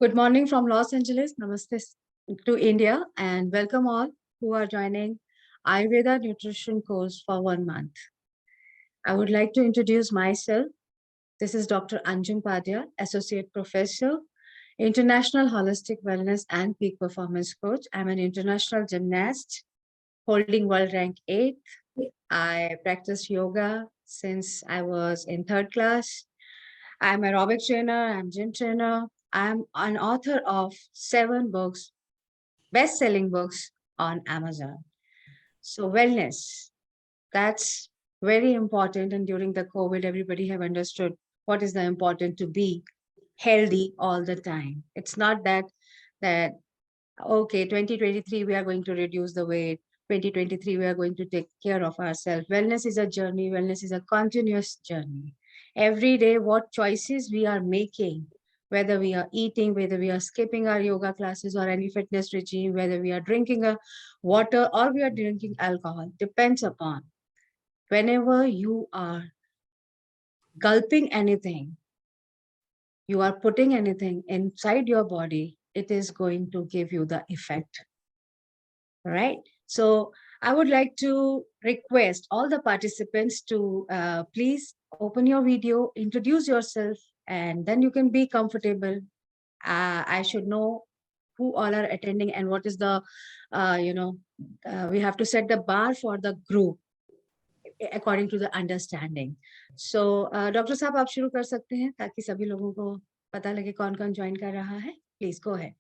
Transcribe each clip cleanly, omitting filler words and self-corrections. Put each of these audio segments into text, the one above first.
Good morning from Los Angeles. Namaste to India and welcome all who are joining Ayurveda nutrition course for 1 month. I would like to introduce myself. This is Dr. Anjum Padyal, Associate Professor, International Holistic Wellness and Peak Performance Coach. I'm an international gymnast holding world rank 8. I practice yoga since I was in 3rd class. I'm aerobic trainer, I'm gym trainer. I'm an author of 7 books, best-selling books on Amazon. So wellness, that's very important. And during the COVID, everybody have understood what is the important to be healthy all the time. It's not that okay, 2023 we are going to reduce the weight. 2023 we are going to take care of ourselves. Wellness is a journey. Wellness is a continuous journey. Every day, what choices we are making, whether we are eating, whether we are skipping our yoga classes or any fitness regime, whether we are drinking a water or we are drinking alcohol, depends upon whenever you are gulping anything, you are putting anything inside your body, it is going to give you the effect, right? So I would like to request all the participants to please open your video, introduce yourself, and then you can be comfortable. I should know who all are attending and what is the, we have to set the bar for the group according to the understanding. So, doctor साहब आप शुरू कर सकते हैं ताकि सभी लोगों को पता लगे कौन-कौन ज्वाइन कर रहा है. Please go ahead.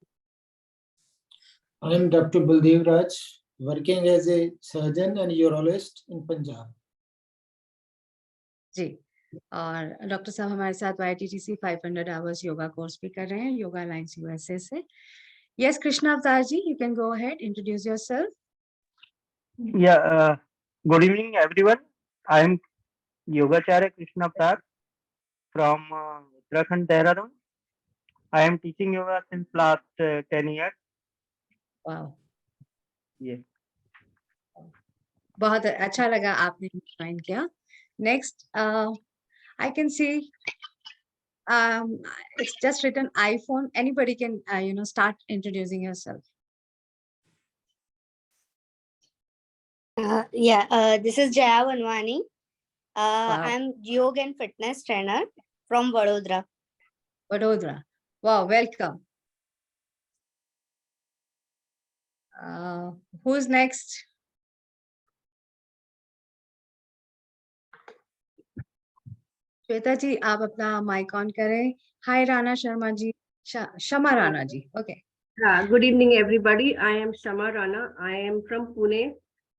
I am Dr. Baldev Raj, working as a surgeon and urologist in Punjab. जी, और डॉक्टर साहब हमारे साथ YTTC 500 आवर्स योगा कोर्स भी कर रहे हैं योगा अलायंस यूएसए से. Yes, Krishna Avtar ji, you can go ahead, introduce yourself. Yeah, good evening, everyone. I am Yogacharya Krishna Avtar from Uttarakhand, Dehradun. I am teaching yoga since last 10 years. Wow. Yes. बहुत अच्छा लगा आपने join किया. Next, I can see it's just written iPhone. Anybody can, start introducing yourself. This is Jaya Vanwani. Wow. I'm yoga and fitness trainer from Vadodara. Vadodara. Wow, welcome. Who's next? Shweta जी आप अपना mic on करें. हाय Rana Sharma ji. Shama Rana ji. Okay. Good evening, everybody. I am Shama Rana. I am from Pune.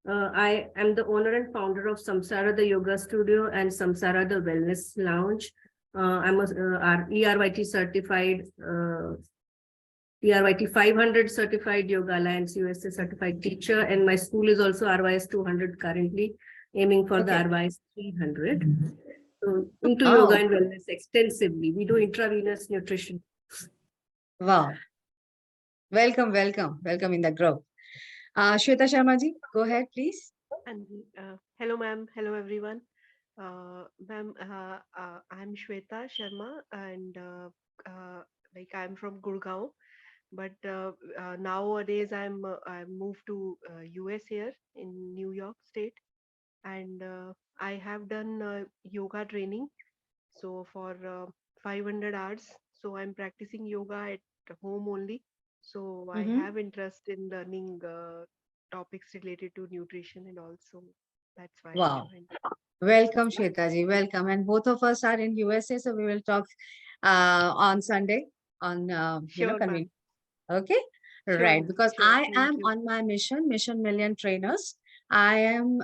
I am the owner and founder of Samsara the Yoga Studio and Samsara the Wellness Lounge. I'm a ERYT certified, ERYT 500 certified Yoga Alliance USA certified teacher, and my school is also RYS 200 currently, aiming for the RYS 300. So into yoga and wellness extensively. We do intravenous nutrition. Wow. Welcome in the group. Shweta Sharma ji, go ahead, please. And hello, ma'am. Hello, everyone. Ma'am, I'm Shweta Sharma, and I'm from Gurgaon, but nowadays I moved to US here in New York State, and I have done yoga training. So for 500 hours, so I'm practicing yoga at home only. So I have interest in learning topics related to nutrition, and also that's why. Wow. Welcome, Shweta ji. Welcome. And both of us are in USA, so we will talk on Sunday on convene. Okay. Sure, right. Because I am on my mission Million Trainers. I am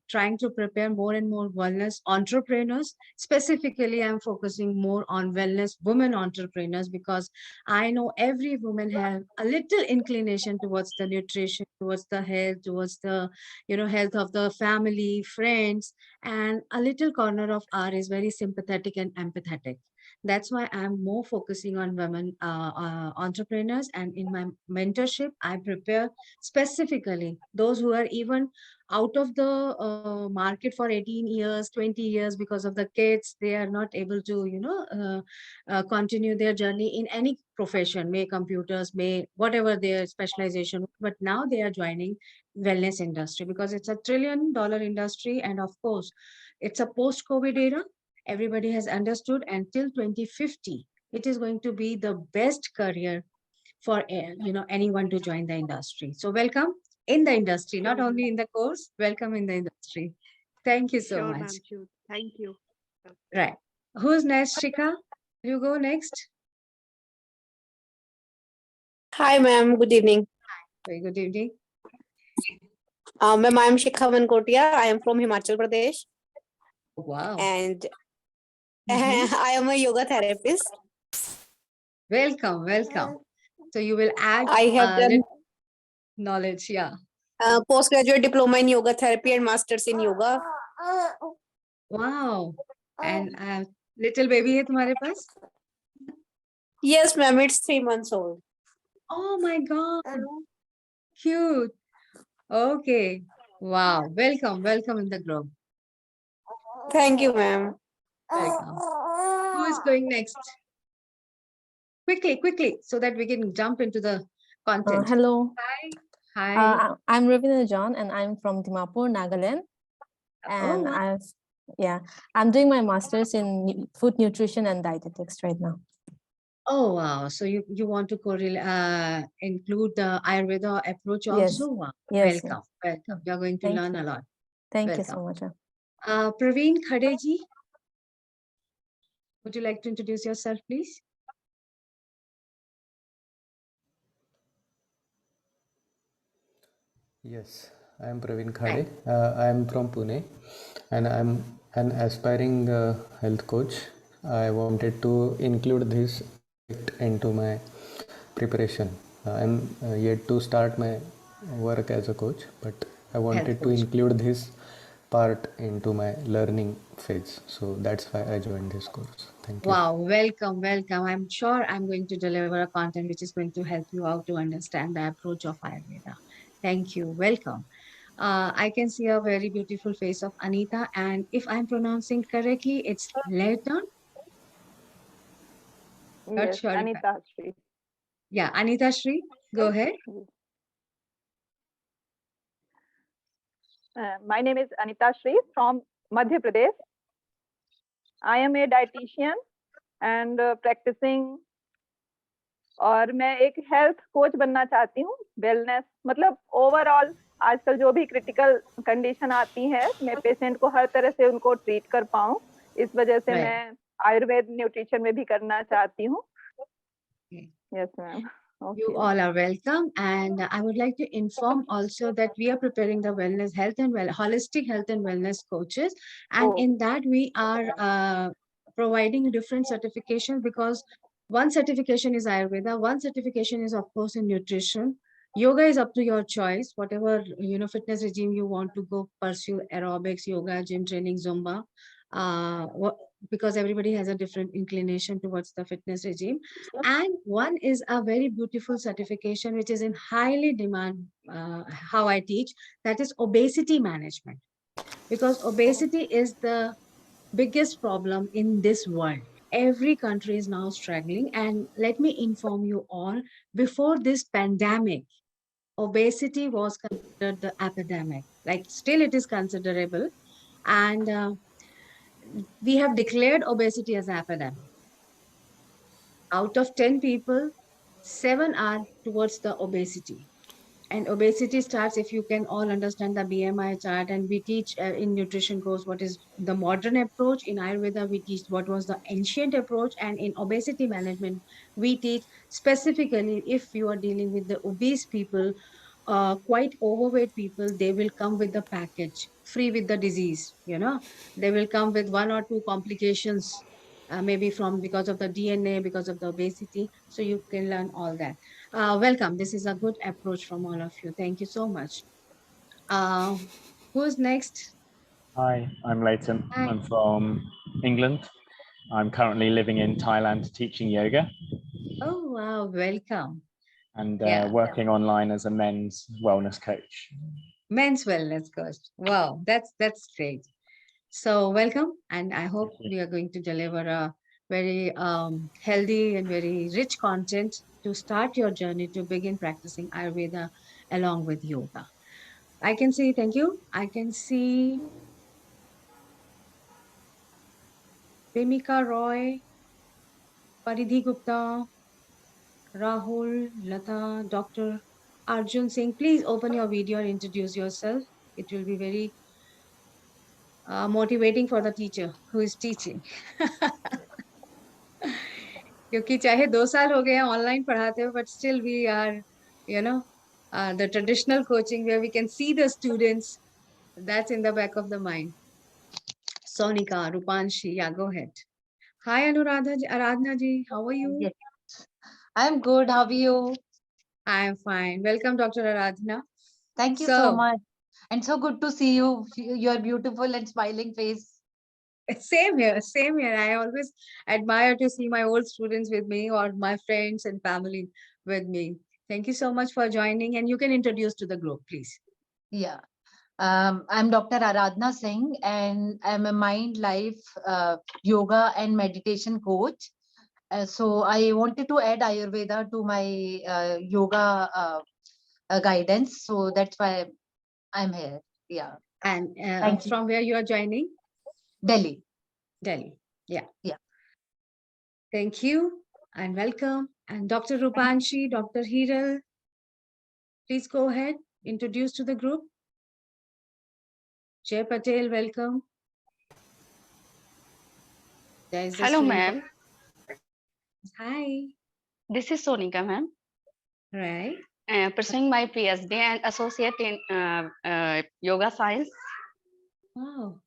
trying to prepare more and more wellness entrepreneurs. Specifically, I'm focusing more on wellness women entrepreneurs because I know every woman has a little inclination towards the nutrition, towards the health, towards the health of the family, friends, and a little corner of R is very sympathetic and empathetic. That's why I'm more focusing on women entrepreneurs, and in my mentorship, I prepare specifically those who are even out of the market for 18 years, 20 years because of the kids. They are not able to, continue their journey in any profession, may computers, may whatever their specialization. But now they are joining wellness industry because it's a $1 trillion industry. And of course, it's a post-COVID era. Everybody has understood until 2050, it is going to be the best career for anyone to join the industry. So welcome in the industry, not Sure, only in the course, welcome in the industry. Thank you so sure, much. ma'am. Sure. Thank you. Right. Who's next, Shika? You go next. Hi, ma'am. Good evening. Very good evening. Ma'am, I am Shikha Mankotia. I am from Himachal Pradesh, Wow. and Mhm. I am a yoga therapist. Welcome, welcome. So you will add I have done knowledge, yeah. postgraduate diploma in yoga therapy and masters in yoga. Wow. And little baby है तुम्हारे पास? Yes, ma'am. It's 3 months old. Oh my God. Cute. Okay. Wow. Welcome, welcome in the group. Thank you, ma'am. Welcome. Who is going next? Quickly, quickly, so that we can jump into the content. Hello, Hi. Hi. I'm Ravina John, and I'm from Dimapur, Nagaland. And wow. I'm doing my master's in food nutrition and dietetics right now. Oh, wow. So you want to include the Ayurveda approach Yes. also? Wow. Yes. Welcome. Welcome. You're going to Thank learn you. a lot. Thank you so Welcome. much. Praveen Khadeji, would you like to introduce yourself, please? Yes, I am Praveen Khade. I am from Pune and I am an aspiring health coach. I wanted to include this into my preparation. I am yet to start my work as a coach, but I wanted to include this part into my learning phase. So that's why I joined this course. Thank you. Wow, welcome, welcome. I'm sure I'm going to deliver a content which is going to help you out to understand the approach of Ayurveda. Thank you. Welcome. I can see a very beautiful face of Anita, and if I'm pronouncing correctly, it's Layton. Not Yes, sure if Anita Shri. yeah, Anita Shri, go ahead. My name is Anita Shri from Madhya Pradesh. I am a dietitian and practicing और मैं एक health coach बनना चाहती हूँ wellness मतलब overall आजकल जो भी क्रिटिकल कंडीशन आती है मैं पेशेंट को हर तरह से उनको ट्रीट कर पाऊँ इस वजह से Right. मैं आयुर्वेद न्यूट्रिशन में भी करना चाहती हूँ yes ma'am You all are welcome, and I would like to inform also that we are preparing the wellness, health and holistic health and wellness coaches, and in that we are providing different certifications because one certification is Ayurveda, one certification is of course in nutrition. Yoga is up to your choice, whatever fitness regime you want to go pursue, aerobics, yoga, gym training, Zumba. Because everybody has a different inclination towards the fitness regime. And one is a very beautiful certification, which is in highly demand, how I teach, that is obesity management. Because obesity is the biggest problem in this world. Every country is now struggling. And let me inform you all, before this pandemic, obesity was considered the epidemic. Like still it is considerable. And we have declared obesity as an epidemic. Out of 10 people, 7 are towards the obesity. And obesity starts, if you can all understand the BMI chart, and we teach in nutrition course what is the modern approach. In Ayurveda, we teach what was the ancient approach. And in obesity management, we teach specifically if you are dealing with the obese people, quite overweight people, they will come with the package, free with the disease, They will come with 1 or 2 complications, maybe from because of the DNA, because of the obesity. So you can learn all that. Welcome. This is a good approach from all of you. Thank you so much. Who's next? Hi, I'm Leighton. Hi. I'm from England. I'm currently living in Thailand teaching yoga Oh, wow. Welcome. and Yeah. working online as a men's wellness coach. Men's wellness coach. Wow, that's great. So welcome, and I hope we are going to deliver a very healthy and very rich content to start your journey to begin practicing Ayurveda along with yoga. I can see, thank you. I can see Vimika Roy, Paridhi Gupta, Rahul, Lata, Dr. Arjun Singh. Please open your video and introduce yourself. It will be very motivating for the teacher who is teaching. क्योंकि चाहे 2 साल हो गए हैं online पढ़ाते हुए, but still we are, you know, the traditional coaching where we can see the students. That's in the back of the mind. Sonika, Rupanshi, yeah, go ahead. Hi, Aradhana ji, how are you? Yes. I'm good. How are you? I am fine. Welcome, Dr. Aradhana. Thank you so much. And so good to see you, your beautiful and smiling face. Same here, same here. I always admire to see my old students with me or my friends and family with me. Thank you so much for joining, and you can introduce to the group, please. Yeah. I'm Dr. Aradhana Singh, and I'm a mind, life, yoga and meditation coach. So I wanted to add Ayurveda to my yoga guidance. So that's why I'm here. Yeah. And from where you are joining? Delhi. Delhi. Yeah. Yeah. Thank you and welcome. And Dr. Rupanshi, Dr. Hiral, please go ahead, introduce to the group. Jay Patel, welcome. Hello, ma'am. Hi. This is Sonika, ma'am. Right. Pursuing my PhD and associate in yoga science. Wow.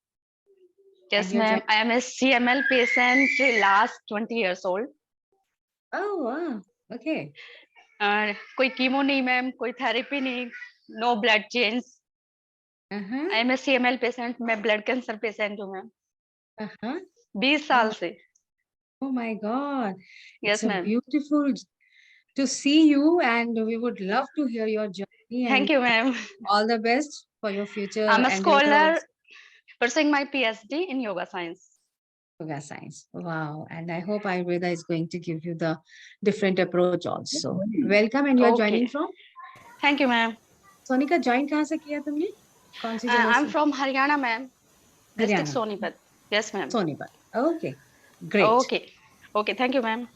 Yes, ma'am. I am a CML patient last 20 years old. Oh, wow. Okay. कोई chemo नहीं ma'am, कोई therapy नहीं, no blood change. I am a CML patient. मैं blood cancer patient हूँ ma'am. 20 साल से. Oh my God. Yes, it's ma'am. Beautiful to see you, and we would love to hear your journey. Thank you, ma'am. All the best for your future. I'm a scholar pursuing my PhD in yoga science. Yoga science. Wow. And I hope Ayurveda is going to give you the different approach also. Welcome, and you are joining from? Thank you, ma'am. Sonika, join kahan se kiya tumne? Kaun si jagah I'm se? from Haryana, ma'am. District Sonipat. Yes, ma'am. Sonipat. Okay. Great. Okay. Okay. Thank you, ma'am.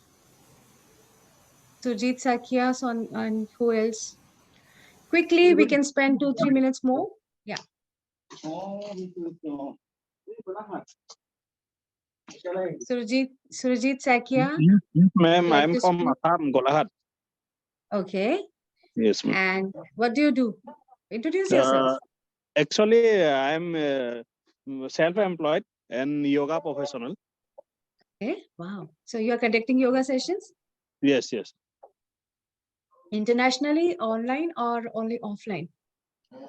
Sujit Sakia, and who else? Quickly, we can spend 2-3 minutes more. Yeah. Surjit Sakia. Yes, ma'am. I'm from Assam, Golaghat. Okay. Yes, ma'am. And what do you do? Introduce yourself. Actually, I'm self-employed and yoga professional. Okay. Wow. So you are conducting yoga sessions? Yes, yes. Internationally, online, or only offline?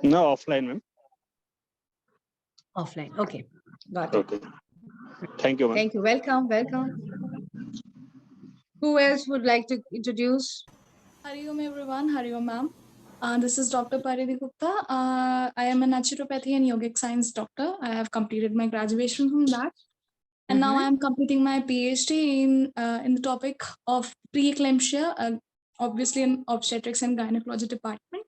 No, offline, ma'am. Offline. Okay. Got it. Okay. Thank you, ma'am. Thank you. Welcome. Welcome. Who else would like to introduce? Hari Om everyone. Hari Om ma'am. This is Dr. Paridhi Gupta. I am a naturopathy and yogic science doctor. I have completed my graduation from that. And now I am completing my PhD in the topic of preeclampsia, obviously in obstetrics and gynecology department.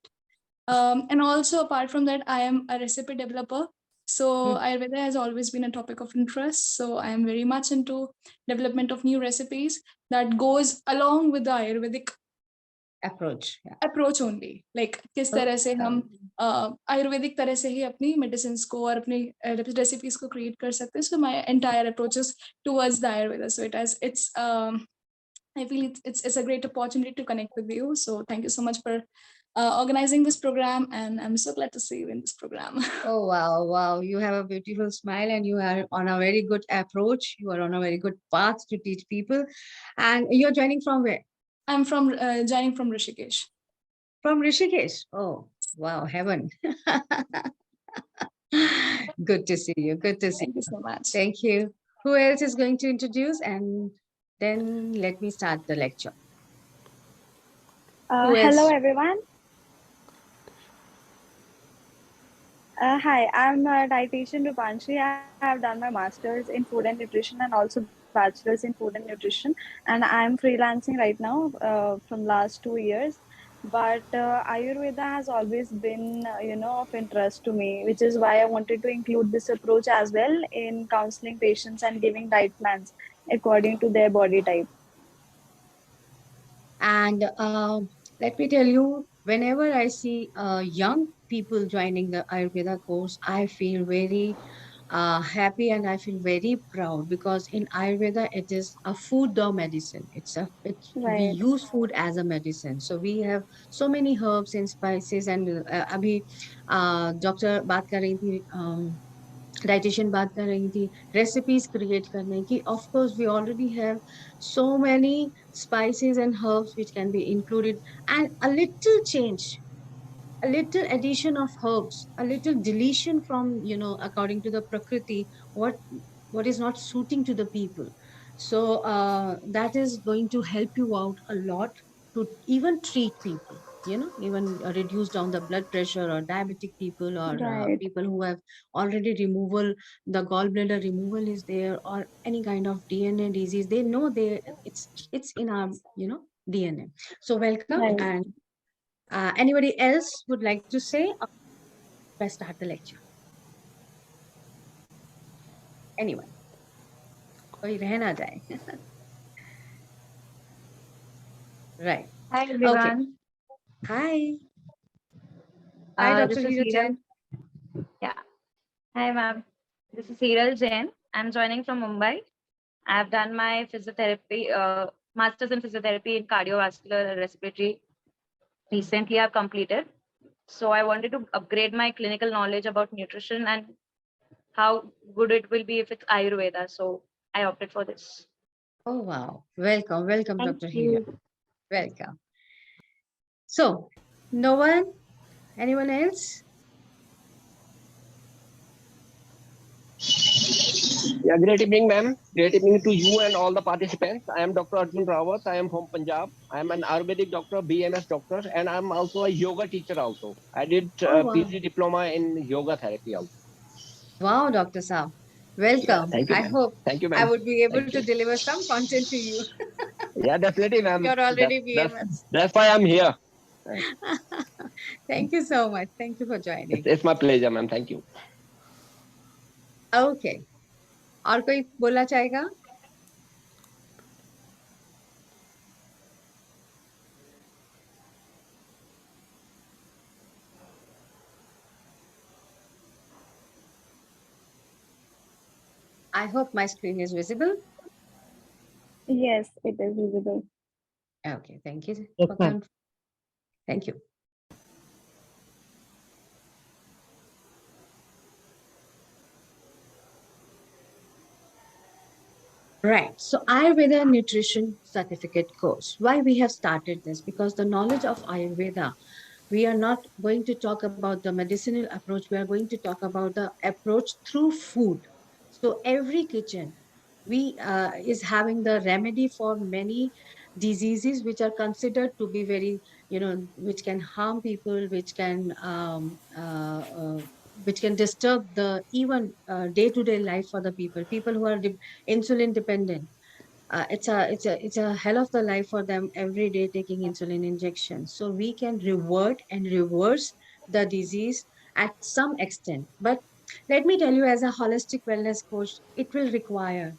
And also apart from that, I am a recipe developer. So Ayurveda has always been a topic of interest. So I am very much into development of new recipes that goes along with the Ayurvedic approach only. Like किस तरह से हम आयुर्वेदिक तरह से ही अपनी medicines को और अपनी recipes को create कर सकते हैं. So my entire approach is towards the Ayurveda. So I feel it's a great opportunity to connect with you. So thank you so much for organizing this program, and I'm so glad to see you in this program. Oh, wow. Wow. You have a beautiful smile, and you are on a very good approach. You are on a very good path to teach people. And you're joining from where? I'm from joining from Rishikesh. From Rishikesh? Oh, wow. Heaven. Good to see you. Good to see you. Thank you so much. Thank you. Who else is going to introduce? And then let me start the lecture. Hello, everyone. Hi, I'm a dietitian Rupanshi. I have done my master's in food and nutrition and also bachelor's in food and nutrition. And I'm freelancing right now from last 2 years. But Ayurveda has always been, of interest to me, which is why I wanted to include this approach as well in counseling patients and giving diet plans according to their body type. And let me tell you, whenever I see young people joining the Ayurveda course, I feel very happy and I feel very proud because in Ayurveda it is a food or medicine. We Right. use food as a medicine. So we have so many herbs and spices and अभी doctor बात कर रही थी dietitian बात कर रही थी recipes create करने की of course we already have so many spices and herbs which can be included and a little change, a little addition of herbs, a little deletion from, according to the prakriti, what is not suiting to the people. So that is going to help you out a lot to even treat people, even reduce down the blood pressure or diabetic people or Right. people who have already removal, the gallbladder removal is there or any kind of DNA disease. They know it's in our, DNA. So welcome. Right. And anybody else would like to say? Let's start the lecture. Anyone? कोई रह ना जाए. Right. Hi Okay. everyone. Hi. Hi, Dr. This is Hiral Jain. Yeah. Hi ma'am. This is Hiral Jain. I'm joining from Mumbai. I've done my physiotherapy, master's in physiotherapy in cardiovascular and respiratory. Recently, I've completed. So I wanted to upgrade my clinical knowledge about nutrition and how good it will be if it's Ayurveda. So I opted for this. Oh, wow. Welcome, welcome, Thank Dr. you. Hiral. Welcome. So, no one? Anyone else? Yeah, great evening, ma'am. Great evening to you and all the participants. I am Dr. Arjun Rawat. I am from Punjab. I am an Ayurvedic doctor, BMS doctor, and I'm also a yoga teacher also. I did Oh, wow. PG diploma in yoga therapy also. Wow, Dr. Saab. Yeah, Welcome. thank you, I ma'am. hope Thank you, I ma'am. would be able Thank to you. deliver some content to you. Yeah, definitely, ma'am. You're already That's, BMS. that's why I'm here. Thank you so much. Thank you for joining. It's my pleasure, ma'am. Thank you. Okay. और कोई बोलना चाहेगा? I hope my screen is visible. Yes, it is visible. Okay, thank you. Yes, ma'am. Thank you. Right. So Ayurveda Nutrition Certificate course. Why we have started this? Because the knowledge of Ayurveda, we are not going to talk about the medicinal approach. We are going to talk about the approach through food. So every kitchen we is having the remedy for many diseases which are considered to be very, which can harm people, which can disturb the even day-to-day life for the people who are insulin dependent. It's a hell of the life for them every day taking insulin injections. So we can revert and reverse the disease at some extent. But let me tell you, as a holistic wellness coach, it will require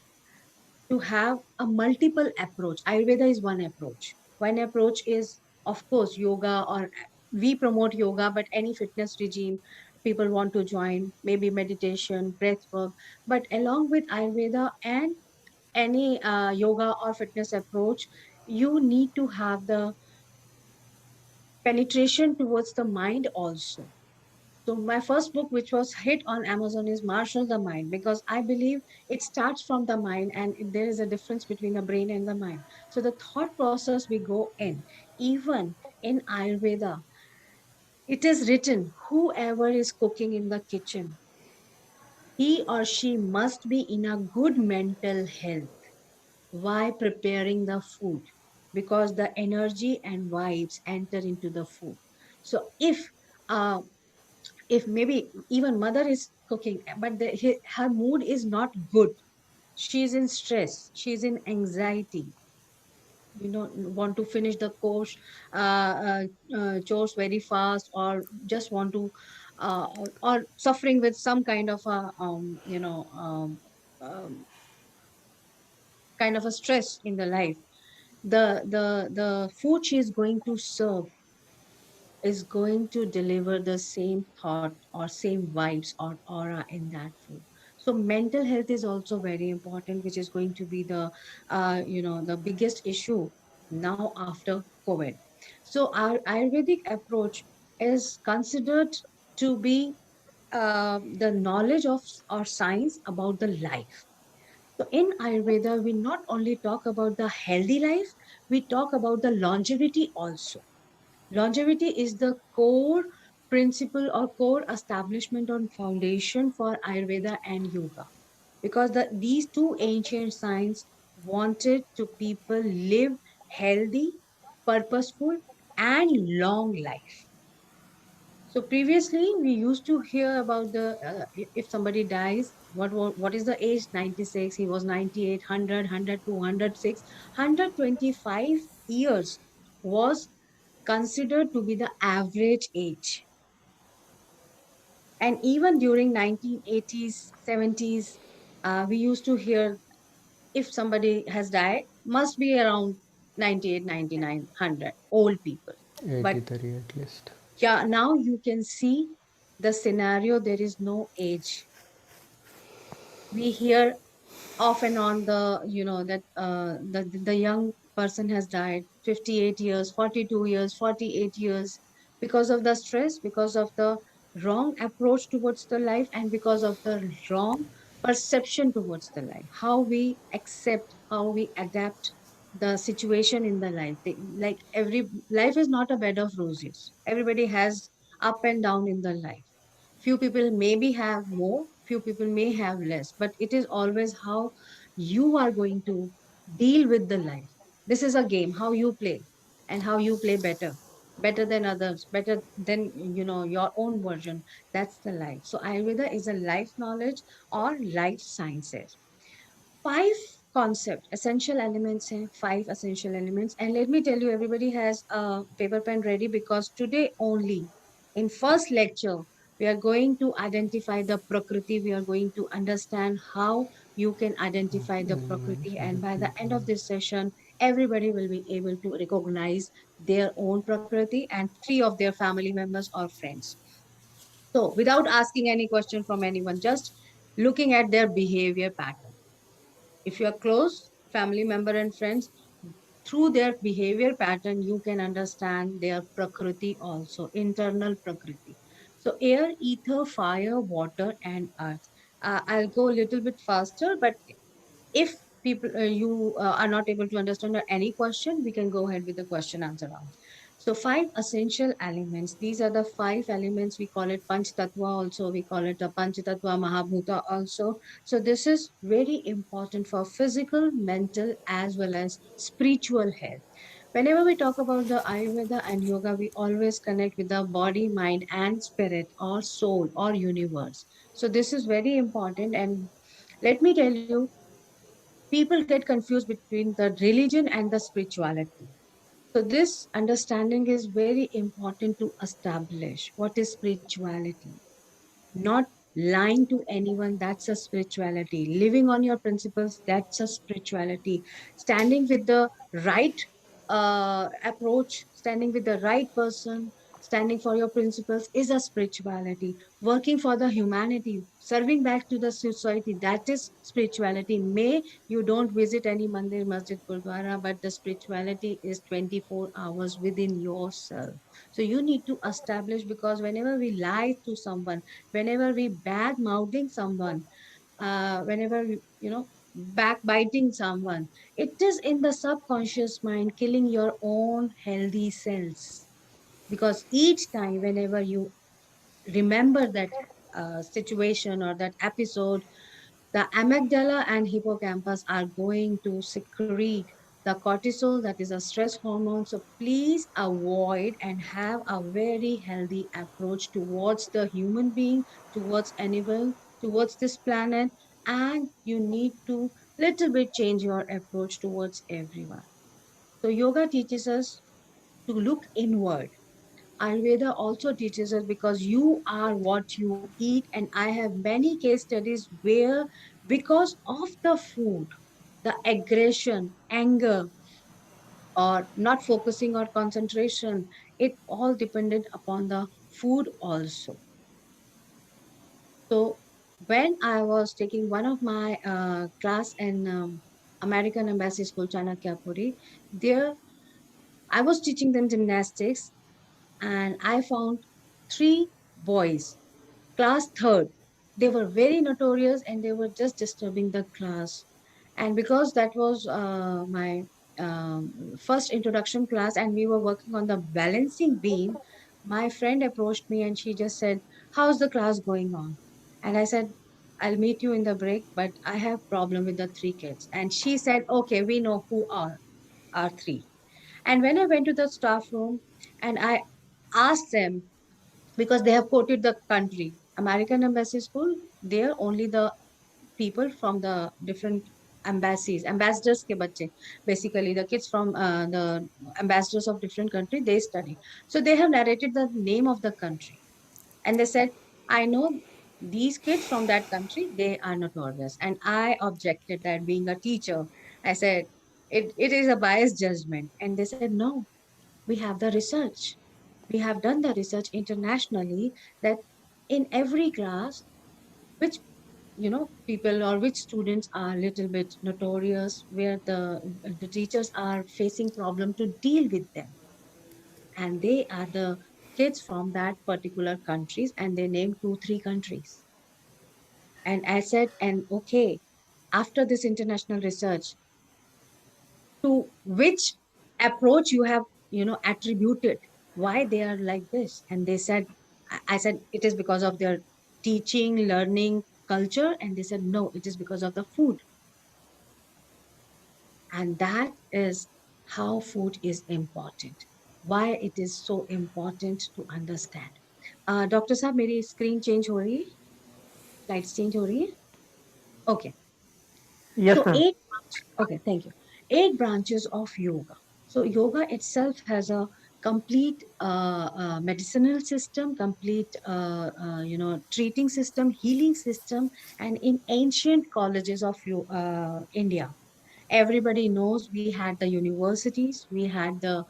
to have a multiple approach. Ayurveda is one approach. One approach is, of course, yoga, or we promote yoga, but any fitness regime people want to join, maybe meditation, breath work. But along with Ayurveda and any yoga or fitness approach, you need to have the penetration towards the mind also. So my first book, which was hit on Amazon, is Marshal the Mind, because I believe it starts from the mind and there is a difference between the brain and the mind. So the thought process we go in, even in Ayurveda, it is written, whoever is cooking in the kitchen, he or she must be in a good mental health. Why preparing the food? Because the energy and vibes enter into the food. So if If maybe even mother is cooking, but her mood is not good, she's in stress, she's in anxiety, want to finish the course chores very fast, or just want to or suffering with some kind of a um, kind of a stress in the life, the food she is going to serve is going to deliver the same thought or same vibes or aura in that food. So mental health is also very important, which is going to be the the biggest issue now after COVID. So our Ayurvedic approach is considered to be the knowledge of or science about the life. So in Ayurveda, we not only talk about the healthy life, we talk about the longevity also. Longevity is the core principle or core establishment on foundation for Ayurveda and yoga, because these two ancient science wanted to people live healthy, purposeful, and long life. So previously, we used to hear about the if somebody dies, what is the age? 96. He was 98, 100, 102, 106, 125 years was considered to be the average age. And even during 1980s, 70s, we used to hear if somebody has died, must be around 98, 99, 100, old people. But 83 at least. yeah, now you can see the scenario, there is no age. We hear off and on that the young person has died 58 years, 42 years, 48 years, because of the stress, because of the wrong approach towards the life, and because of the wrong perception towards the life, how we accept, how we adapt the situation in the life. Like every life is not a bed of roses. Everybody has up and down in the life. Few people maybe have more, few people may have less, but it is always how you are going to deal with the life. This is a game, how you play, and how you play better than others, better than your own version. That's the life. So Ayurveda is a life knowledge or life sciences. Five concept essential elements hai, five essential elements. And let me tell you, everybody has a paper pen ready, because today only in first lecture we are going to identify the prakriti. We are going to understand how you can identify the prakriti, and by the end of this session everybody will be able to recognize their own prakriti and three of their family members or friends. So without asking any question from anyone, just looking at their behavior pattern, if you are close family member and friends, through their behavior pattern, you can understand their prakriti also, internal prakriti. So air, ether, fire, water, and earth. I'll go a little bit faster, but if people you are not able to understand any question, we can go ahead with the question answer round. So five essential elements. These are the five elements. We call it Panch Tattva also. We call it a Panch Tattva Mahabhuta also. So this is very important for physical, mental, as well as spiritual health. Whenever we talk about the Ayurveda and yoga, we always connect with the body, mind, and spirit, or soul, or universe. So this is very important. And let me tell you, people get confused between the religion and the spirituality. So this understanding is very important to establish what is spirituality. Not lying to anyone, that's a spirituality. Living on your principles, that's a spirituality. Standing with the right approach, standing with the right person, standing for your principles is a spirituality. Working for the humanity, serving back to the society, that is spirituality. May you don't visit any mandir, masjid, gurdwara, but the spirituality is 24 hours within yourself. So you need to establish, because whenever we lie to someone, whenever we bad mouthing someone, whenever backbiting someone, it is in the subconscious mind killing your own healthy cells. Because each time whenever you remember that situation or that episode, the amygdala and hippocampus are going to secrete the cortisol, that is a stress hormone. So please avoid and have a very healthy approach towards the human being, towards animal, towards this planet, and you need to little bit change your approach towards everyone. So yoga teaches us to look inward. Ayurveda also teaches us because you are what you eat, and I have many case studies where because of the food, the aggression, anger, or not focusing or concentration, it all depended upon the food also. So when I was taking one of my class in American Embassy School, Chanakyapuri, there I was teaching them gymnastics, and I found three boys, class third. They were very notorious and they were just disturbing the class. And because that was my first introduction class and we were working on the balancing beam, my friend approached me and she just said, "How's the class going on?" And I said, "I'll meet you in the break, but I have problem with the three kids." And she said, "Okay, we know who are three." And when I went to the staff room and I asked them, because they have quoted the country, American Embassy School, there only the people from the different embassies, ambassadors ke bacche, basically the kids from the ambassadors of different country, they study. So they have narrated the name of the country. And they said, "I know these kids from that country, they are notorious." And I objected that being a teacher, I said, it is a biased judgment. And they said, "No, we have the research. We have done the research internationally that in every class, which people or which students are a little bit notorious, where the teachers are facing problem to deal with them, and they are the kids from that particular countries, and they name 2 3 countries." And I said, "And okay, after this international research, to which approach you have attributed why they are like this?" And they said, I said, "It is because of their teaching, learning, culture." And they said, "No, it is because of the food." And that is how food is important, why it is so important to understand. Doctor साहब, मेरी screen change हो रही है, slides change हो रही है? Okay. Yes, So sir. okay, thank you. 8 branches of yoga. So yoga itself has a complete medicinal system, complete treating system, healing system, and in ancient colleges of India, everybody knows we had the universities, we had the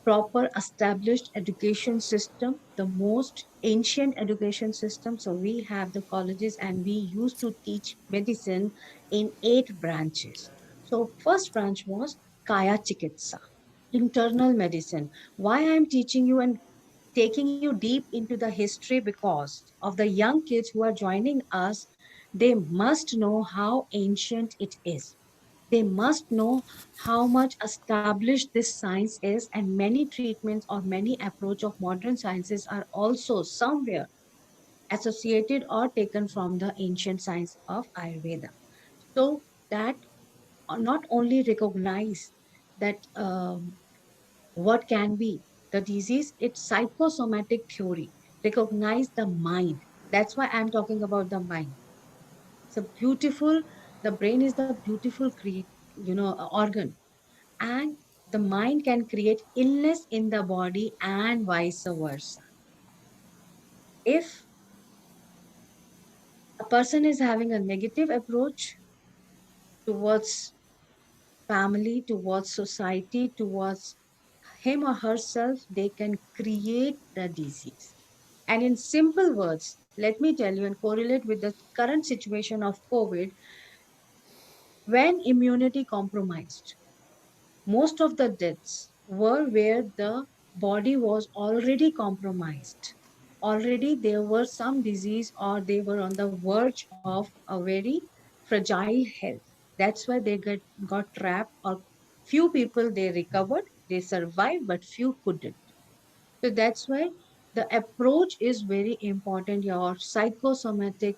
proper established education system, the most ancient education system. So we have the colleges and we used to teach medicine in 8 branches. So first branch was Kaya Chikitsa, internal medicine. Why I'm teaching you and taking you deep into the history, because of the young kids who are joining us, they must know how ancient it is. They must know how much established this science is, and many treatments or many approach of modern sciences are also somewhere associated or taken from the ancient science of Ayurveda. So that not only recognize that what can be the disease, it's psychosomatic theory, recognize the mind. That's why I'm talking about the mind. It's a beautiful, the brain is the beautiful organ, and the mind can create illness in the body and vice versa. If a person is having a negative approach towards family, towards society, towards him or herself, they can create the disease. And in simple words, let me tell you and correlate with the current situation of COVID, when immunity compromised, most of the deaths were where the body was already compromised. Already there were some disease or they were on the verge of a very fragile health. That's why they got trapped, or few people they recovered, they survived, but few couldn't. So that's why the approach is very important. Your psychosomatic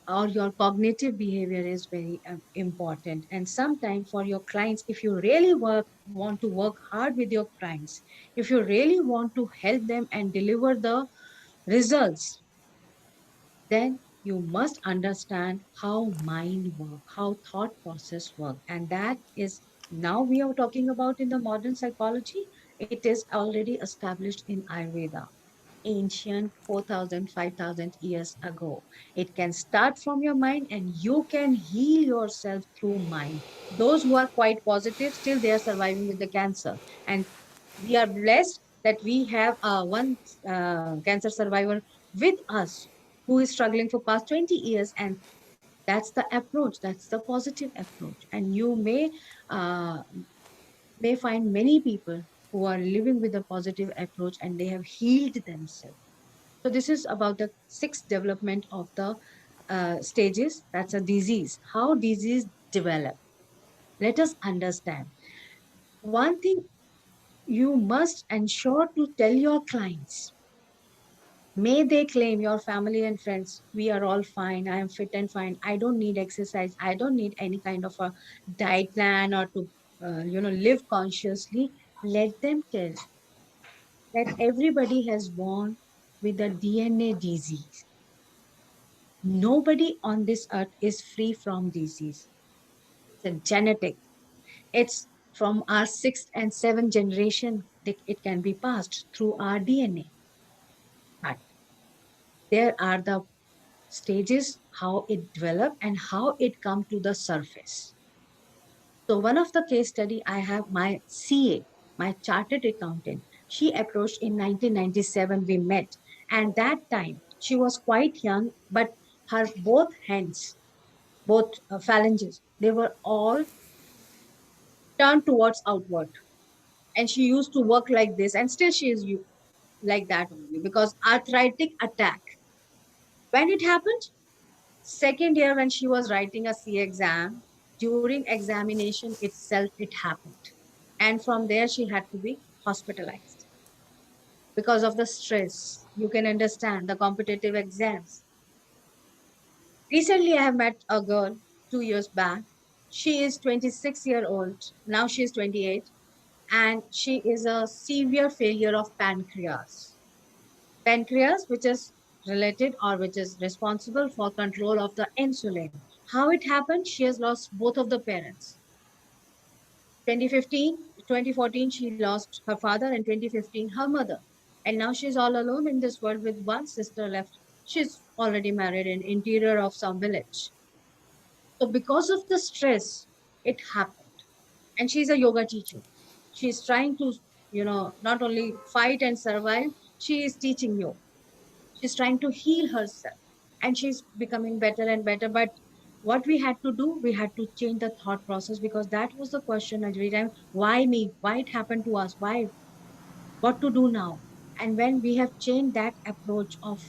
or your cognitive behavior is very important. And sometimes for your clients, if you really want to work hard with your clients, if you really want to help them and deliver the results, then you must understand how mind work, how thought process work. And that is now we are talking about in the modern psychology. It is already established in Ayurveda, ancient 4,000, 5,000 years ago. It can start from your mind and you can heal yourself through mind. Those who are quite positive, still they are surviving with the cancer. And we are blessed that we have one cancer survivor with us who is struggling for past 20 years. And that's the approach. That's the positive approach. And you may find many people who are living with a positive approach and they have healed themselves. So this is about the sixth development of the stages. That's a disease. How disease develop. Let us understand. One thing you must ensure to tell your clients. May they claim, your family and friends, we are all fine. I am fit and fine. I don't need exercise. I don't need any kind of a diet plan or to, live consciously. Let them tell that everybody has born with a DNA disease. Nobody on this earth is free from disease. It's a genetic. It's from our sixth and seventh generation that it can be passed through our DNA. But there are the stages, how it developed and how it come to the surface. So one of the case study, I have my CA, my chartered accountant. She approached in 1997, we met. And that time she was quite young, but her both hands, both phalanges, they were all turned towards outward. And she used to work like this, and still she is like that only because arthritic attack. When it happened? Second year when she was writing a CA exam, during examination itself, it happened. And from there, she had to be hospitalized because of the stress. You can understand the competitive exams. Recently, I have met a girl 2 years back. She is 26-year-old. Now she is 28. And she is a severe failure of pancreas. Pancreas, which is related or which is responsible for control of the insulin. How it happened? She has lost both of the parents. 2014, she lost her father, and 2015, her mother. And now she's all alone in this world with one sister left. She's already married in interior of some village. So because of the stress, it happened. And she's a yoga teacher. She's trying to, not only fight and survive, she is teaching yoga. She's trying to heal herself and she's becoming better and better. But what we had to do, we had to change the thought process because that was the question every time. Why me? Why it happened to us? Why? What to do now? And when we have changed that approach of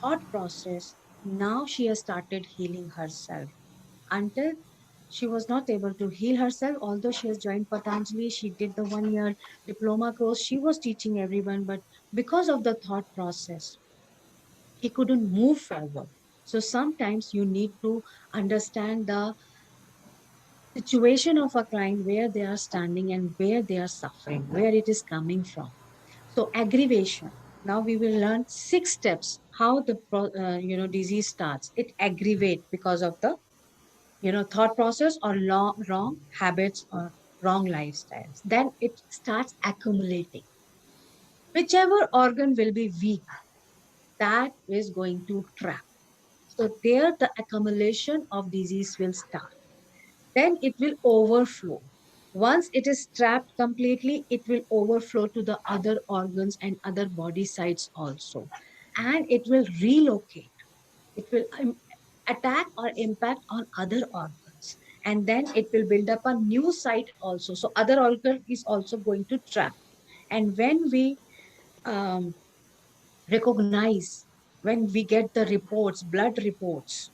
thought process, now she has started healing herself. Until she was not able to heal herself, although she has joined Patanjali, she did the 1 year diploma course, she was teaching everyone, but because of the thought process, he couldn't move forward. So sometimes you need to understand the situation of a client, where they are standing and where they are suffering, where it is coming from. So aggravation. Now we will learn 6 steps how the disease starts. It aggravate because of the thought process or wrong habits or wrong lifestyles. Then it starts accumulating. Whichever organ will be weak, that is going to trap. So there the accumulation of disease will start. Then it will overflow. Once it is trapped completely, it will overflow to the other organs and other body sites also. And it will relocate. It will attack or impact on other organs. And then it will build up a new site also. So other organ is also going to trap. And when we recognize, when we get the reports, blood reports.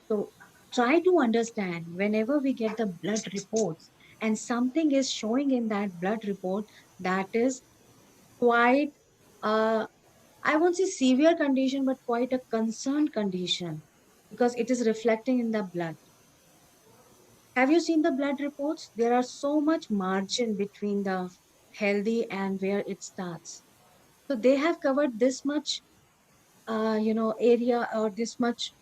So try to understand whenever we get the blood reports and something is showing in that blood report that is quite, I won't say severe condition, but quite a concerned condition. because it is reflecting in the blood. Have you seen the blood reports? There are so much margin between the healthy and where it starts. So they have covered this much, area or this much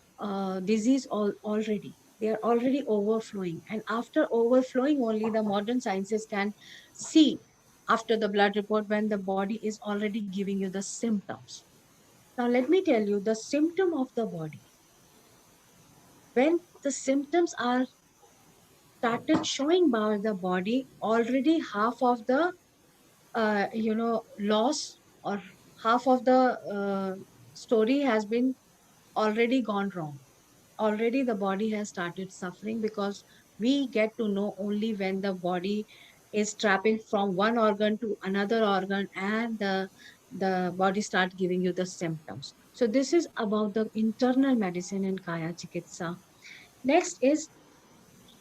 disease already. They are already overflowing. And after overflowing, only the modern sciences can see after the blood report when the body is already giving you the symptoms. Now, let me tell you the symptom of the body. When the symptoms are started showing by the body, already half of the loss or half of the story has been already gone wrong. Already the body has started suffering, because we get to know only when the body is trapping from one organ to another organ, and the body start giving you the symptoms. So this is about the internal medicine in Kaya Chikitsa. Next is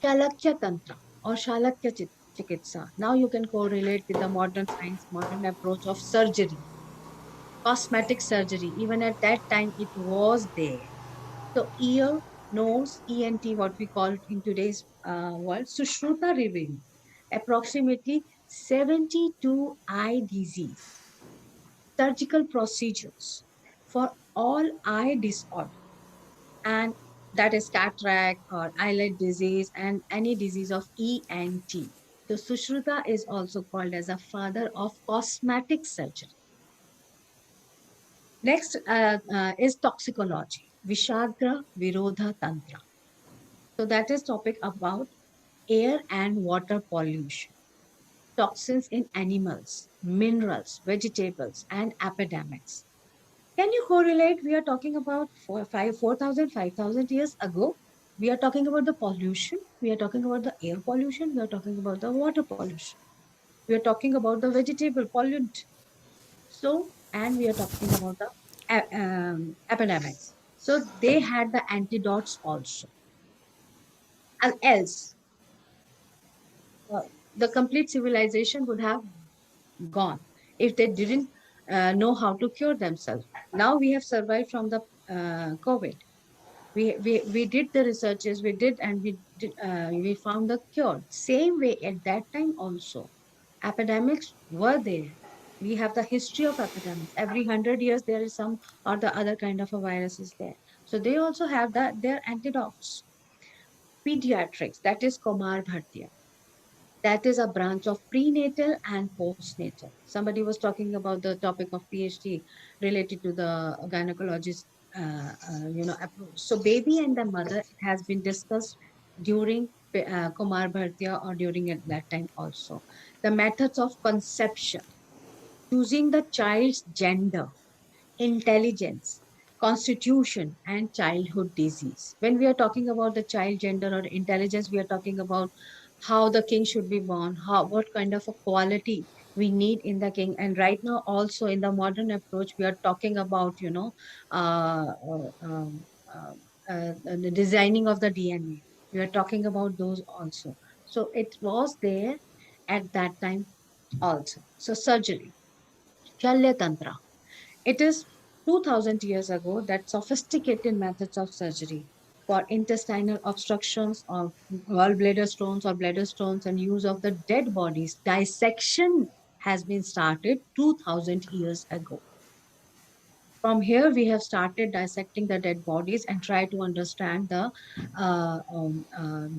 Shalakya Tantra or Chikitsa. Now you can correlate with the modern science, modern approach of surgery, cosmetic surgery. Even at that time, it was there. So ear, nose, ENT, what we call it in today's world. Sushruta revealed approximately 72 eye disease, surgical procedures for all eye disorder, and that is cataract or eyelid disease and any disease of ENT. So Sushruta is also called as a father of cosmetic surgery. Next is toxicology, Vishagra Virodha Tantra. So that is topic about air and water pollution, toxins in animals, minerals, vegetables, and epidemics. Can you correlate? We are talking about 4,000, 5,000 years ago. We are talking about the pollution. We are talking about the air pollution. We are talking about the water pollution. We are talking about the vegetable pollutant. So, and we are talking about the epidemics. So they had the antidotes also. And else, uh, the complete civilization would have gone if they didn't know how to cure themselves. Now we have survived from the COVID. We did the researches, we did, and we found the cure. Same way at that time also, epidemics were there. We have the history of epidemics. Every 100 years there is some or the other kind of a virus is there. So they also have that their antidotes. Pediatrics, that is Kumar Bhartiya. That is a branch of prenatal and postnatal. Somebody was talking about the topic of PhD related to the gynecologist, approach. So baby and the mother, it has been discussed during Kumar Bhartiya or during at that time also. The methods of conception, choosing the child's gender, intelligence, constitution, and childhood disease. When we are talking about the child gender or intelligence, we are talking about how the king should be born, what kind of a quality we need in the king. And right now, also in the modern approach, we are talking about, the designing of the DNA. We are talking about those also. So it was there at that time also. So surgery, Shalya Tantra. It is 2000 years ago that sophisticated methods of surgery for intestinal obstructions or gallbladder stones or bladder stones and use of the dead bodies, dissection has been started 2000 years ago. From here, we have started dissecting the dead bodies and try to understand the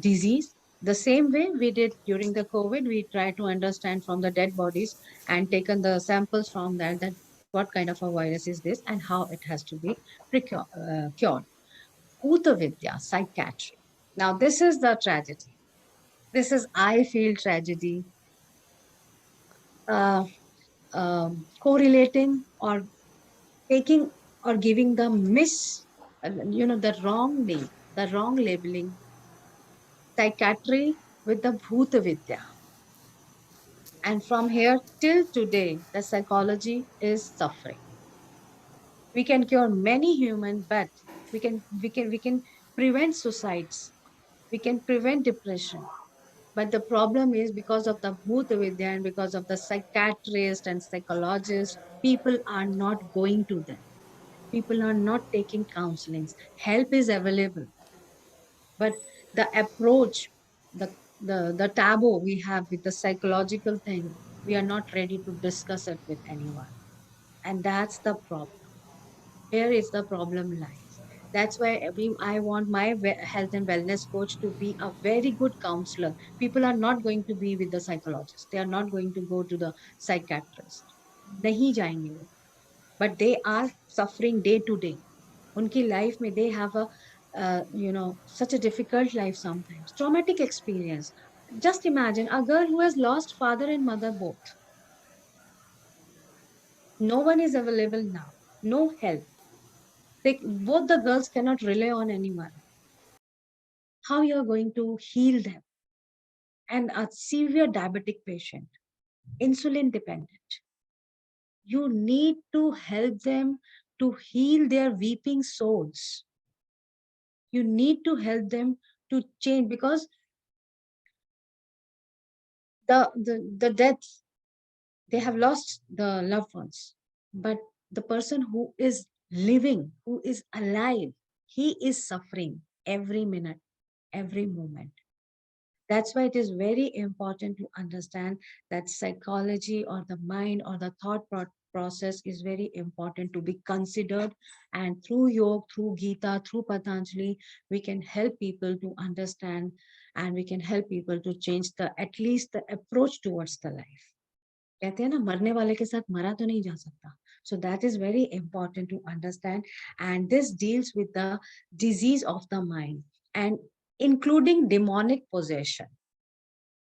disease. The same way we did during the COVID, we try to understand from the dead bodies and taken the samples from that what kind of a virus is this and how it has to be cured. Bhuta Vidya, psychiatry. Now, this is the tragedy. This is, I feel, tragedy. Uh, Correlating or taking or giving the the wrong name, the wrong labeling, psychiatry with the Bhuta Vidya. And from here till today, the psychology is suffering. We can cure many human, but we can prevent suicides. We can prevent depression. But the problem is because of the Bhuta Vidya and because of the psychiatrist and psychologist, people are not going to them. People are not taking counselings. Help is available. But the approach, the taboo we have with the psychological thing, we are not ready to discuss it with anyone. And that's the problem. Here is the problem lies. That's why I want my health and wellness coach to be a very good counselor. People are not going to be with the psychologist. They are not going to go to the psychiatrist. नहीं जाएंगे वो. But they are suffering day to day. उनकी life में they have a such a difficult life sometimes. Traumatic experience. Just imagine a girl who has lost father and mother both. No one is available now. No help. Both the girls cannot rely on anyone. How you are going to heal them? And a severe diabetic patient, insulin dependent. You need to help them to heal their weeping souls. You need to help them to change, because the death, they have lost the loved ones. But the person who is living, who is alive, he is suffering every minute, every moment. That's why it is very important to understand that psychology or the mind or the thought process is very important to be considered. And through yoga, through Gita, through Patanjali, we can help people to understand, and we can help people to change at least the approach towards the life. कहते हैं ना, मरने वाले के साथ मरा तो नहीं जा सकता. So that is very important to understand. And this deals with the disease of the mind, and including demonic possession.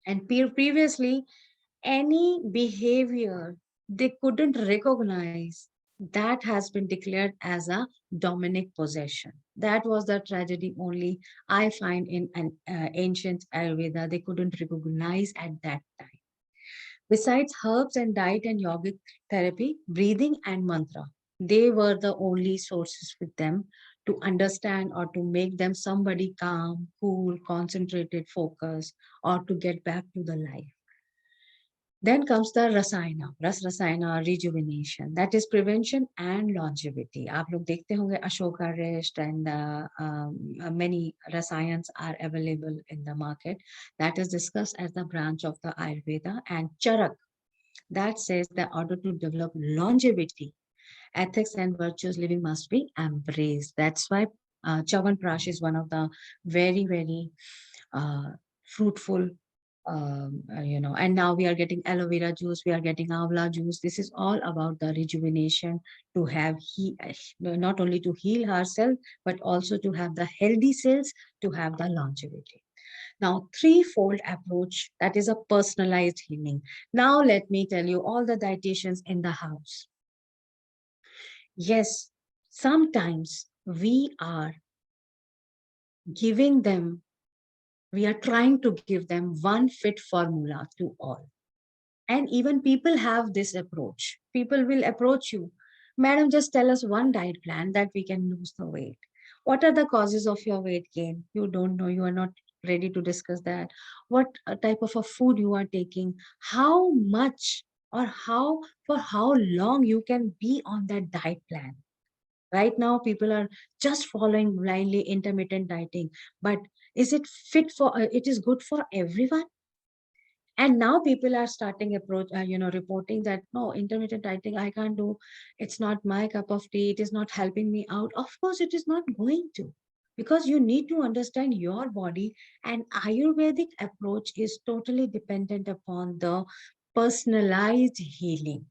And previously, any behavior they couldn't recognize, that has been declared as a demonic possession. That was the tragedy only I find in an ancient Ayurveda. They couldn't recognize at that time. Besides herbs and diet and yogic therapy, breathing and mantra, they were the only sources with them to understand or to make them somebody calm, cool, concentrated, focused, or to get back to the life. Then comes the rasayana, rasayana, rejuvenation. That is prevention and longevity. आप लोग देखते होंगे Ashoka rest and many rasayans are available in the market. That is discussed as the branch of the Ayurveda. And Charak, that says that in order to develop longevity, ethics and virtuous living must be embraced. That's why Chavanprash is one of the very, very fruitful, and now we are getting aloe vera juice, we are getting avla juice. This is all about the rejuvenation, to have not only to heal herself, but also to have the healthy cells, to have the longevity. Now, threefold approach, that is a personalized healing. Now, let me tell you, all the dietitians in the house. Yes, sometimes we are giving them, we are trying to give them one fit formula to all. And even people have this approach. People will approach you, madam, just tell us one diet plan that we can lose the weight. What are the causes of your weight gain? You don't know, you are not ready to discuss that. What type of a food you are taking, how much or for how long you can be on that diet plan. Right now, people are just following blindly intermittent dieting, but is it fit for, it is good for everyone? And now people are starting reporting that, no, intermittent dieting, I can't do. It's not my cup of tea. It is not helping me out. Of course, it is not going to, because you need to understand your body, and Ayurvedic approach is totally dependent upon the personalized healing.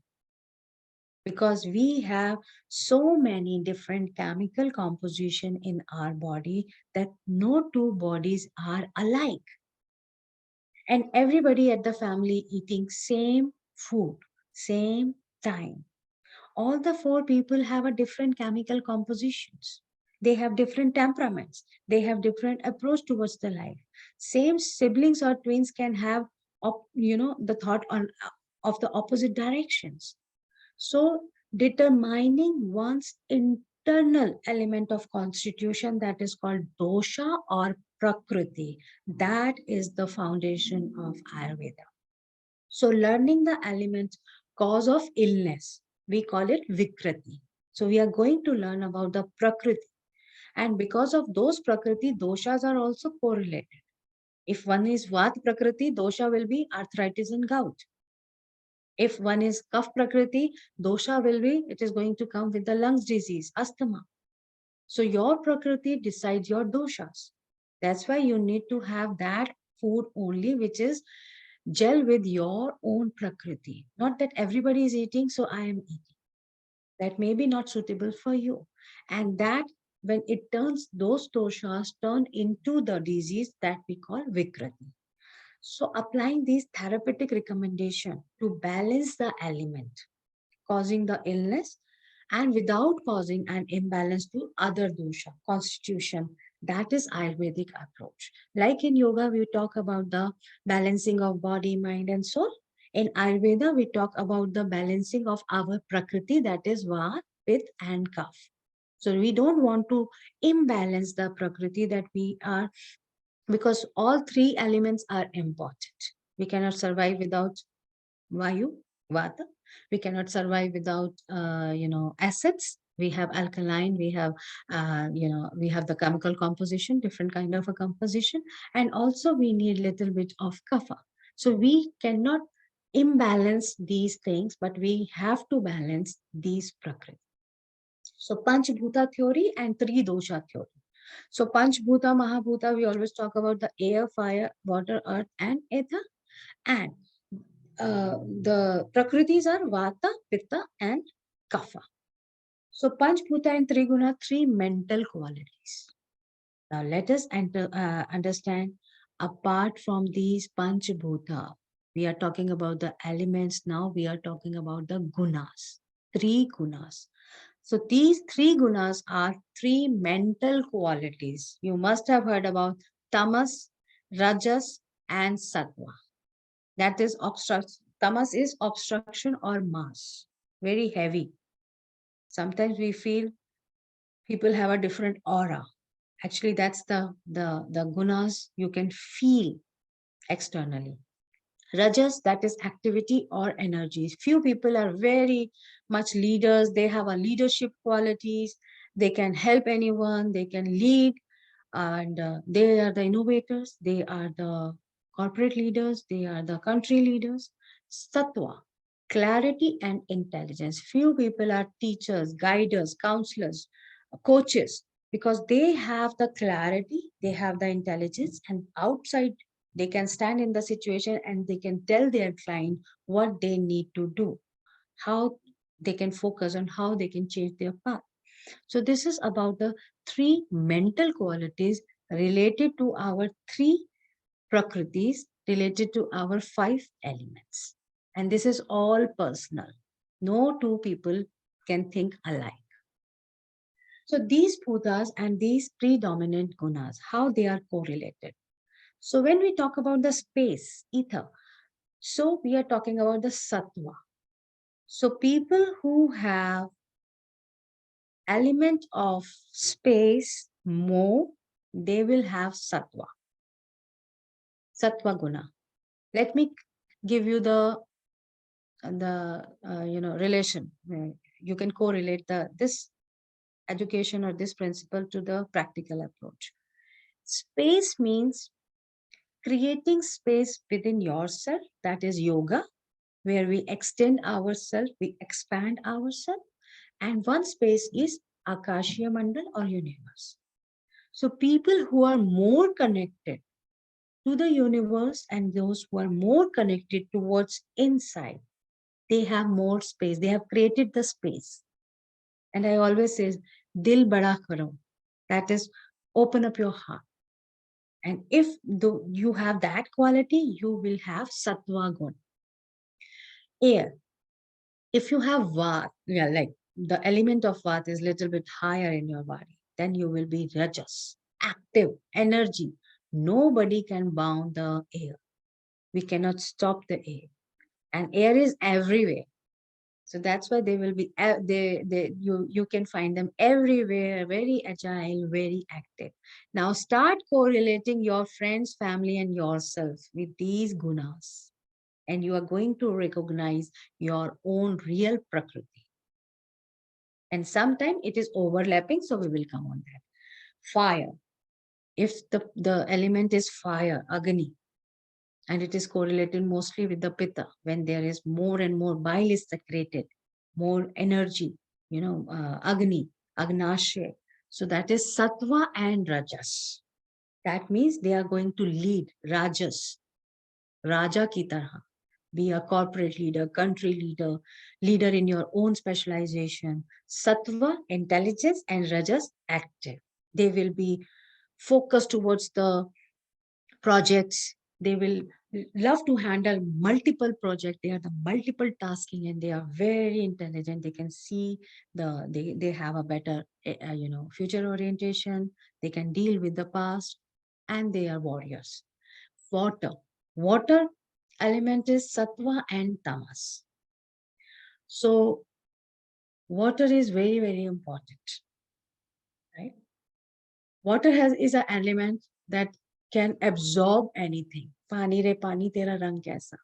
Because we have so many different chemical composition in our body that no two bodies are alike. And everybody at the family eating same food, same time. All the four people have a different chemical compositions. They have different temperaments. They have different approach towards the life. Same siblings or twins can have, the thought of the opposite directions. So determining one's internal element of constitution, that is called dosha or prakriti, that is the foundation of Ayurveda. So learning the element cause of illness, we call it vikriti. So we are going to learn about the Prakriti. And because of those Prakriti, doshas are also correlated. If one is Vata Prakriti, dosha will be arthritis and gout. If one is Kapha Prakriti, dosha will be, it is going to come with the lungs disease, asthma. So your Prakriti decides your doshas. That's why you need to have that food only, which is gel with your own Prakriti. Not that everybody is eating, so I am eating. That may be not suitable for you. And that when it turns, those doshas turn into the disease that we call Vikrati. So applying these therapeutic recommendation to balance the element, causing the illness and without causing an imbalance to other dosha, constitution, that is Ayurvedic approach. Like in yoga, we talk about the balancing of body, mind and soul. In Ayurveda, we talk about the balancing of our Prakriti, that is Vata, Pitta and Kapha. So we don't want to imbalance the Prakriti that we are, because all three elements are important. We cannot survive without Vayu, Vata. We cannot survive without, acids. We have alkaline, we have, we have the chemical composition, different kind of a composition. And also we need little bit of kapha. So we cannot imbalance these things, but we have to balance these prakriti. So Panchbhuta theory and Three Dosha theory. So Panchbhuta, Mahabhuta, we always talk about the air, fire, water, earth, and ether. And the Prakritis are Vata, Pitta, and Kapha. So Panchbhuta and Triguna, three mental qualities. Now let us understand, apart from these Panchbhuta, we are talking about the elements. Now we are talking about the gunas, three gunas. So these three gunas are three mental qualities. You must have heard about tamas, rajas, and sattva. That is obstruction. Tamas is obstruction or mass, very heavy. Sometimes we feel people have a different aura. Actually, that's the gunas you can feel externally. Rajas, that is activity or energy. Few people are very much leaders. They have a leadership qualities. They can help anyone. They can lead. And they are the innovators. They are the corporate leaders. They are the country leaders. Sattva, clarity and intelligence. Few people are teachers, guiders, counselors, coaches, because they have the clarity, they have the intelligence, and outside they can stand in the situation and they can tell their client what they need to do, how they can focus on how they can change their path. So this is about the three mental qualities related to our three prakritis, related to our five elements. And this is all personal. No two people can think alike. So these bhutas and these predominant gunas, how they are correlated. So when we talk about the space, ether, so we are talking about the sattva. So people who have element of space more, they will have sattva. Sattva guna. Let me give you the relation. You can correlate this education or this principle to the practical approach. Space means creating space within yourself, that is yoga, where we extend ourselves, we expand ourselves. And one space is Akashiya Mandal or universe. So people who are more connected to the universe and those who are more connected towards inside, they have more space. They have created the space. And I always say, Dil bada karo. That is, open up your heart. And if you have that quality, you will have sattva gun. Air. If you have Vata, like the element of Vata is little bit higher in your body, then you will be Rajas, active, energy. Nobody can bound the air. We cannot stop the air. And air is everywhere. So that's why they will be, you can find them everywhere, very agile, very active. Now start correlating your friends, family, and yourself with these gunas. And you are going to recognize your own real prakriti. And sometimes it is overlapping, so we will come on that. Fire. If the element is fire, Agni, and it is correlated mostly with the Pitta, when there is more and more bile is secreted, more energy, Agni, Agnashya. So that is Sattva and Rajas. That means they are going to lead Rajas, Raja ki tarha. Be a corporate leader, country leader, leader in your own specialization. Sattva, intelligence, and Rajas, active. They will be focused towards the projects. They will love to handle multiple projects. They are the multiple tasking and they are very intelligent. They can see they have a better, future orientation. They can deal with the past and they are warriors. Water. Water element is sattva and tamas. So water is very, very important, right? Water is an element that can absorb anything. Pani re pani tera rang kaisa.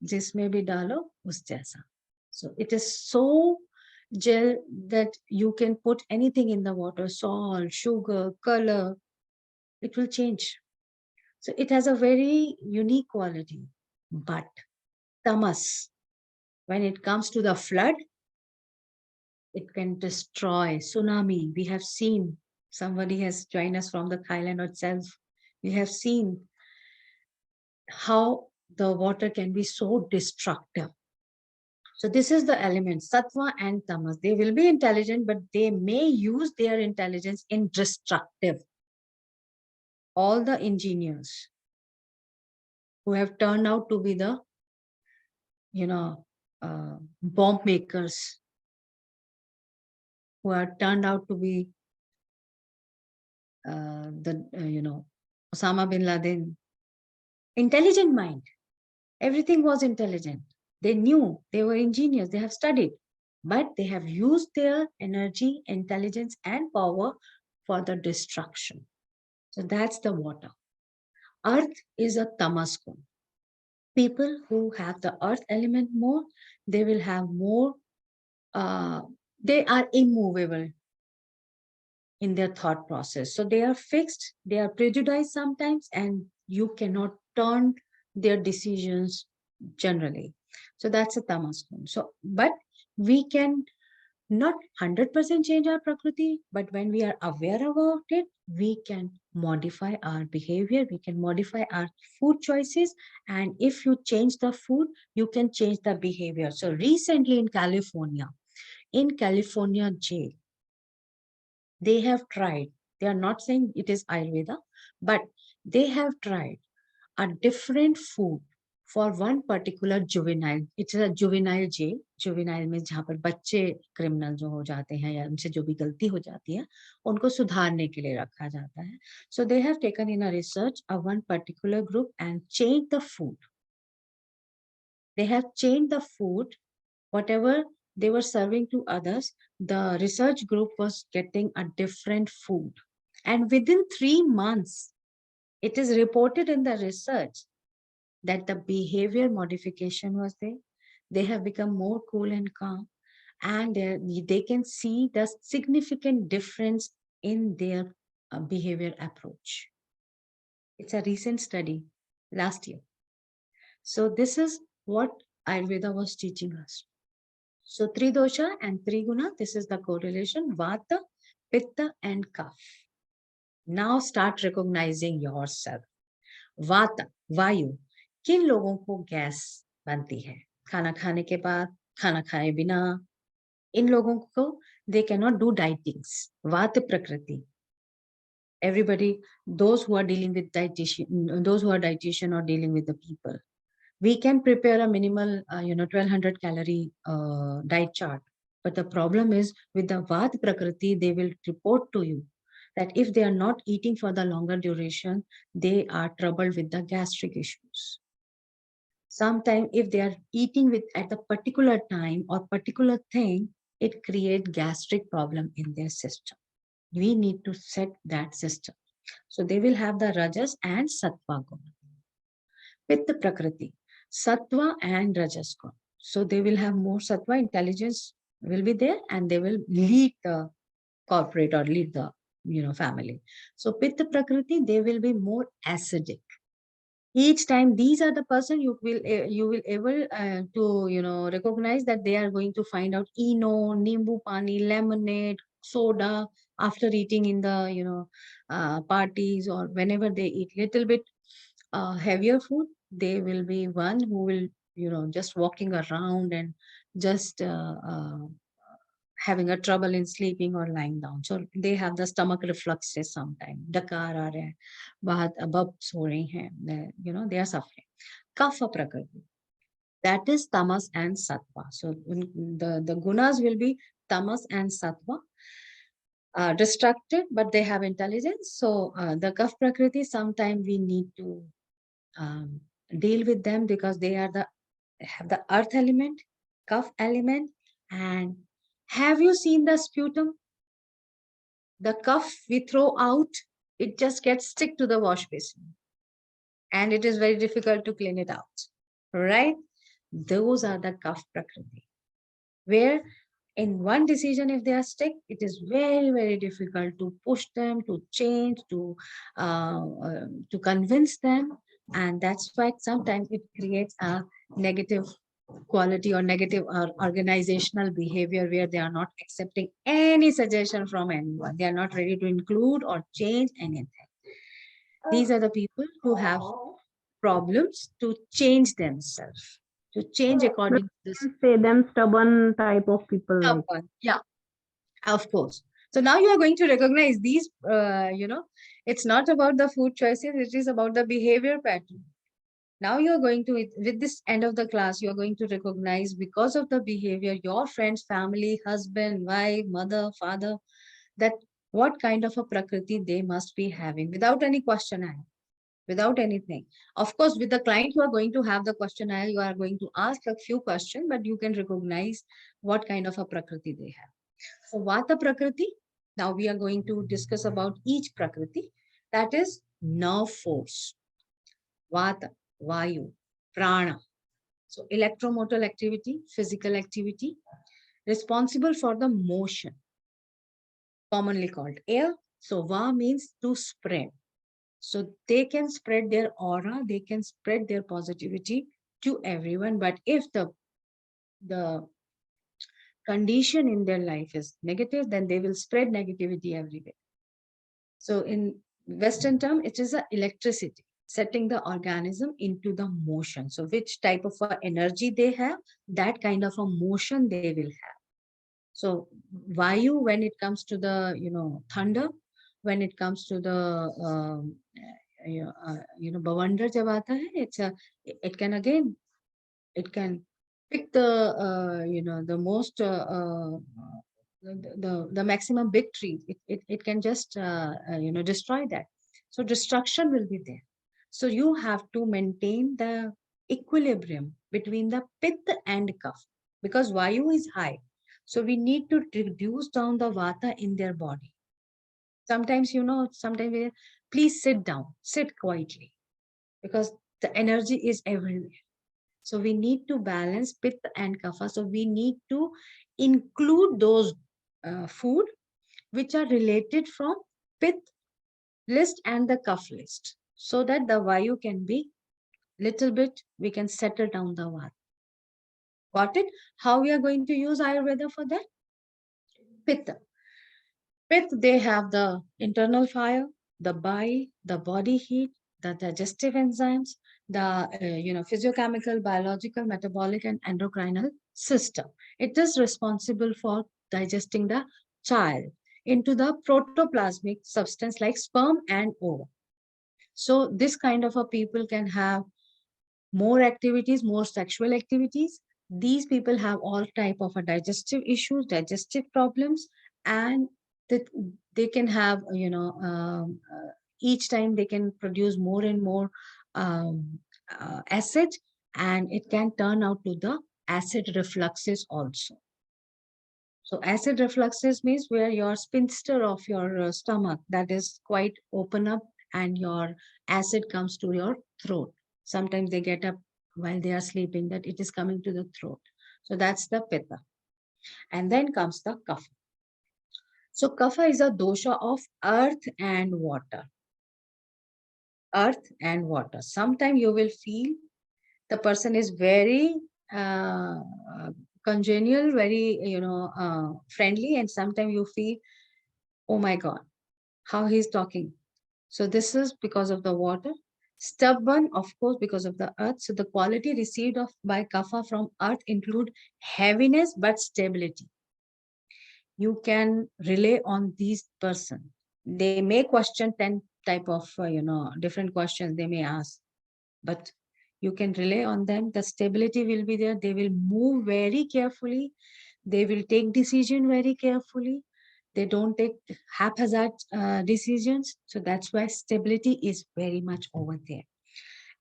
Jisme bhi dalo us jaisa. So it is so gel that you can put anything in the water, salt, sugar, color, it will change. So it has a very unique quality. But tamas, when it comes to the flood, it can destroy. Tsunami, we have seen, somebody has joined us from the Thailand itself. We have seen how the water can be so destructive. So this is the element, sattva and tamas. They will be intelligent, but they may use their intelligence in destructive. All the engineers who have turned out to be the, bomb makers, who are turned out to be Osama bin Laden, intelligent mind. Everything was intelligent. They knew, they were engineers, they have studied, but they have used their energy, intelligence, and power for the destruction. So that's the water. Earth is a tamas gun. People who have the earth element more, they will have more, they are immovable in their thought process. So they are fixed, they are prejudiced sometimes, and you cannot turn their decisions generally. So that's a tamas gun. So, but we can not 100% change our prakriti, but when we are aware about it, we can modify our behavior, we can modify our food choices. And if you change the food, you can change the behavior. So recently in California jail, they have tried, they are not saying it is Ayurveda, but they have tried a different food for one particular juvenile. It is a juvenile jail. Juvenile means जहाँ पर बच्चे criminal जो हो जाते हैं या उनसे जो भी गलती हो जाती है, उनको सुधारने के लिए रखा जाता है. So they have taken in a research of one particular group and changed the food. They have changed the food, whatever they were serving to others, the research group was getting a different food. And within 3 months, it is reported in the research that the behavior modification was there. They have become more cool and calm, and they can see the significant difference in their behavior approach. It's a recent study last year. So this is what Ayurveda was teaching us. So Tridosha and Triguna, this is the correlation, Vata, Pitta and Kapha. Now start recognizing yourself. Vata, Vayu, किन लोगों को gas बनती है? खाना खाने के बाद, खाना खाए बिना. इन लोगों को, they cannot do dietings. Vata Prakriti. Everybody, those who are dealing with dietitian, those who are dietitian or dealing with the people, we can prepare a minimal, 1200 calorie diet chart. But the problem is with the Vata Prakriti, they will report to you that if they are not eating for the longer duration, they are troubled with the gastric issues. Sometimes if they are eating with at a particular time or particular thing, it creates gastric problem in their system. We need to set that system. So they will have the Rajas and Sattva guna. Pitta Prakriti, Sattva and Rajas guna. So they will have more Sattva, intelligence, will be there, and they will lead the corporate or lead the family. So Pitta Prakriti, they will be more acidic. Each time these are the person you will able to recognize that they are going to find out Eno, Nimbu Pani, lemonade, soda after eating in the parties, or whenever they eat little bit heavier food. They will be one who will just walking around and just having a trouble in sleeping or lying down. So they have the stomach refluxes sometimes. Dakar aa raha hai, bahut bubs ho rahe hain, they are suffering. Kapha Prakriti, that is tamas and sattva. So the gunas will be tamas and sattva. Destructive, but they have intelligence. So the Kapha Prakriti, sometimes we need to deal with them because they have the earth element, Kapha element. And have you seen the sputum? The Kapha we throw out, it just gets stick to the wash basin. And it is very difficult to clean it out, right? Those are the Kapha Prakriti, where in one decision, if they are stuck, it is very, very difficult to push them, to change, to convince them. And that's why sometimes it creates a negative quality or negative organizational behavior, where they are not accepting any suggestion from anyone. They are not ready to include or change anything. These are the people who have problems to change themselves, to change according to this. Say them stubborn type of people. Stubborn. Yeah, of course. So now you are going to recognize these, it's not about the food choices, it is about the behavior pattern. Now you're going to, with this end of the class, you're going to recognize, because of the behavior, your friends, family, husband, wife, mother, father, that what kind of a prakriti they must be having, without any questionnaire, without anything. Of course, with the client, you are going to have the questionnaire, you are going to ask a few questions, but you can recognize what kind of a prakriti they have. So Vata Prakriti, now we are going to discuss about each prakriti, that is nerve force. Vata, Vayu, Prana. So electromotor activity, physical activity, responsible for the motion, commonly called air. So Va means to spread. So they can spread their aura, they can spread their positivity to everyone. But if the condition in their life is negative, then they will spread negativity everywhere. So in Western term, it is a electricity, setting the organism into the motion. So which type of energy they have, that kind of a motion they will have. So Vayu, when it comes to the, thunder, when it comes to the, Bhavandar jab aata hai, it can again, it can pick the, the most, the maximum big tree. It can just, destroy that. So destruction will be there. So you have to maintain the equilibrium between the Pitta and Kapha, because Vayu is high. So we need to reduce down the Vata in their body. Sometimes, sometimes please sit down, sit quietly, because the energy is everywhere. So we need to balance Pitta and Kapha. So we need to include those food which are related from Pitta list and the Kapha list, so that the Vayu can be little bit, we can settle down the Vata. Got it? How we are going to use Ayurveda for that? Pitta. Pitta, they have the internal fire, the bile, the body heat, the digestive enzymes, the physiochemical, biological, metabolic, and endocrinal system. It is responsible for digesting the child into the protoplasmic substance like sperm and ovum. So this kind of a people can have more activities, more sexual activities. These people have all type of a digestive issues, digestive problems, and they can have, each time they can produce more and more acid, and it can turn out to the acid refluxes also. So acid refluxes means where your sphincter of your stomach, that is quite open up, and your acid comes to your throat. Sometimes they get up while they are sleeping, that it is coming to the throat. So that's the Pitta. And then comes the kapha. So kapha is a dosha of earth and water. Earth and water. Sometimes you will feel the person is very congenial, very, friendly. And sometimes you feel, oh my God, how he's talking. So this is because of the water. Stubborn, of course, because of the earth. So the quality received by kapha from earth include heaviness, but stability. You can rely on these person. They may question 10 type of, different questions they may ask, but you can rely on them. The stability will be there. They will move very carefully. They will take decision very carefully. They don't take haphazard decisions. So that's why stability is very much over there.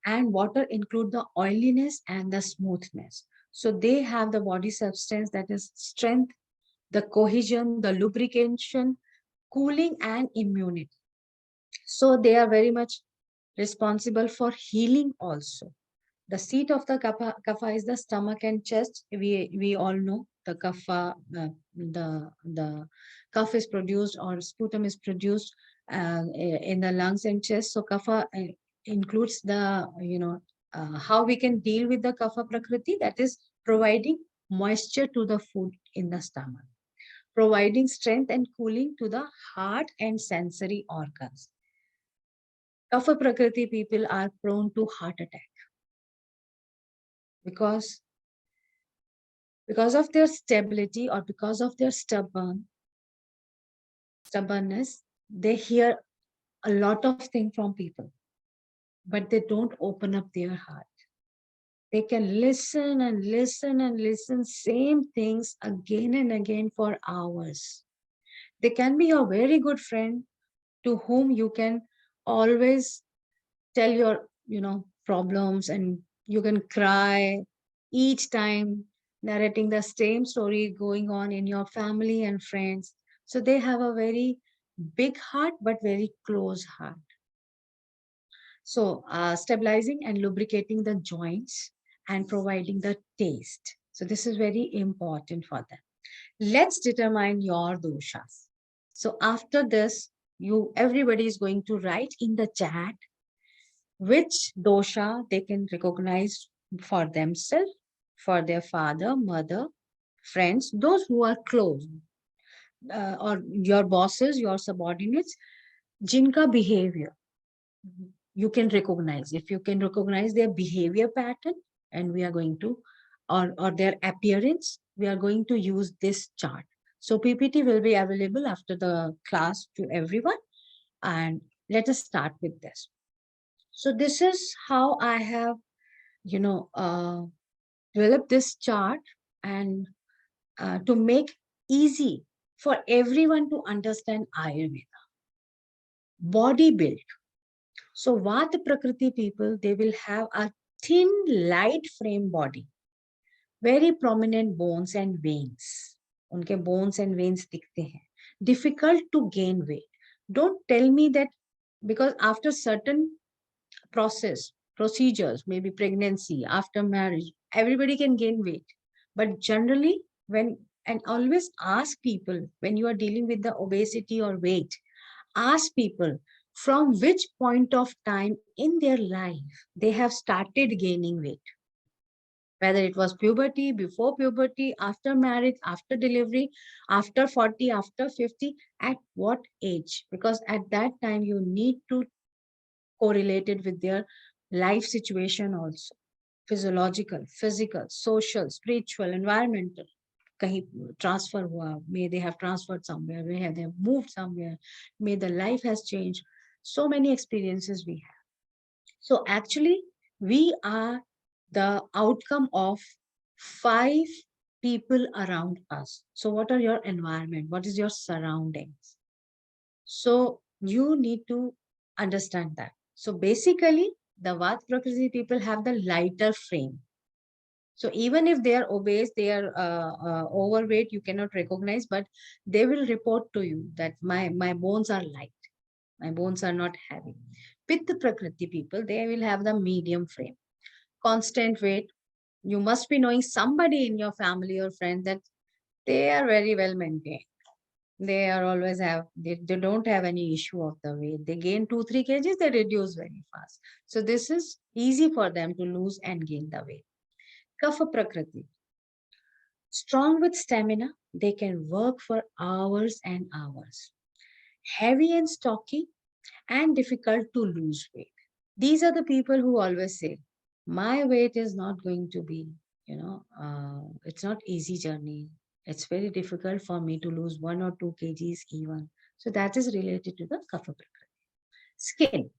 And water include the oiliness and the smoothness. So they have the body substance that is strength, the cohesion, the lubrication, cooling, and immunity. So they are very much responsible for healing also. The seat of the kapha is the stomach and chest. We all know the kapha, the kapha is produced or sputum is produced in the lungs and chest. So kapha includes the, how we can deal with the kapha prakriti, that is providing moisture to the food in the stomach, providing strength and cooling to the heart and sensory organs. Kapha prakriti people are prone to heart attack because of their stability or because of their stubbornness. They hear a lot of things from people, but they don't open up their heart. They can listen and listen and listen same things again and again for hours. They can be a very good friend to whom you can always tell your, problems, and you can cry each time narrating the same story going on in your family and friends. So they have a very big heart, but very close heart. So stabilizing and lubricating the joints and providing the taste. So this is very important for them. Let's determine your doshas. So after this, everybody is going to write in the chat which dosha they can recognize for themselves, for their father, mother, friends, those who are close, or your bosses, your subordinates, jinka behavior you can recognize. If you can recognize their behavior pattern, and we are going to, or their appearance, we are going to use this chart. So PPT will be available after the class to everyone. And let us start with this. So this is how I have, developed this chart, and to make easy for everyone to understand Ayurveda. Body build. So Vata Prakriti people, they will have a thin, light frame body, very prominent bones and veins. Unke bones and veins dikhte hain. Difficult to gain weight. Don't tell me that because after certain procedures, maybe pregnancy, after marriage, everybody can gain weight. But generally, and always ask people when you are dealing with the obesity or weight, ask people from which point of time in their life they have started gaining weight. Whether it was puberty, before puberty, after marriage, after delivery, after 40, after 50, at what age? Because at that time you need to correlate it with their life situation also. Physiological, physical, social, spiritual, environmental. Kahin transfer hua, may they have transferred somewhere, may they have moved somewhere, may the life has changed. So many experiences we have. So actually, we are the outcome of 5 people around us. So what are your environment? What is your surroundings? So you need to understand that. So basically, the Vata Prakriti people have the lighter frame. So even if they are obese, they are overweight, you cannot recognize, but they will report to you that my bones are light. My bones are not heavy. Pitta Prakriti people, they will have the medium frame. Constant weight. You must be knowing somebody in your family or friend that They are very well maintained. They are always they don't have any issue of the weight. They gain 2-3 kgs, they reduce very fast. So this is easy for them to lose and gain the weight. Kapha Prakriti. Strong with stamina, they can work for hours and hours. Heavy and stocky and difficult to lose weight. These are the people who always say, my weight is not going to be, it's not easy journey. It's very difficult for me to lose 1 or 2 kgs even. So that is related to the Kapha Prakriti. Skin.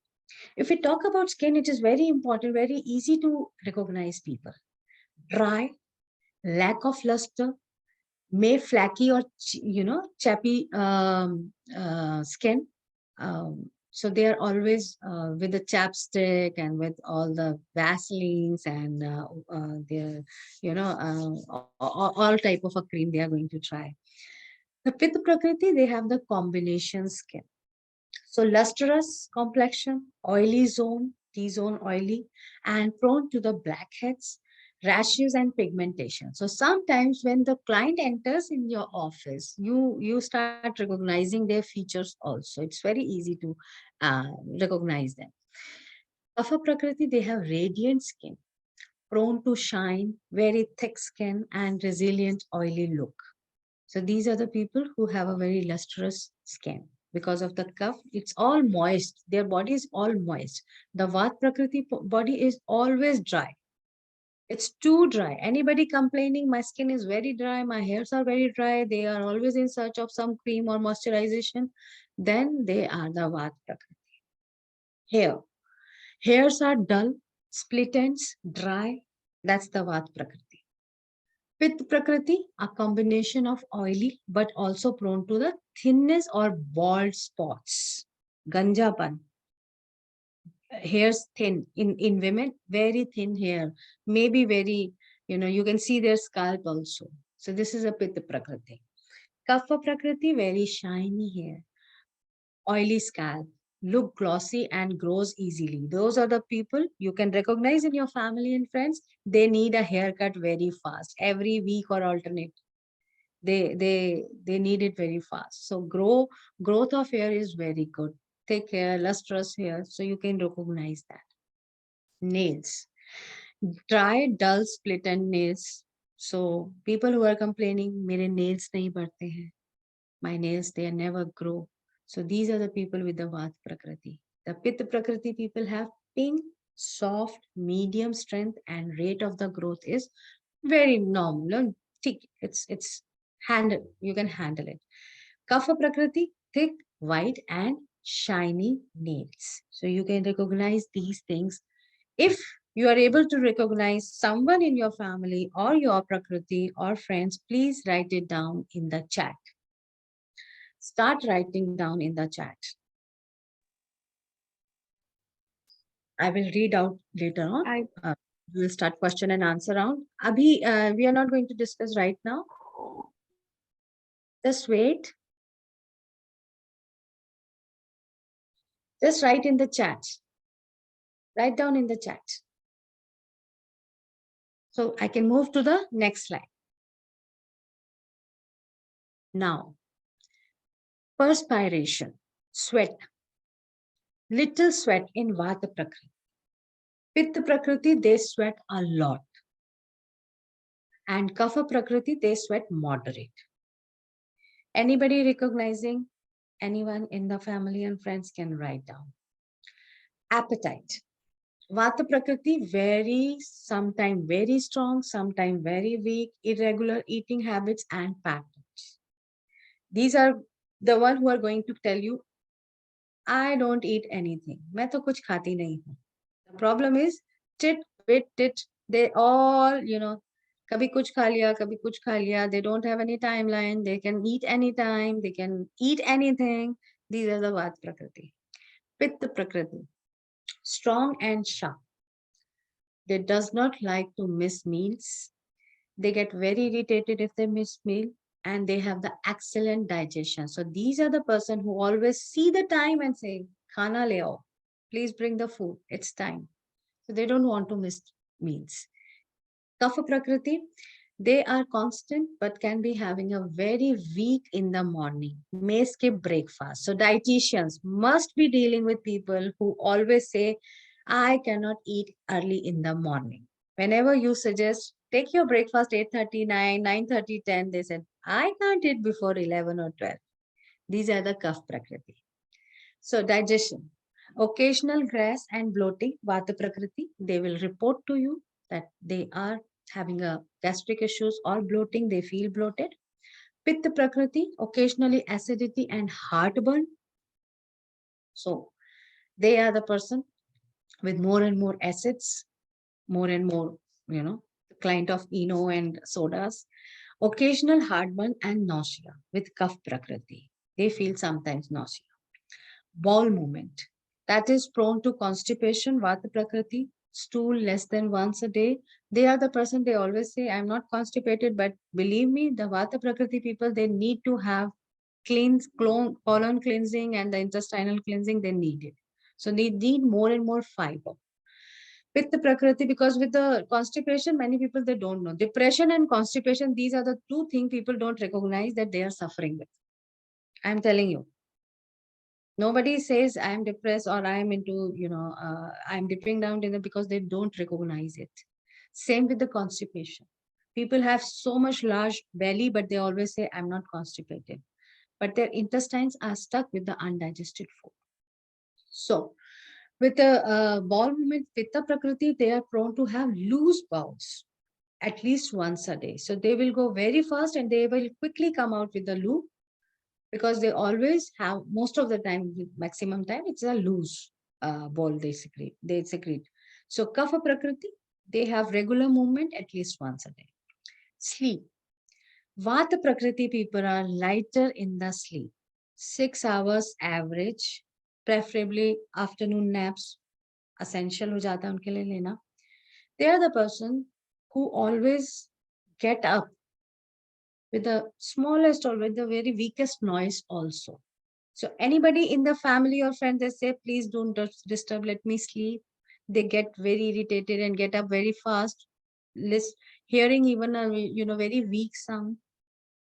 If we talk about skin, it is very important, very easy to recognize people. Dry, lack of luster, may flaky or, chappy skin. So they are always with the chapstick and with all the Vaselines and they're, all type of a cream they are going to try. The Pitta Prakriti, they have the combination skin. So lustrous complexion, oily zone, T-zone oily, and prone to the blackheads, rashes and pigmentation. So sometimes when the client enters in your office, you start recognizing their features also. It's very easy to recognize them. Kapha Prakriti, they have radiant skin, prone to shine, very thick skin and resilient oily look. So these are the people who have a very lustrous skin. Because of the cuff, it's all moist. Their body is all moist. The Vat Prakriti body is always dry. It's too dry. Anybody complaining, my skin is very dry, my hairs are very dry, they are always in search of some cream or moisturization, then they are the Vat Prakriti. Hair. Hairs are dull, split ends, dry. That's the Vat Prakriti. Pitta Prakriti, a combination of oily but also prone to the thinness or bald spots. Ganjapan. Hair's thin. In women, very thin hair. Maybe very, you can see their scalp also. So this is a Pitta Prakriti. Kapha Prakriti, very shiny hair. Oily scalp. Look glossy and grows easily. Those are the people you can recognize in your family and friends. They need a haircut very fast, every week or alternate. They need it very fast. So growth of hair is very good. Thick hair, lustrous hair, so you can recognize that. Nails. Dry, dull, split end nails. So people who are complaining, mere nails nahi badhte hain. My nails, they never grow. So these are the people with the Vat Prakriti. The Pitta Prakriti people have pink, soft, medium strength, and rate of the growth is very normal. It's handle. You can handle it. Kapha Prakriti, thick, white, and shiny nails. So you can recognize these things. If you are able to recognize someone in your family or your Prakriti or friends, please write it down in the chat. Start writing down in the chat. I will read out later on. We'll start question and answer round. Abhi, we are not going to discuss right now. Just wait. Just write in the chat. Write down in the chat. So I can move to the next slide. Now, perspiration, sweat. Little sweat in Vata Prakriti. Pitta Prakriti, they sweat a lot. And Kapha Prakriti, they sweat moderate. Anybody recognizing anyone in the family and friends can write down. Appetite. Vata Prakriti, sometimes very strong, sometimes very weak, irregular eating habits and patterns. These are the one who are going to tell you, I don't eat anything. मैं तो कुछ खाती नहीं हूँ. The problem is, tit, bit, tit, they all, कभी कुछ खा लिया, कभी कुछ खा लिया. They don't have any timeline. They can eat anytime. They can eat anything. These are the Vat Prakriti. Pitta Prakriti. Strong and sharp. They does not like to miss meals. They get very irritated if they miss meal, and they have the excellent digestion. So these are the person who always see the time and say, Khana le aao. Please bring the food. It's time. So they don't want to miss meals. Kapha Prakriti, They are constant, but can be having a very weak in the morning, may skip breakfast. So dietitians must be dealing with people who always say, I cannot eat early in the morning. Whenever you suggest, take your breakfast 8:30, 9:30, 10, they said, I can't eat before 11 or 12. These are the Kapha Prakriti. So digestion, occasional gas and bloating, Vata Prakriti, they will report to you that they are having a gastric issues or bloating, they feel bloated. Pitta Prakriti, occasionally acidity and heartburn. So they are the person with more and more acids, more and more, client of Eno and sodas. Occasional heartburn and nausea with Kapha Prakriti. They feel sometimes nausea. Bowel movement, that is prone to constipation, Vata Prakriti, stool less than once a day. They are the person, they always say, I'm not constipated, but believe me, the Vata Prakriti people, they need to have colon cleansing and the intestinal cleansing, they need it. So they need more and more fiber. Pitta Prakriti, because with the constipation, many people, they don't know. Depression and constipation, these are the two things people don't recognize that they are suffering with. I'm telling you. Nobody says I'm depressed or I'm into, I'm dipping down in it because they don't recognize it. Same with the constipation. People have so much large belly, but they always say I'm not constipated. But their intestines are stuck with the undigested food. So with the bowel movement, Pitta Prakriti, they are prone to have loose bowels at least once a day. So they will go very fast and they will quickly come out with the loo, because they always have, most of the time, maximum time, it's a loose ball they secrete. So Kapha Prakriti, they have regular movement at least once a day. Sleep. Vata Prakriti people are lighter in the sleep. 6 hours average, preferably afternoon naps, essential ho jata hai unke liye lena. They are the person who always get up with the smallest or with the very weakest noise also. So anybody in the family or friend, they say, please don't disturb, let me sleep. They get very irritated and get up very fast. Hearing even a very weak sound.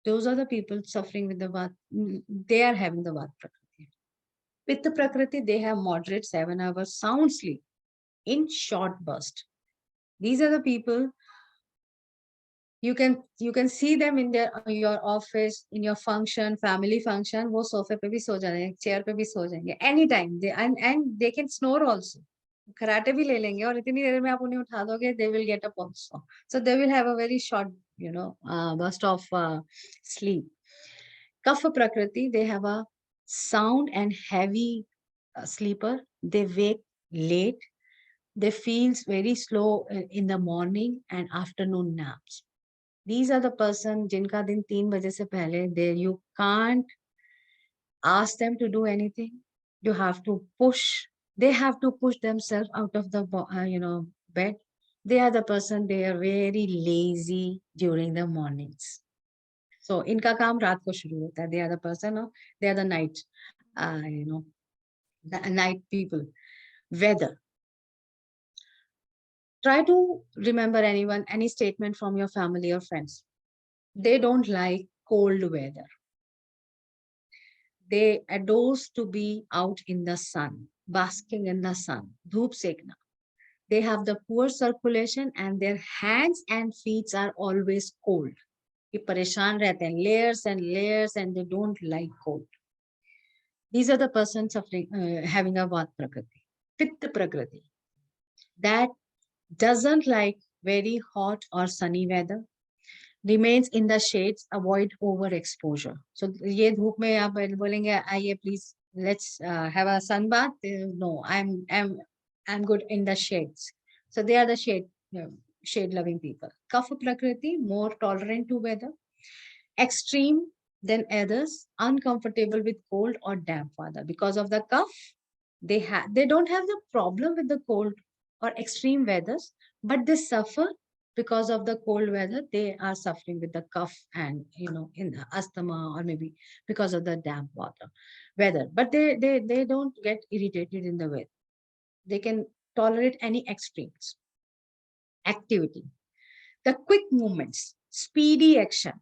Those are the people suffering with the Vat. They are having the Vat Prakriti. Pitta Prakriti, they have moderate 7 hours sound sleep in short burst. These are the people you can see them in your office, in your function, family function. वो सोफे पे भी सो जाएंगे, chair पे भी सो जाएंगे, anytime. And they can snore also. Karate भी ले लेंगे और इतनी देर में आप उन्हें उठा दोगे, they will get up also. So they will have a very short, burst of sleep. Kapha Prakriti, they have a sound and heavy sleeper. They wake late. They feels very slow in the morning and afternoon naps. These are the person jinka din 3 baje se pehle, there you can't ask them to do anything. You have to push. They have to push themselves out of the bed. They are the person, they are very lazy during the mornings. So inka kaam raat ko shuru hota hai. They are the person, they are the night, the night people. Weather. Try to remember any statement from your family or friends. They don't like cold weather. They adore to be out in the sun, basking in the sun, dhoop sekna. They have the poor circulation and their hands and feet are always cold. Ye pareshan rehte hain, layers and layers, and they don't like cold. These are the persons suffering, having a Vat Prakriti. Pitta Prakriti, that doesn't like very hot or sunny weather, remains in the shades, avoid overexposure. So ye dhoop mein aap bolenge, aiye please, let's have a sun bath. No, I'm good in the shades. So they are the shade loving people. Kapha Prakriti, more tolerant to weather, extreme than others, uncomfortable with cold or damp weather. Because of the Kapha, they don't have the problem with the cold or extreme weathers, but they suffer because of the cold weather. They are suffering with the Kapha and in the asthma, or maybe because of the damp weather. But they don't get irritated in the weather. They can tolerate any extremes. Activity, the quick movements, speedy action.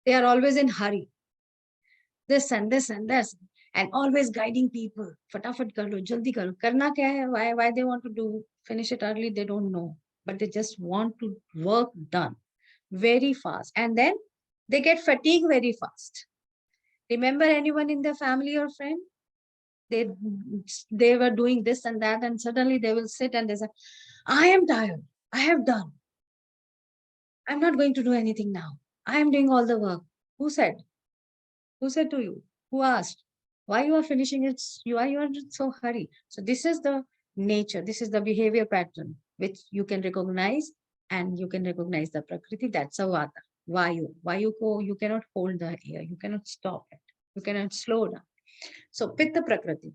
They are always in hurry. This and this and this, and always guiding people. Fatafat kar lo, jaldi karo. Karna kya hai? Why they want to do finish it early? They don't know, but they just want to work done very fast, and then they get fatigued very fast. Remember anyone in their family or friend? They were doing this and that, and suddenly they will sit and they say, I am tired. I have done. I'm not going to do anything now. I am doing all the work. Who said? Who said to you? Who asked? Why you are finishing it? You are in so hurry. So this is the nature. This is the behavior pattern which you can recognize, and you can recognize the Prakriti. That's a Vata. Vayu. Vayu ko you cannot hold the air. You cannot stop it. You cannot slow down. So Pitta Prakriti,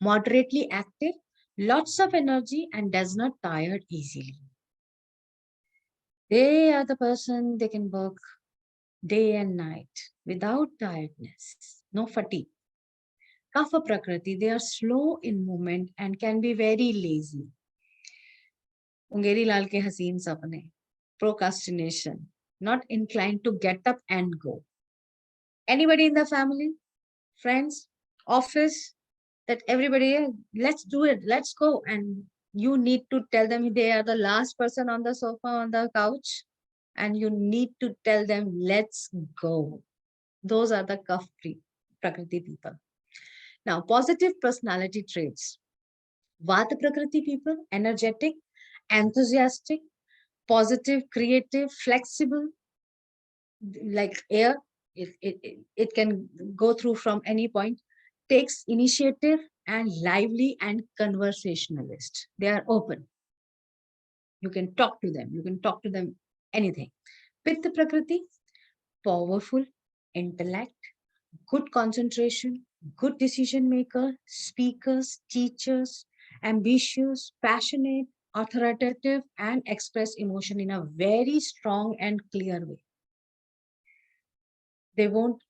moderately active, lots of energy, and does not tire easily. They are the person, they can work day and night without tiredness, no fatigue. Kapha Prakriti, they are slow in movement and can be very lazy. Ungeri lal ke haseen sapne, procrastination, not inclined to get up and go. Anybody in the family, friends, office, that everybody, let's do it, let's go. And you need to tell them they are the last person on the sofa, on the couch, and you need to tell them, let's go. Those are the Kapha Prakriti people. Now, positive personality traits. Vata Prakriti people, energetic, enthusiastic, positive, creative, flexible, like air. It can go through from any point, takes initiative, and lively and conversationalist. They are open. You can talk to them. You can talk to them anything. Pitta Prakriti, powerful, intellect, good concentration, good decision maker, speakers, teachers, ambitious, passionate, authoritative, and express emotion in a very strong and clear way. They won't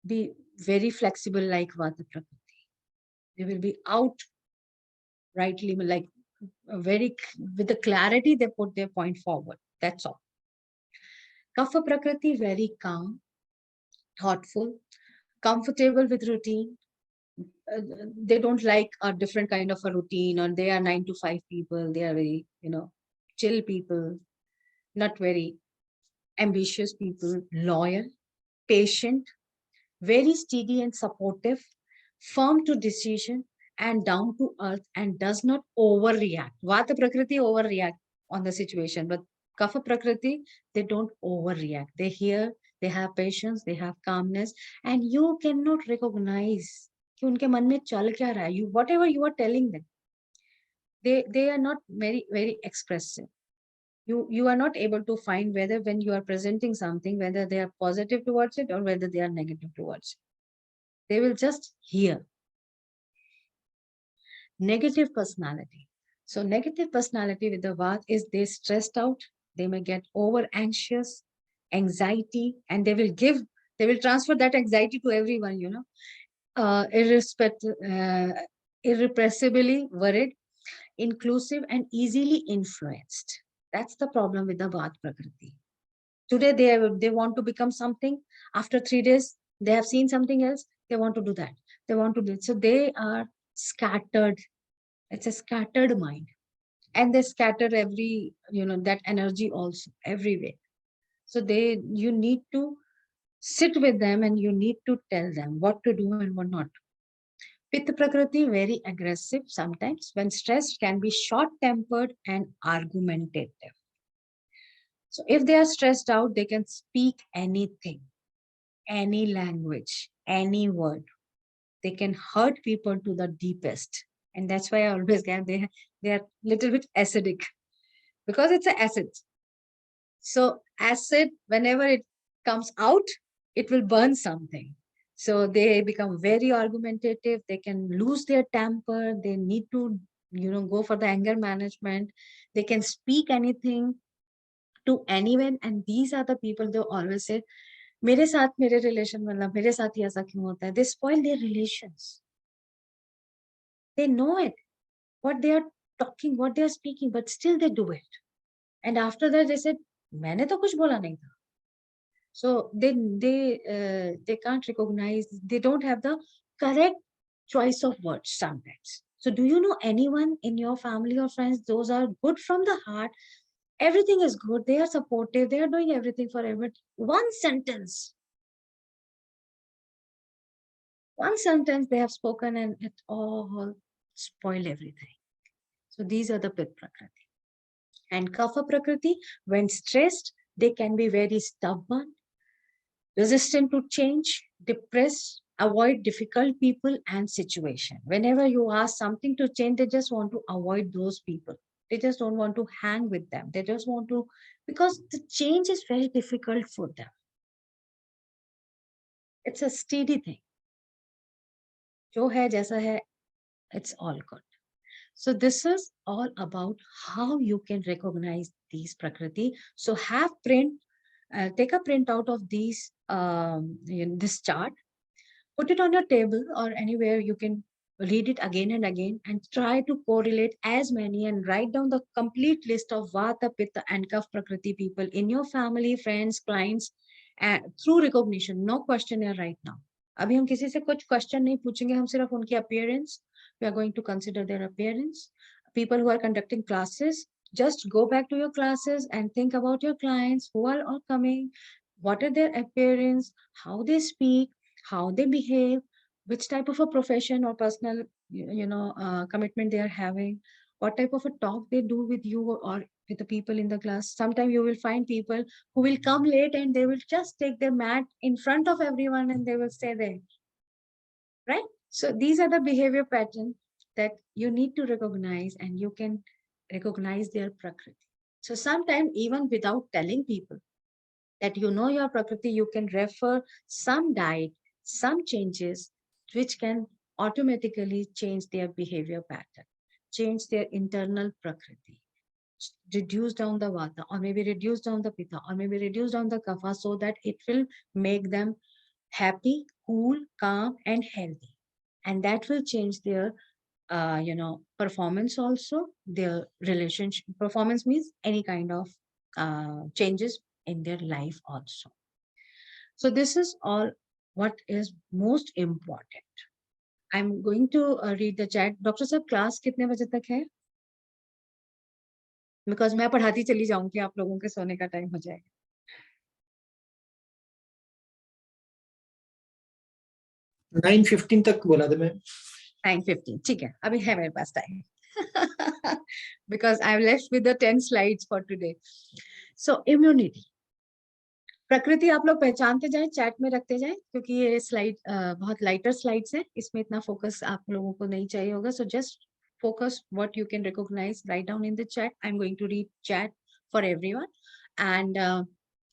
be very flexible like Vata Prakriti. They will be outrightly, like very, with the clarity they put their point forward. That's all. Kapha Prakriti, very calm, thoughtful, comfortable with routine. They don't like a different kind of a routine, or they are 9 to 5 people. They are very, chill people, not very ambitious people, loyal, patient, very steady and supportive, firm to decision, and down to earth, and does not overreact. Vata Prakriti overreact on the situation, but Kapha Prakriti, they don't overreact. They hear, they have patience, they have calmness, and you cannot recognize कि उनके मन में चल क्या रहा है. You, whatever you are telling them, they are not very expressive. You are not able to find whether when you are presenting something, whether they are positive towards it or whether they are negative towards it. They will just hear. Negative personality. So negative personality with the Vata is they stressed out, they may get over anxious, anxiety, and they will transfer that anxiety to everyone, irrepressibly worried, inclusive, and easily influenced. That's the problem with the Vata Prakriti. Today they want to become something. After 3 days, they have seen something else. They want to do that. They want to do it. So they are scattered. It's a scattered mind. And they scatter every, that energy also everywhere. So you need to sit with them and you need to tell them what to do and what not. Pitta Prakriti, very aggressive sometimes. When stressed, can be short-tempered and argumentative. So if they are stressed out, they can speak anything, any language, any word. They can hurt people to the deepest. And that's why I always get they are little bit acidic, because it's an acid. So acid, whenever it comes out, it will burn something. So they become very argumentative. They can lose their temper. They need to, go for the anger management. They can speak anything to anyone. And these are the people they always say, मेरे साथ मेरे relation मतलब मेरे साथ ही ऐसा क्यों होता है? They spoil their relations. They know it, what they are talking, what they are speaking, but still they do it. And after that, they said, मैंने तो कुछ बोला नहीं था. So they can't recognize, they don't have the correct choice of words sometimes. So do you know anyone in your family or friends, those are good from the heart, everything is good, they are supportive, they are doing everything for everyone. One sentence they have spoken and it all spoil everything. So these are the Pit Prakriti. And Kapha Prakriti, when stressed, they can be very stubborn, resistant to change, depressed, avoid difficult people and situation. Whenever you ask something to change, they just want to avoid those people. They just don't want to hang with them. They just want to, because the change is very difficult for them. It's a steady thing. Jo hai, jaisa hai, it's all good. So this is all about how you can recognize these Prakriti. So have take a print out of these, this chart, put it on your table or anywhere you can read it again and try to correlate as many and write down the complete list of Vata, Pitta and Kapha Prakriti people in your family, friends, clients, through recognition. No questionnaire right now. अभी हम किसी से कुछ question नहीं पूछेंगे, हम सिर्फ उनकी appearance, we are going to consider their appearance. People who are conducting classes, just go back to your classes and think about your clients who are all coming, what are their appearance, how they speak, how they behave, which type of a profession or personal commitment they are having, what type of a talk they do with you or with the people in the class. Sometimes you will find people who will come late and they will just take their mat in front of everyone and they will stay there, right? So these are the behavior patterns that you need to recognize, and you can recognize their Prakriti. So sometimes even without telling people that you know your Prakriti, you can refer some diet, some changes, which can automatically change their behavior pattern, change their internal Prakriti, reduce down the Vata, or maybe reduce down the Pitta, or maybe reduce down the Kapha, so that it will make them happy, cool, calm, and healthy. And that will change their performance also, their relationship. Performance means any kind of changes in their life also. So this is all what is most important. I'm going to read the chat. Doctor Sahab, class कितने बजे तक है? Because मैं पढ़ाती चली जाऊंगी, आप लोगों के सोने का टाइम हो जाएगा. 9:15 तक बोला था मैं. 9:15, ठीक है, अभी है मेरे पास time. Because I'm left with the 10 slides for today. So immunity. प्रकृति आप लोग पहचानते जाएं, चैट में रखते जाएं, क्योंकि ये स्लाइड बहुत लाइटर स्लाइड्स है, इसमें इतना फोकस आप लोगों को नहीं चाहिए होगा. So just focus what you can recognize, write down in the chat. I'm going to read chat for everyone, and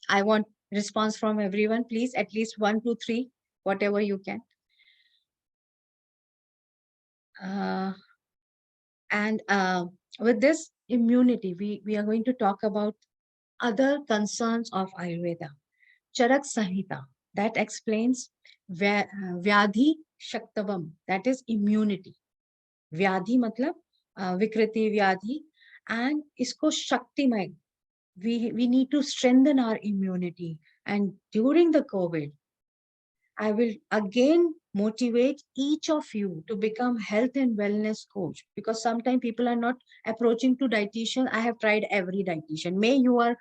I want response from everyone, please, at least 1, 2, 3, whatever you can. And with this immunity, we are going to talk about other concerns of Ayurveda. Charak Samhita, that explains Vyadhi Shaktavam, that is immunity. Vyadhi matlab Vikriti Vyadhi, and isko Shaktimay. We need to strengthen our immunity. And during the COVID, I will again motivate each of you to become health and wellness coach, because sometimes people are not approaching to dietitian. I have tried every dietitian. May you are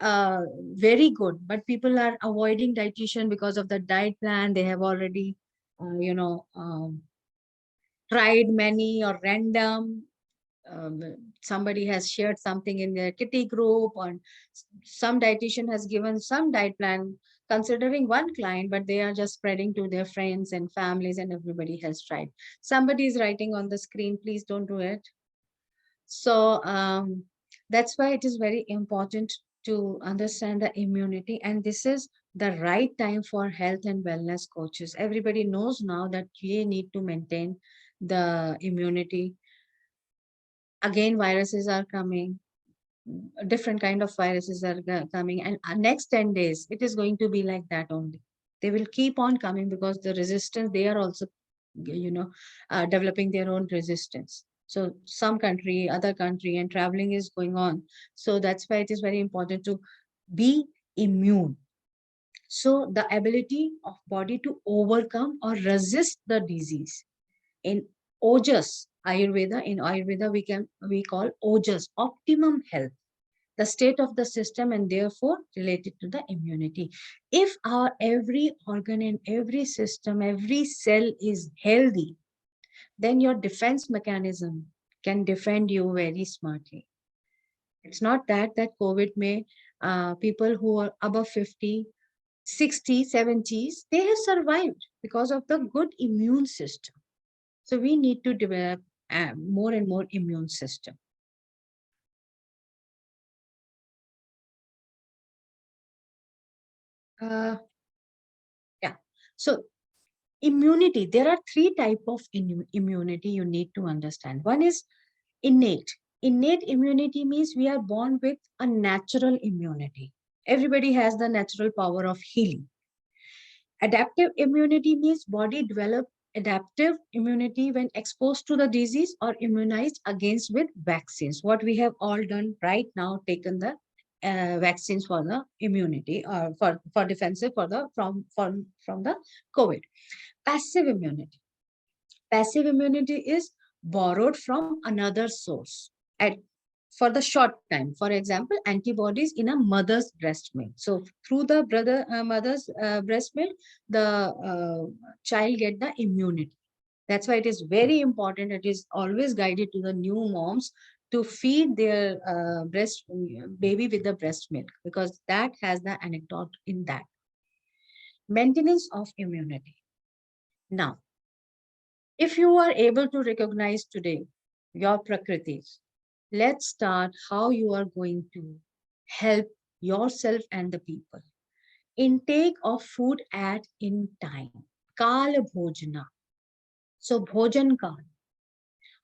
very good, but people are avoiding dietitian because of the diet plan. They have already, tried many or random. Somebody has shared something in their kitty group, or some dietitian has given some diet plan considering one client, but they are just spreading to their friends and families, and everybody has tried. Somebody is writing on the screen, please don't do it. So that's why it is very important to understand the immunity, and this is the right time for health and wellness coaches. Everybody knows now that you need to maintain the immunity. Again, viruses are coming, different kind of viruses are coming, and next 10 days, it is going to be like that only. They will keep on coming because the resistance, they are also, developing their own resistance. So some country, other country, and traveling is going on. So that's why it is very important to be immune. So the ability of body to overcome or resist the disease. In ojas, in Ayurveda we call ojas, optimum health, the state of the system, and therefore related to the immunity. If our every organ and every system, every cell is healthy, then your defense mechanism can defend you very smartly. It's not that COVID may, people who are above 50, 60, 70s, they have survived because of the good immune system. So we need to develop more and more immune system. Yeah. So immunity, there are three types of immunity you need to understand. One is innate. Innate immunity means we are born with a natural immunity. Everybody has the natural power of healing. Adaptive immunity means body develop adaptive immunity when exposed to the disease or immunized against with vaccines. What we have all done right now, taken the vaccines for the immunity or for defensive for the from the COVID. Passive immunity. Passive immunity is borrowed from another source at for the short time. For example, antibodies in a mother's breast milk. So through the mother's breast milk, the child get the immunity. That's why it is very important. It is always guided to the new moms to feed their baby with the breast milk, because that has the anecdote in that. Maintenance of immunity. Now, if you are able to recognize today your prakritis, let's start how you are going to help yourself and the people. Intake of food at in time. Kala bhojana. So bhojan kal.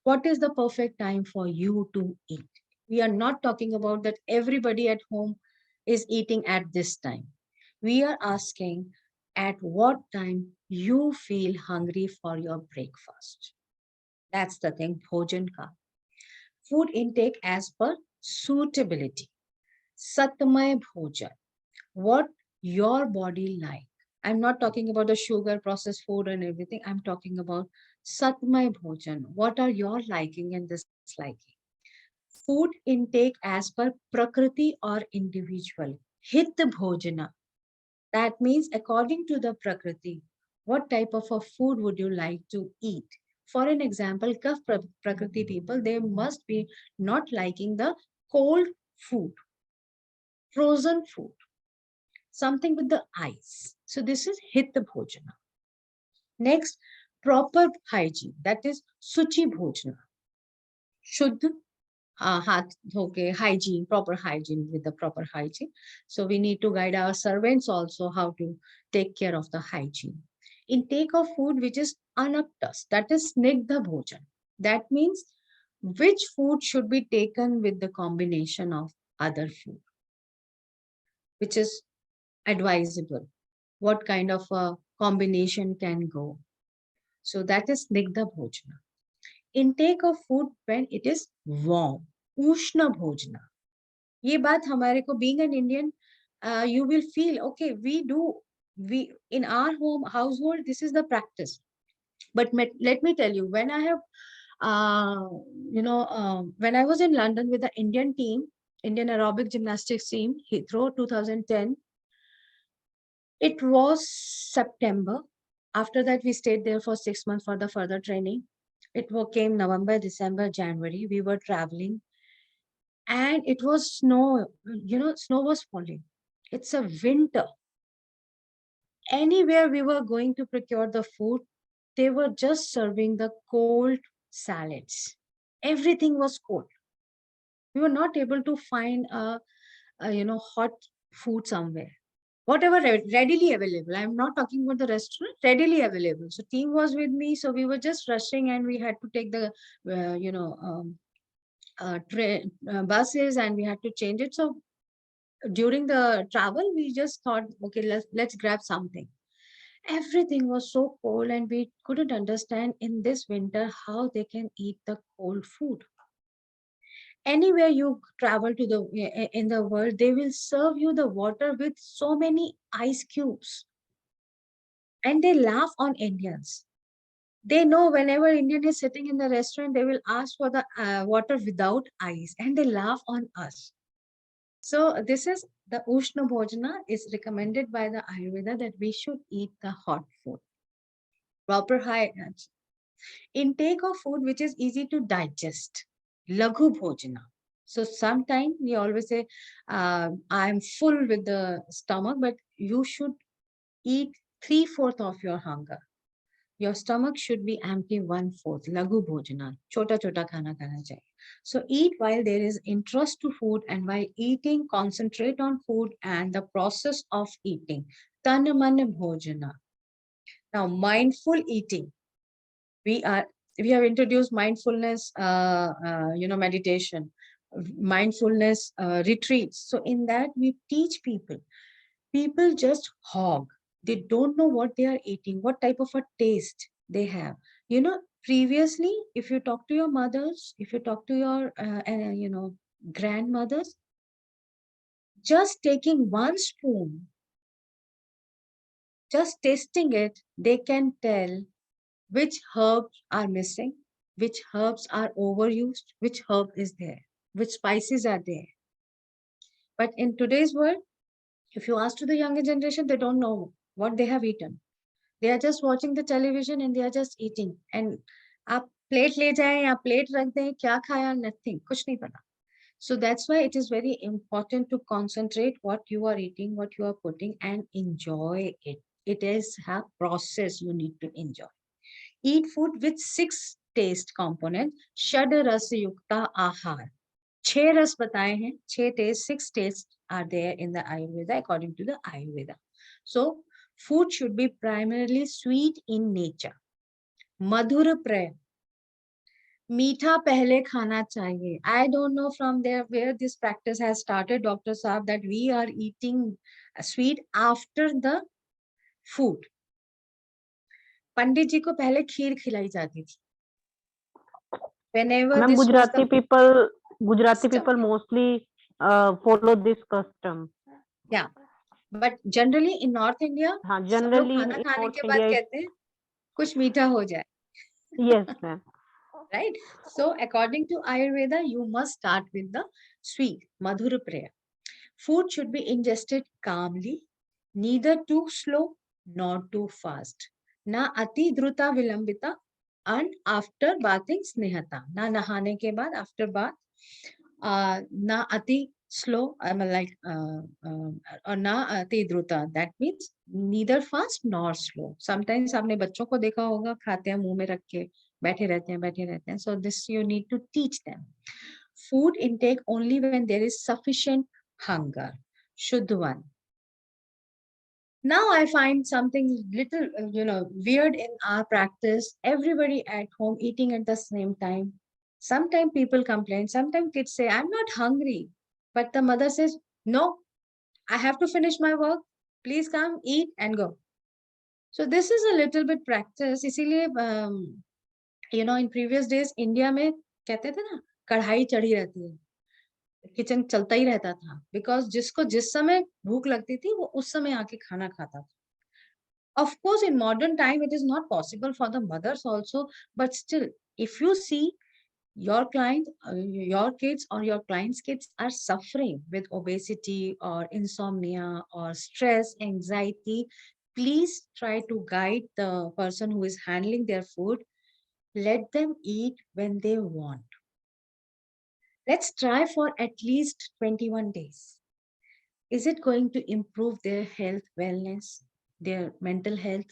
What is the perfect time for you to eat? We are not talking about that everybody at home is eating at this time. We are asking at what time you feel hungry for your breakfast. That's the thing, bhojan ka. Food intake as per suitability. Satmay bhojan. What your body like. I'm not talking about the sugar, processed food and everything. I'm talking about satmay bhojan. What are your liking and disliking? Food intake as per prakriti or individual. Hit bhojana. That means according to the prakriti, what type of a food would you like to eat? For an example, Kaf prakriti people, they must be not liking the cold food, frozen food, something with the ice. So this is hita bhojana. Next, proper hygiene, that is suchi bhojana. Shuddha, hath dhoke, hygiene, proper hygiene with the proper hygiene. So we need to guide our servants also how to take care of the hygiene. Intake of food which is anaptas, that is snigdha bhojan. That means which food should be taken with the combination of other food, which is advisable. What kind of a combination can go? So that is snigdha bhojana. Intake of food when it is warm, ushna bhojana. ये बात हमारे को, being an Indian, you will feel, okay, we in our household, this is the practice. But let me tell you, when I have, when I was in London with the Indian team, Indian aerobic gymnastics team, Heathrow 2010, it was September. After that, we stayed there for 6 months for the further training. It came November, December, January. We were traveling. And it was snow, snow was falling. It's a winter. Anywhere we were going to procure the food, they were just serving the cold salads. Everything was cold. We were not able to find a hot food somewhere. Whatever readily available. I'm not talking about the restaurant, readily available. So team was with me. So we were just rushing and we had to take the, buses and we had to change it. So during the travel, we just thought, okay, let's grab something. Everything was so cold and we couldn't understand in this winter how they can eat the cold food. Anywhere you travel to in the world, they will serve you the water with so many ice cubes. And they laugh on Indians. They know whenever Indian is sitting in the restaurant, they will ask for the water without ice, and they laugh on us. So this is the Ushna Bhojana is recommended by the Ayurveda that we should eat the hot food. Proper high intake of food which is easy to digest. Laghu Bhojana. So sometimes we always say, I'm full with the stomach, but you should eat 3/4 of your hunger. Your stomach should be empty 1/4. Laghu Bhojana. Chota chota khana khana chahiye. So eat while there is interest to food, and while eating, concentrate on food and the process of eating. Tan man bhojana. Now, mindful eating. We have introduced mindfulness, meditation, mindfulness retreats. So in that we teach people just hog. They don't know what they are eating, what type of a taste they have. Previously, if you talk to your mothers, if you talk to your, grandmothers, just taking one spoon, just tasting it, they can tell which herbs are missing, which herbs are overused, which herb is there, which spices are there. But in today's world, if you ask to the younger generation, they don't know what they have eaten. They are just watching the television and they are just eating. And आप plate ले जाएं या plate रख दें, क्या खाया, nothing, कुछ नहीं पता. So that's why it is very important to concentrate what you are eating, what you are putting, and enjoy it. It is a process you need to enjoy. Eat food with 6 taste components. Shad ras yukta ahar. 6 ras बताए हैं, 6 taste, 6 tastes are there in the Ayurveda according to the Ayurveda. So food should be primarily sweet in nature. Madhur praya. मीठा पहले खाना चाहिए. I don't know from there where this practice has started, Dr. Saab, that we are eating sweet after the food. पंडित जी को पहले खीर खिलाई जाती थी. Whenever Ma'am, this was the Gujarati people mostly follow this custom. Yeah, but generally in North India, सब लोग खाना खाने के बाद कहते हैं कुछ मीठा हो जाए. Yes, ma'am. Right? So according to Ayurveda, you must start with the sweet, madhur praya. Food should be ingested calmly, neither too slow nor too fast. Na ati druta vilambita, and after bathing snehata. Na nahane ke baad, after bath, na ati slow, or na ati druta. That means neither fast nor slow. Sometimes आपने बच्चों को देखा होगा खाते हैं मुंह में रख के बैठे रहते हैं. So this you need to teach them. Food intake only when there is sufficient hunger. Shuddh one. Now I find something little, weird in our practice. Everybody at home eating at the same time. Sometimes people complain. Sometimes kids say, I'm not hungry. But the mother says, no, I have to finish my work. Please come, eat and go. So this is a little bit practice. इसीलिए, in previous days, India में कहते थे ना, कढ़ाई चढ़ी रहती है. Kitchen चलता ही रहता था, because जिसको जिस समय भूख लगती थी वो उस समय आके खाना खाता था. Of course, in modern time, it is not possible for the mothers also, but still, if you see your client, your kids or your clients' kids are suffering with obesity or insomnia or stress, anxiety, please try to guide the person who is handling their food. Let them eat when they want. Let's try for at least 21 days. Is it going to improve their health, wellness, their mental health?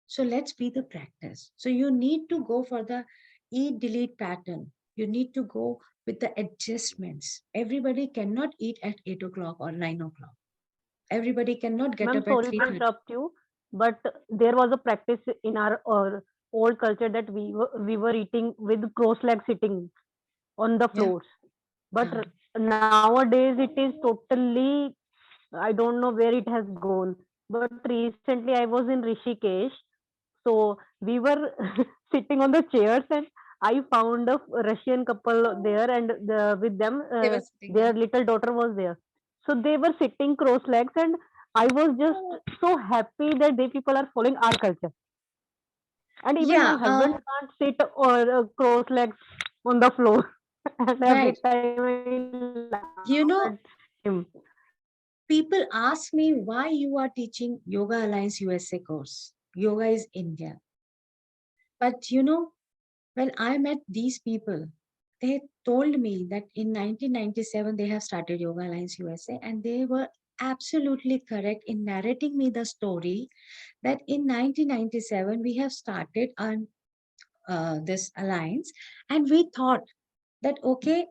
So let's be the practice. So you need to go for the eat delete pattern. You need to go with the adjustments. Everybody cannot eat at 8 o'clock or 9 o'clock. Everybody cannot get up at Sorry to 3:30. interrupt you, but there was a practice in our old culture that we were eating with cross-leg sitting on the floors. But nowadays it is totally, I don't know where it has gone. But recently I was in Rishikesh, so we were sitting on the chairs and I found a Russian couple there, and with them, their little daughter was there. So they were sitting cross legs, and I was just so happy that they people are following our culture. And even my Yeah, husband can't sit or cross legs on the floor. And every right. time I laugh You at know, him. people ask me why you are teaching Yoga Alliance USA course. Yoga is India. But you know, when I met these people, they told me that in 1997 they have started Yoga Alliance USA, and they were absolutely correct in narrating me the story that in 1997 we have started on this alliance, and we thought that okay,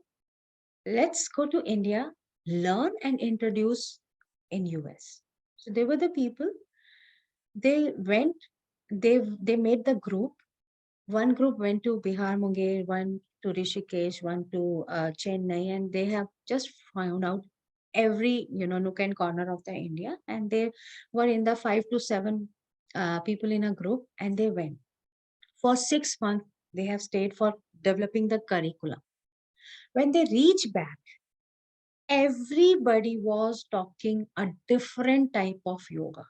let's go to India, learn and introduce in US. So they were the people. They went. They made the group. One group went to Bihar, Munger, one to Rishikesh, one to Chennai, and they have just found out every nook and corner of the India, and they were in the 5 to 7 people in a group, and they went for 6 months. They have stayed for developing the curriculum. When they reach back, everybody was talking a different type of yoga.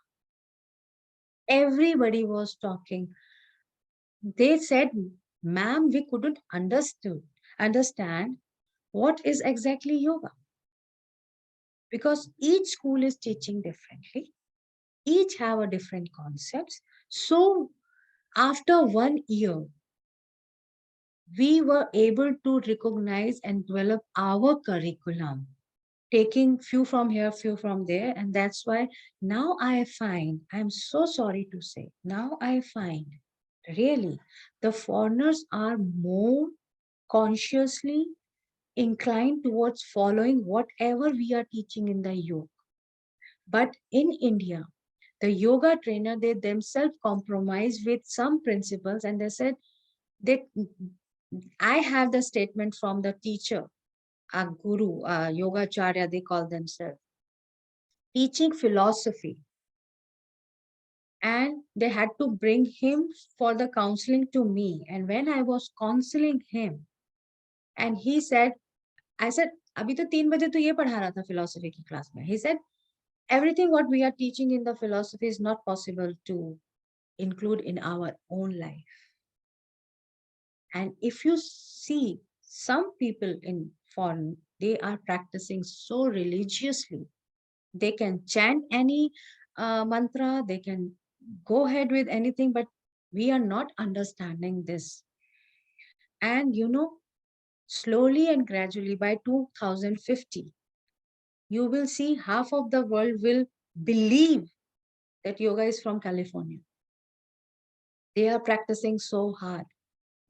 Everybody was talking. They said, ma'am, we couldn't understand what is exactly yoga, because each school is teaching differently, each have a different concepts. So after 1 year, we were able to recognize and develop our curriculum, taking few from here, few from there. And that's why now I find, I'm so sorry to say, now I find really the foreigners are more consciously inclined towards following whatever we are teaching in the yoga. But in India, the yoga trainer, they themselves compromise with some principles, and they said, they, I have the statement from the teacher, a guru, a yogacharya, they call themselves, teaching philosophy. And they had to bring him for the counseling to me. And when I was counseling him, and he said, I said, अभी तो 3 बजे तो ये पढ़ा रहा था philosophy की class में. He said, everything what we are teaching in the philosophy is not possible to include in our own life. And if you see some people in foreign, they are practicing so religiously. They can chant any mantra, they can go ahead with anything, but we are not understanding this. And slowly and gradually by 2050, you will see half of the world will believe that yoga is from California. They are practicing so hard.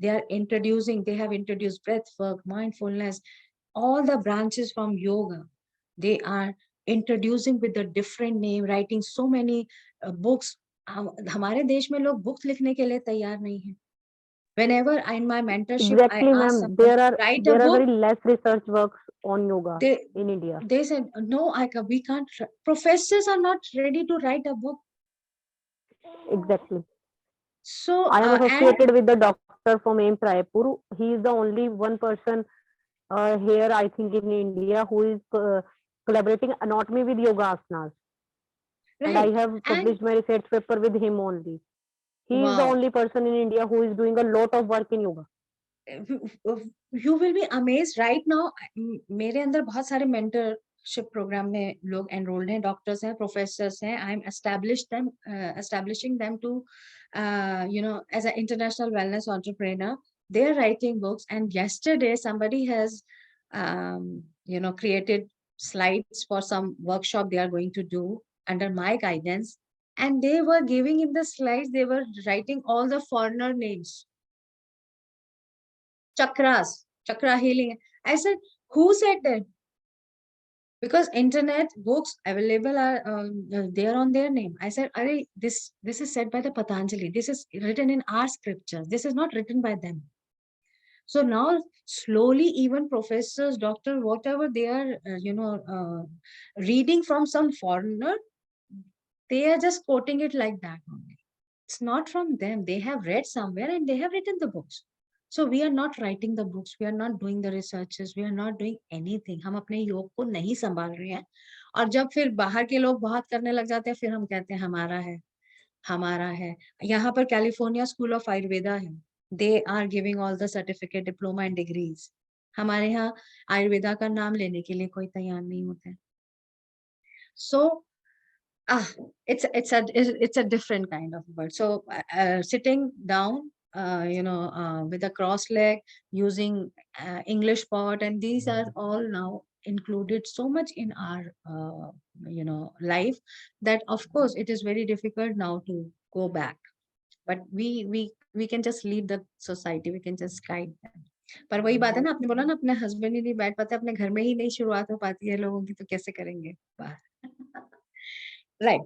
They have introduced breath work, mindfulness, all the branches from yoga. They are introducing with a different name, writing so many books. हमारे देश में लोग books लिखने के लिए तैयार नहीं हैं. Whenever in my mentorship, I Exactly, ask ma'am. someone to write a There are book, very less research works on yoga in India. they said, no, we can't. Professors are not ready to write a book. Exactly. So I am associated with the doctor from AIMS Raipur. He is the only one person here, I think, in India who is collaborating anatomy with yoga asanas. And I have published my research paper with him only. He is the only person in India who is doing a lot of work in yoga. You will be amazed right now. मेरे अंदर बहुत सारे mentorship program में लोग enrolled हैं, doctors हैं, professors हैं. I'm establishing them to, as an international wellness entrepreneur. They're writing books, and yesterday somebody has, created slides for some workshop they are going to do under my guidance. And they were giving in the slides, they were writing all the foreigner names. Chakra healing. I said, who said that? Because internet books available are there on their name. I said, this is said by the Patanjali. This is written in our scriptures. This is not written by them. So now slowly, even professors, doctor, whatever they are, reading from some foreigner, they are just quoting it like that only. It's not from them. They have read somewhere and they have written the books. So we are not writing the books, we are not doing the researches, we are not doing anything. हम अपने योग को नहीं संभाल रहे हैं, और जब फिर बाहर के लोग बहुत करने लग जाते हैं, फिर हम कहते हैं हमारा है, हमारा है. यहाँ पर कैलिफोर्निया स्कूल ऑफ आयुर्वेदा है, they are giving all the certificate, diploma and degrees. हमारे यहाँ आयुर्वेदा का नाम लेने के लिए कोई तैयार नहीं होता है. So it's a different kind of word. So sitting down, with a cross leg, using English pot, and these are all now included so much in our life, that of course it is very difficult now to go back. But we can just lead the society, we can just guide them. पर वही बात है ना, आपने बोला ना, अपने husband ही नहीं बैठ पाते, अपने घर में ही नहीं शुरुआत हो पाती है लोगों की, तो कैसे करेंगे बाहर. Right.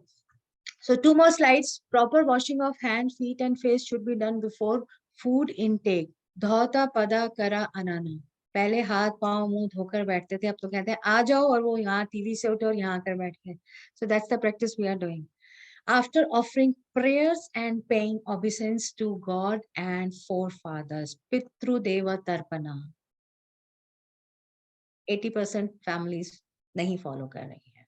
So 2 more slides. Proper washing of hands, feet and face should be done before food intake. Dhauta pada kara anana. पहले हाथ पांव मुंह धोकर बैठते थे, अब तो कहते हैं आ जाओ, और वो यहाँ टीवी से उठे और यहाँ आकर बैठ गए. So that's the practice we are doing. After offering prayers and paying obeisance to God and forefathers, Pitru Deva Tarpana. 80% families नहीं follow कर रही है.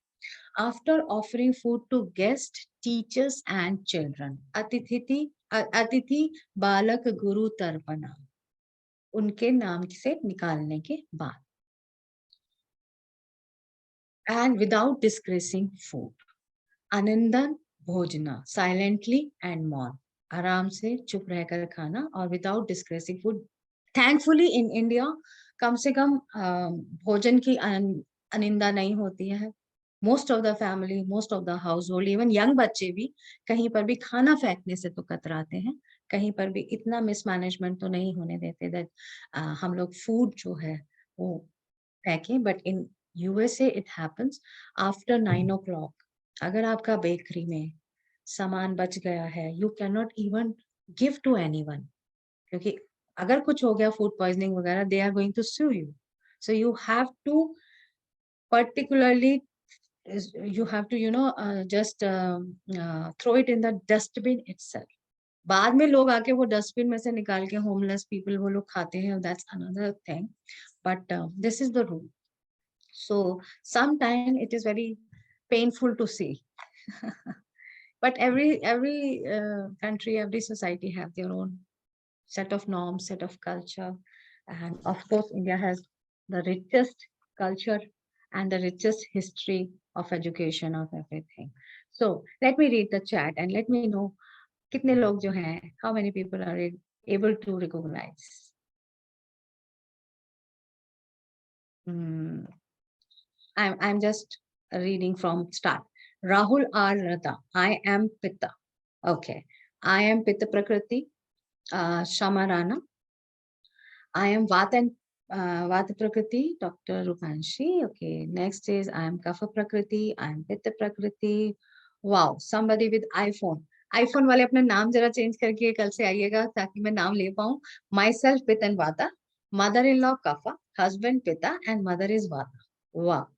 After offering food to guests, teachers and children, Atithi Balak Guru Tarpana, उनके नाम से निकालने के बाद. And without disgracing food. Anandan Bhojana, silently and mourn. आराम से चुप रहकर खाना, और without disgracing food. Thankfully in India, कम से कम भोजन की अनिंदा नहीं होती है. Most of the family, most of the household, even young बच्चे भी कहीं पर भी खाना फेंकने से तो कतराते हैं, कहीं पर भी इतना mismanagement तो नहीं होने देते that हम लोग food जो है वो फेंकें. But in USA it happens after 9 o'clock. अगर आपका बेकरी में सामान बच गया है, you cannot even give to anyone, क्योंकि अगर कुछ हो गया food poisoning वगैरह, they are going to sue you. So you have to particularly, you have to just throw it in the dustbin itself. बाद में लोग आके वो डस्टबिन में से निकाल के homeless people वो लोग खाते हैं, that's another thing. But this is the rule. So sometimes it is very painful to see. But every country, every society have their own set of norms, set of culture. And of course, India has the richest culture and the richest history of education of everything. So let me read the chat and let me know कितने लोग जो हैं, how many people are able to recognize. I'm just reading from start. Rahul R. Rata, I am Pitta. Okay. I am Pitta Prakriti, Shamarana. I am Vata Prakriti, Dr. Rupanshi. Okay. Next is I am Kapha Prakriti, I am Pitta Prakriti. Wow. Somebody with iPhone. iPhone वाले अपना नाम जरा change करके कल से आइएगा ताकि मैं नाम ले पाऊँ. Myself Pitta and Vata. Mother-in-law Kapha, husband Pitta, and mother is Vata. Wow.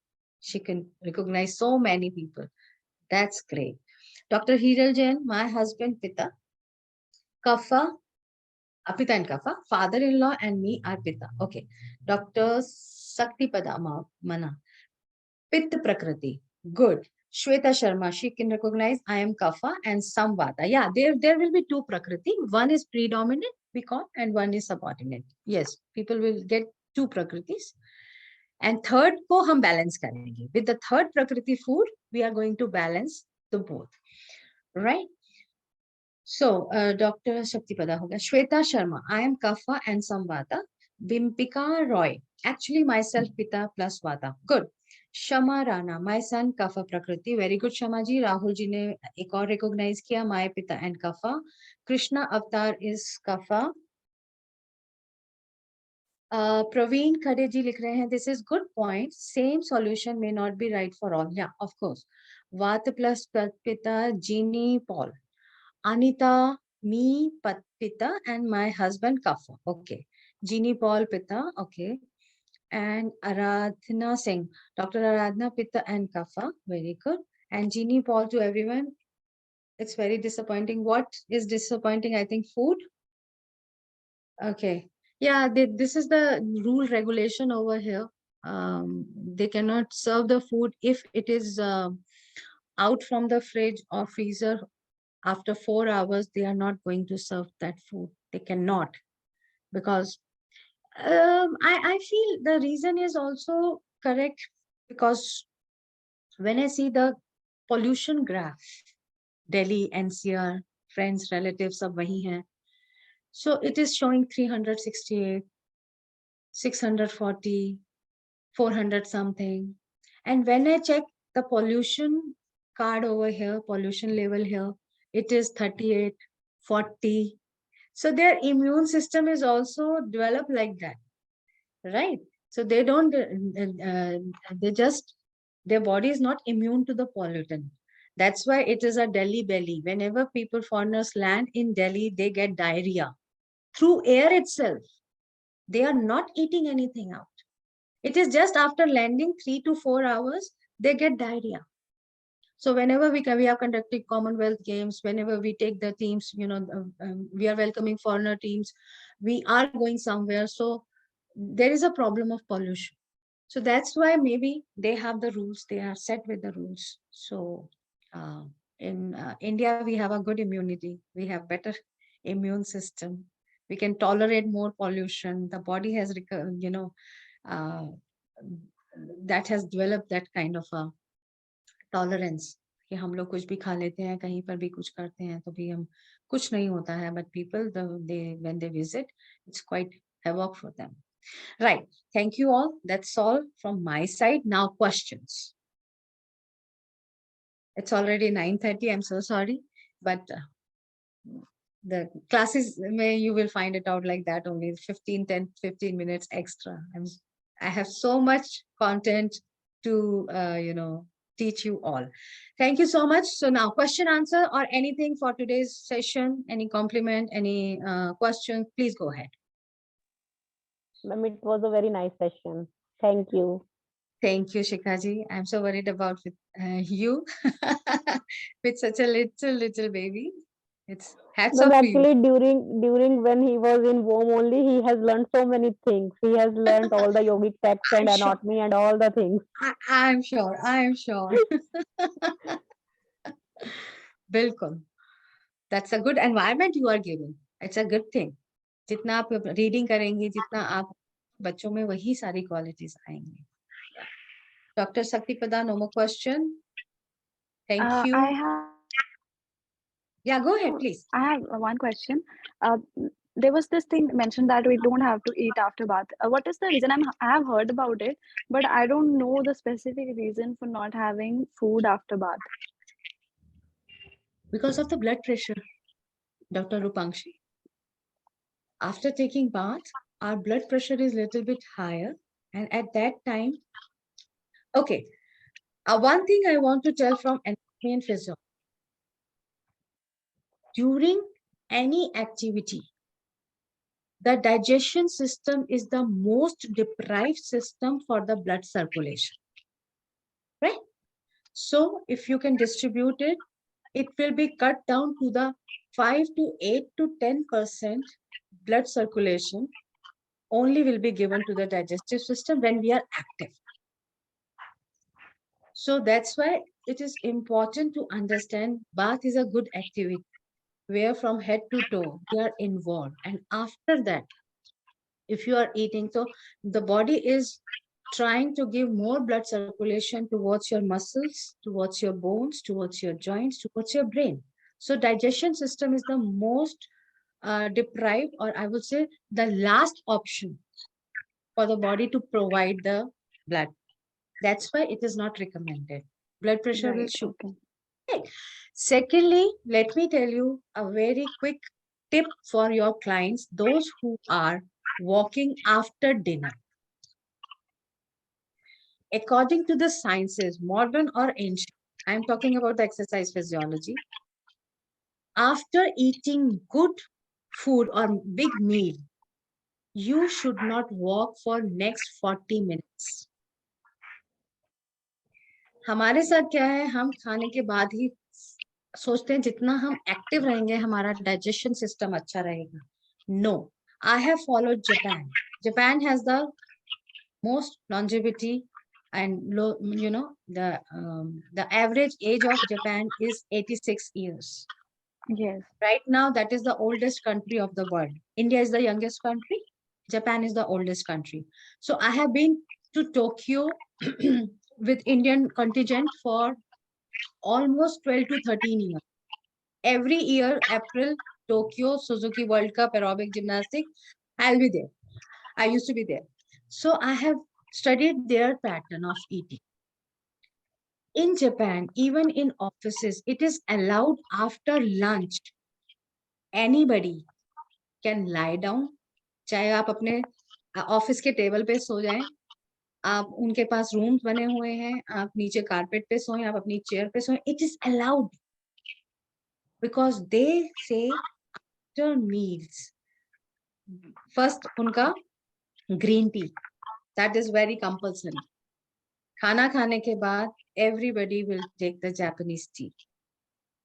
She can recognize so many people. That's great. Dr. Hiral Jain, my husband Pitta, Kapha, Pitta and Kapha, father-in-law and me are Pitta. Okay. Dr. Saktipada Mana, Pitta Prakriti. Good. Shweta Sharma, she can recognize I am Kapha and some Vata. Yeah, there will be 2 Prakriti. One is predominant, we call, and one is subordinate. Yes, people will get 2 Prakritis. And third को हम balance करेंगे. With the third Prakriti food, we are going to balance the both. Right? So, Dr. Shaktipada ho gaya. Shweta Sharma, I am Kapha and some Vata. Bimpika Roy, actually myself Pitta plus Vata. Good. Shama Rana, my son Kapha Prakriti. Very good, Shama ji. Rahul ji ne ek aur recognize kiya, my Pitta and Kapha. Krishna Avatar is Kapha. Praveen Khade ji likh rahe hain, this is good point. Same solution may not be right for all. Yeah, of course. Vata plus Pitta, Jeannie Paul. Anita, me, Pitta, and my husband Kapha. Okay. Jeannie Paul Pitta. Okay. And Aradhana Singh. Dr. Aradhana Pitta and Kapha. Very good. And Jeannie Paul to everyone. It's very disappointing. What is disappointing? I think food. Okay. Yeah, this is the rule regulation over here. They cannot serve the food if it is out from the fridge or freezer after 4 hours. They are not going to serve that food. They cannot, because I feel the reason is also correct, because when I see the pollution graph, Delhi, NCR, friends, relatives, सब वही हैं. So it is showing 368, 640, 400 something. And when I check the pollution card over here, pollution level here, it is 38, 40. So their immune system is also developed like that, right? So they don't, they just, their body is not immune to the pollutant. That's why it is a Delhi belly. Whenever people, foreigners land in Delhi, they get diarrhea through air itself. They are not eating anything out. It is just after landing 3 to 4 hours, they get diarrhea. So whenever we are conducting Commonwealth Games, whenever we take the teams, we are welcoming foreigner teams, we are going somewhere. So there is a problem of pollution. So that's why maybe they have the rules, they are set with the rules. So in India, we have a good immunity. We have better immune system. We can tolerate more pollution. The body has, that has developed that kind of a tolerance. कि हम लोग कुछ भी खा लेते हैं, कहीं पर भी कुछ करते हैं तो भी हम कुछ नहीं होता है. But people, when they visit, it's quite havoc for them. Right. Thank you all. That's all from my side. Now questions. It's already 9:30. I'm so sorry, but the classes, you will find it out like that only 15 minutes extra. I have so much content to, teach you all. Thank you so much. So now question, answer, or anything for today's session, any compliment, any question, please go ahead. Ma'am, it was a very nice session. Thank you. Thank you, Shikhaji. I'm so worried about you with such a little baby. It's hats off to you. Actually, during when he was in womb only, he has learned so many things. He has learned all the yogic texts and anatomy and all the things. I'm sure. Bilkul. That's a good environment you are giving. It's a good thing. जितना आप reading करेंगे, जितना आप बच्चों में वही सारी qualities आएंगी. Dr. Saktipada, no more question. Thank you. Yeah, go ahead, please. I have one question. There was this thing mentioned that we don't have to eat after bath. What is the reason? I have heard about it, but I don't know the specific reason for not having food after bath. Because of the blood pressure, Dr. Rupangshi. After taking bath, our blood pressure is a little bit higher. And at that time, okay, one thing I want to tell from anatomy and physiology. During any activity, the digestion system is the most deprived system for the blood circulation, right? So if you can distribute it, it will be cut down to the 5 to 8 to 10% blood circulation only will be given to the digestive system when we are active. So that's why it is important to understand bath is a good activity where from head to toe we are involved. And after that, if you are eating, so the body is trying to give more blood circulation towards your muscles, towards your bones, towards your joints, towards your brain. So digestion system is the most deprived, or I would say the last option for the body to provide the blood. That's why it is not recommended. Blood pressure will shoot. Okay. Secondly, let me tell you a very quick tip for your clients, those who are walking after dinner. According to the sciences, modern or ancient, I'm talking about the exercise physiology. After eating good food or big meal, you should not walk for next 40 minutes. हमारे साथ क्या है, हम खाने के बाद ही सोचते हैं जितना हम एक्टिव रहेंगे हमारा डाइजेशन सिस्टम अच्छा रहेगा. No, I have followed Japan. Japan has the most longevity and the average age of Japan is 86 years. Yes. Right now, that is the oldest country of the world. India is the youngest country. Japan is the oldest country. So I have been to Tokyo with Indian contingent for almost 12 to 13 years. Every year, April, Tokyo, Suzuki World Cup, aerobic gymnastics, I'll be there. I used to be there. So I have studied their pattern of eating. In Japan, even in offices, it is allowed after lunch. Anybody can lie down. चाहे आप अपने office के table पे सो जाएं, आप उनके पास rooms बने हुए हैं, आप नीचे कारपेट पे सोएं, आप अपनी चेयर पे सोएं. It is allowed because they say after meals, first उनका green tea, that is very compulsory. खाना खाने के बाद everybody will take the Japanese tea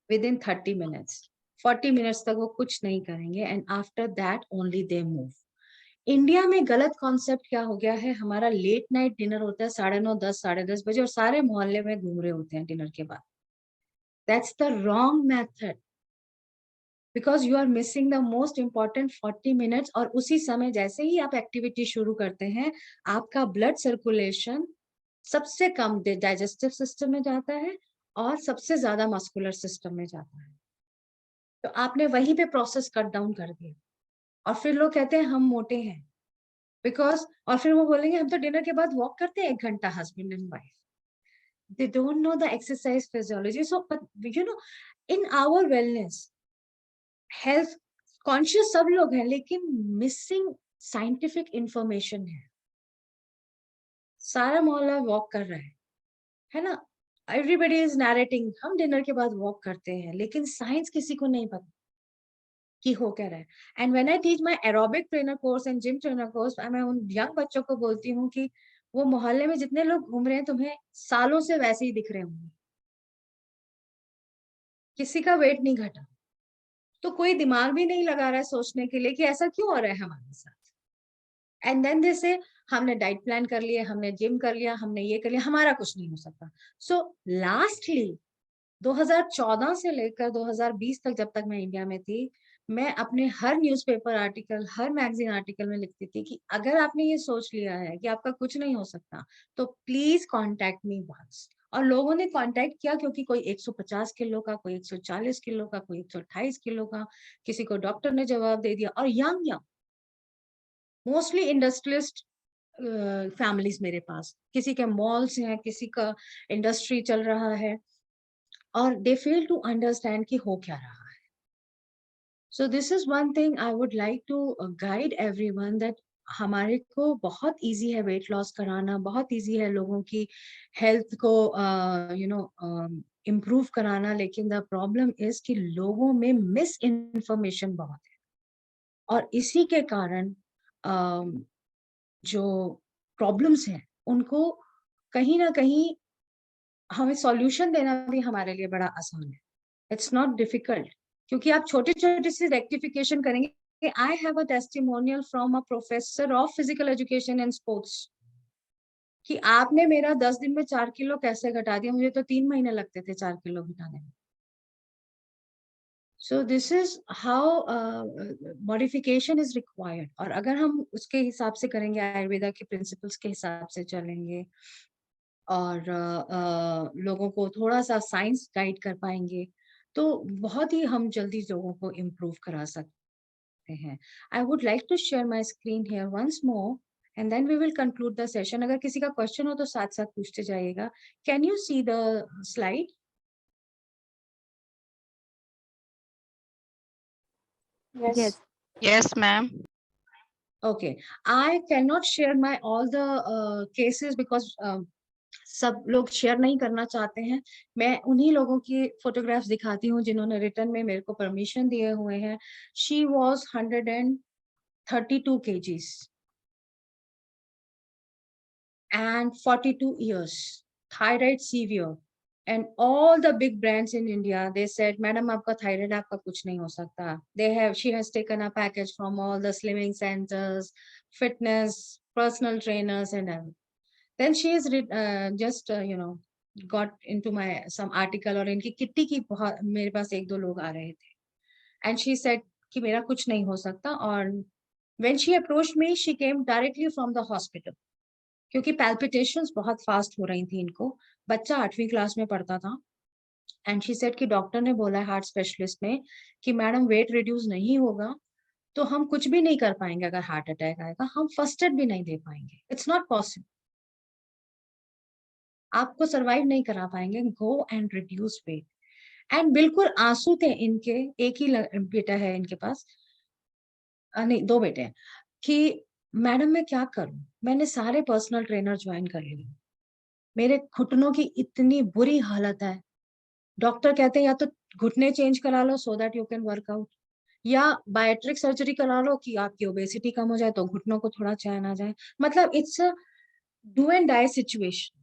within 30 minutes. 40 minutes तक वो कुछ नहीं करेंगे and after that only they move. India में गलत कॉन्सेप्ट क्या हो गया है, हमारा लेट नाइट डिनर होता है 9:30, 10, 10:30 बजे और सारे मोहल्ले में घूम रहे होते हैं डिनर के बाद. That's the wrong method because you are missing the most important 40 minutes. और उसी समय जैसे ही आप एक्टिविटी शुरू करते हैं, आपका ब्लड सर्कुलेशन सबसे कम डाइजेस्टिव सिस्टम में जाता है और सबसे ज्यादा मस्कुलर सिस्टम में जाता है. तो आपने वहीं पे प्रोसेस कट डाउन कर दिया और फिर लोग कहते हैं हम मोटे हैं बिकॉज, और फिर वो बोलेंगे हम तो डिनर के बाद वॉक करते हैं 1 घंटा, husband and wife. They don't know the exercise physiology. So, but in our wellness, health conscious सब लोग हैं, लेकिन missing scientific information है. सारा मोहल्ला वॉक कर रहा है ना? Everybody is narrating, हम डिनर के बाद वॉक करते हैं, लेकिन साइंस किसी को नहीं पता कि हो क्या रहा है. And when I teach my aerobic trainer course and gym trainer course, मैं उन यंग बच्चों को बोलती हूँ कि वो मोहल्ले में जितने लोग घूम रहे हैं, तुम्हें सालों से वैसे ही दिख रहे होंगे, किसी का वेट नहीं घटा. तो कोई दिमाग भी नहीं लगा रहा है सोचने के लिए कि ऐसा क्यों हो रहा है हमारे साथ. एंड देन दे से हमने डाइट प्लान कर लिया, हमने जिम कर लिया, हमने ये कर लिया, हमारा कुछ नहीं हो सकता. सो लास्टली 2014 से लेकर 2020 तक, जब तक मैं इंडिया में थी, मैं अपने हर न्यूज़पेपर आर्टिकल, हर मैगजीन आर्टिकल में लिखती थी कि अगर आपने ये सोच लिया है कि आपका कुछ नहीं हो सकता, तो प्लीज कॉन्टैक्ट मी वंस. और लोगों ने कांटेक्ट किया, क्योंकि कोई 150 किलो का, कोई 140 किलो का, कोई 128 किलो का, किसी को डॉक्टर ने जवाब दे दिया. और यंग मोस्टली इंडस्ट्रियलिस्ट फैमिलीज मेरे पास, किसी के मॉल्स हैं, किसी का इंडस्ट्री चल रहा है, और दे फेल टू अंडरस्टैंड कि हो क्या रहा है. So this is one thing I would like to guide everyone, that हमारे को बहुत इजी है वेट लॉस कराना, बहुत इजी है लोगों की हेल्थ को इम्प्रूव कराना, लेकिन द प्रॉब्लम इज कि लोगों में मिस इन्फॉर्मेशन बहुत है. और इसी के कारण जो प्रॉब्लम्स हैं उनको कहीं ना कहीं हमें सॉल्यूशन देना भी हमारे लिए बड़ा आसान है. इट्स नॉट डिफिकल्ट, क्योंकि आप छोटे छोटे से रेक्टिफिकेशन करेंगे. I have a testimonial from a professor of physical education and sports कि आपने मेरा 10 दिन में 4 किलो कैसे घटा दिया, मुझे तो 3 महीने लगते थे 4 किलो घटाने में. So this is how modification is required. और अगर हम उसके हिसाब से करेंगे, आयुर्वेदा के प्रिंसिपल्स के हिसाब से चलेंगे और लोगों को थोड़ा सा साइंस गाइड कर पाएंगे, तो बहुत ही हम जल्दी लोगों को इम्प्रूव करा सकते हैं. I would like to share my screen here once more and then we will conclude the session. अगर किसी का क्वेश्चन हो तो साथ साथ पूछते जाइएगा. Can you see the slide? Yes. Yes, ma'am. Okay, I cannot share my all the cases because सब लोग शेयर नहीं करना चाहते हैं. मैं उन्हीं लोगों की फोटोग्राफ्स दिखाती हूँ जिन्होंने रिटर्न में मेरे को परमिशन दिए हुए हैं. She was 132 kgs and 42 years, thyroid severe, And all the big brands in India, they said, Madam, आपका thyroid आपका कुछ नहीं हो सकता. She has taken a package from all the slimming centers, fitness, personal trainers, and everything. Then she is got into my some article, और इनकी kitty की बहुत मेरे पास एक दो लोग आ रहे थे. And she said कि मेरा कुछ नहीं हो सकता. और when she approached me, she came directly from the hospital. क्योंकि palpitations बहुत फास्ट हो रही थी इनको. बच्चा 8वीं क्लास में पढ़ता था. एंड शी सेड कि डॉक्टर ने बोला है हार्ट स्पेशलिस्ट ने कि मैडम वेट रिड्यूस नहीं होगा तो हम कुछ भी नहीं कर पाएंगे. अगर हार्ट अटैक आएगा हम फर्स्ट एड भी नहीं दे पाएंगे. It's not possible. आपको सरवाइव नहीं करा पाएंगे. Go and reduce weight. And बिल्कुल आंसू थे इनके. एक ही बेटा है इनके पास, नहीं 2 बेटे हैं. कि मैडम मैं क्या करूं. मैंने सारे पर्सनल ट्रेनर ज्वाइन कर लिए. मेरे घुटनों की इतनी बुरी हालत है. डॉक्टर कहते हैं या तो घुटने चेंज करा लो so that you can work out, या बायोट्रिक सर्जरी करा लो कि आपकी ओबेसिटी कम हो जाए तो घुटनों को थोड़ा चैन आ जाए. मतलब it's a do and die situation.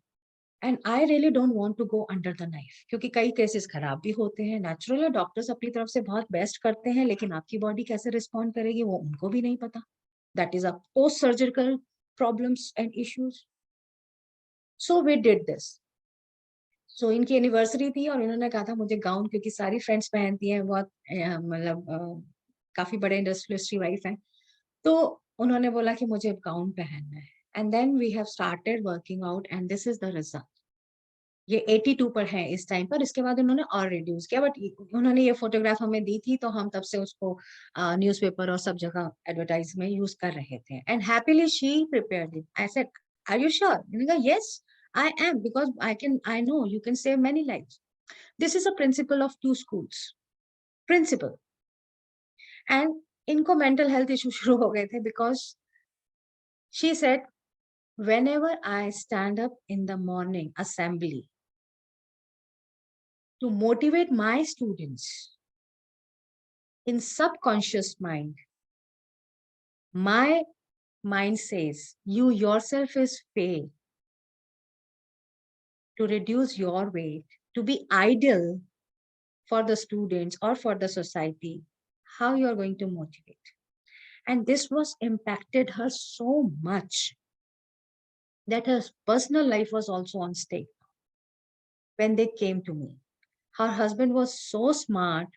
And I really don't want to go under the knife. क्योंकि कई केसेस खराब भी होते हैं. नेचुरल है, डॉक्टर्स अपनी तरफ से बहुत बेस्ट करते हैं, लेकिन आपकी बॉडी कैसे रिस्पॉन्ड करेगी वो उनको भी नहीं पता. That is a post surgical problems and issues. So we did this. So इनकी एनिवर्सरी थी और इन्होंने कहा था मुझे गाउन, क्योंकि सारी फ्रेंड्स पहनती हैं, बहुत मतलब काफी बड़े इंडस्ट्रियलिस्ट की वाइफ है. तो उन्होंने बोला कि मुझे गाउन पहनना है. And then we have started working out and this is the result. ये 82 पर है इस टाइम पर. इसके बाद उन्होंने और रिड्यूस किया, बट उन्होंने ये फोटोग्राफ हमें दी थी तो हम तब से उसको न्यूज़पेपर और सब जगह एडवर्टाइज में यूज कर रहे थे. And happily she prepared it. I said are you sure. मैंने कहा yes I am, because I know you can save many lives. This is a principle of 2 schools. Principle. And इनको mental health issue शुरू हो गए थे because she said, whenever I stand up in the morning assembly to motivate my students, in subconscious mind, my mind says, you yourself is failed to reduce your weight, to be ideal for the students or for the society. How you are going to motivate? And this was impacted her so much that her personal life was also on stake when they came to me. Her husband was so smart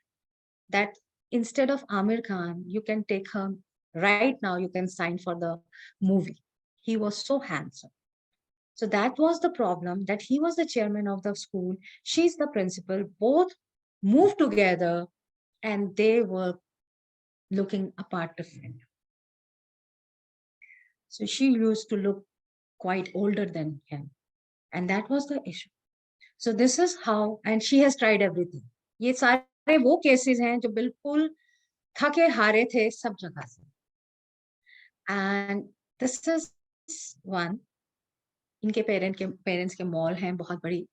that instead of Amir Khan, you can take her right now, you can sign for the movie. He was so handsome. So that was the problem, that he was the chairman of the school, she's the principal, both moved together and they were looking apart different. So she used to look quite older than him. And that was the issue. So this is how, and she has tried everything. ये सारे वो cases हैं जो बिल्कुल थके हारे थे सब जगह से. And this is one. इनके parents के mall हैं, बहुत बड़ी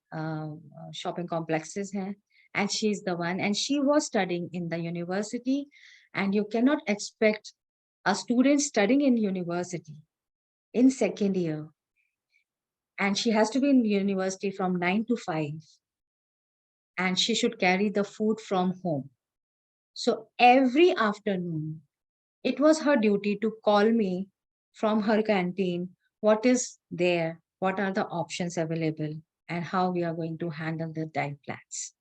shopping complexes हैं. And she's the one, and she was studying in the university, and you cannot expect a student studying in university in 2nd year, and she has to be in university from 9 to 5, and she should carry the food from home. So every afternoon, it was her duty to call me from her canteen, what is there, what are the options available, and how we are going to handle the diet plans.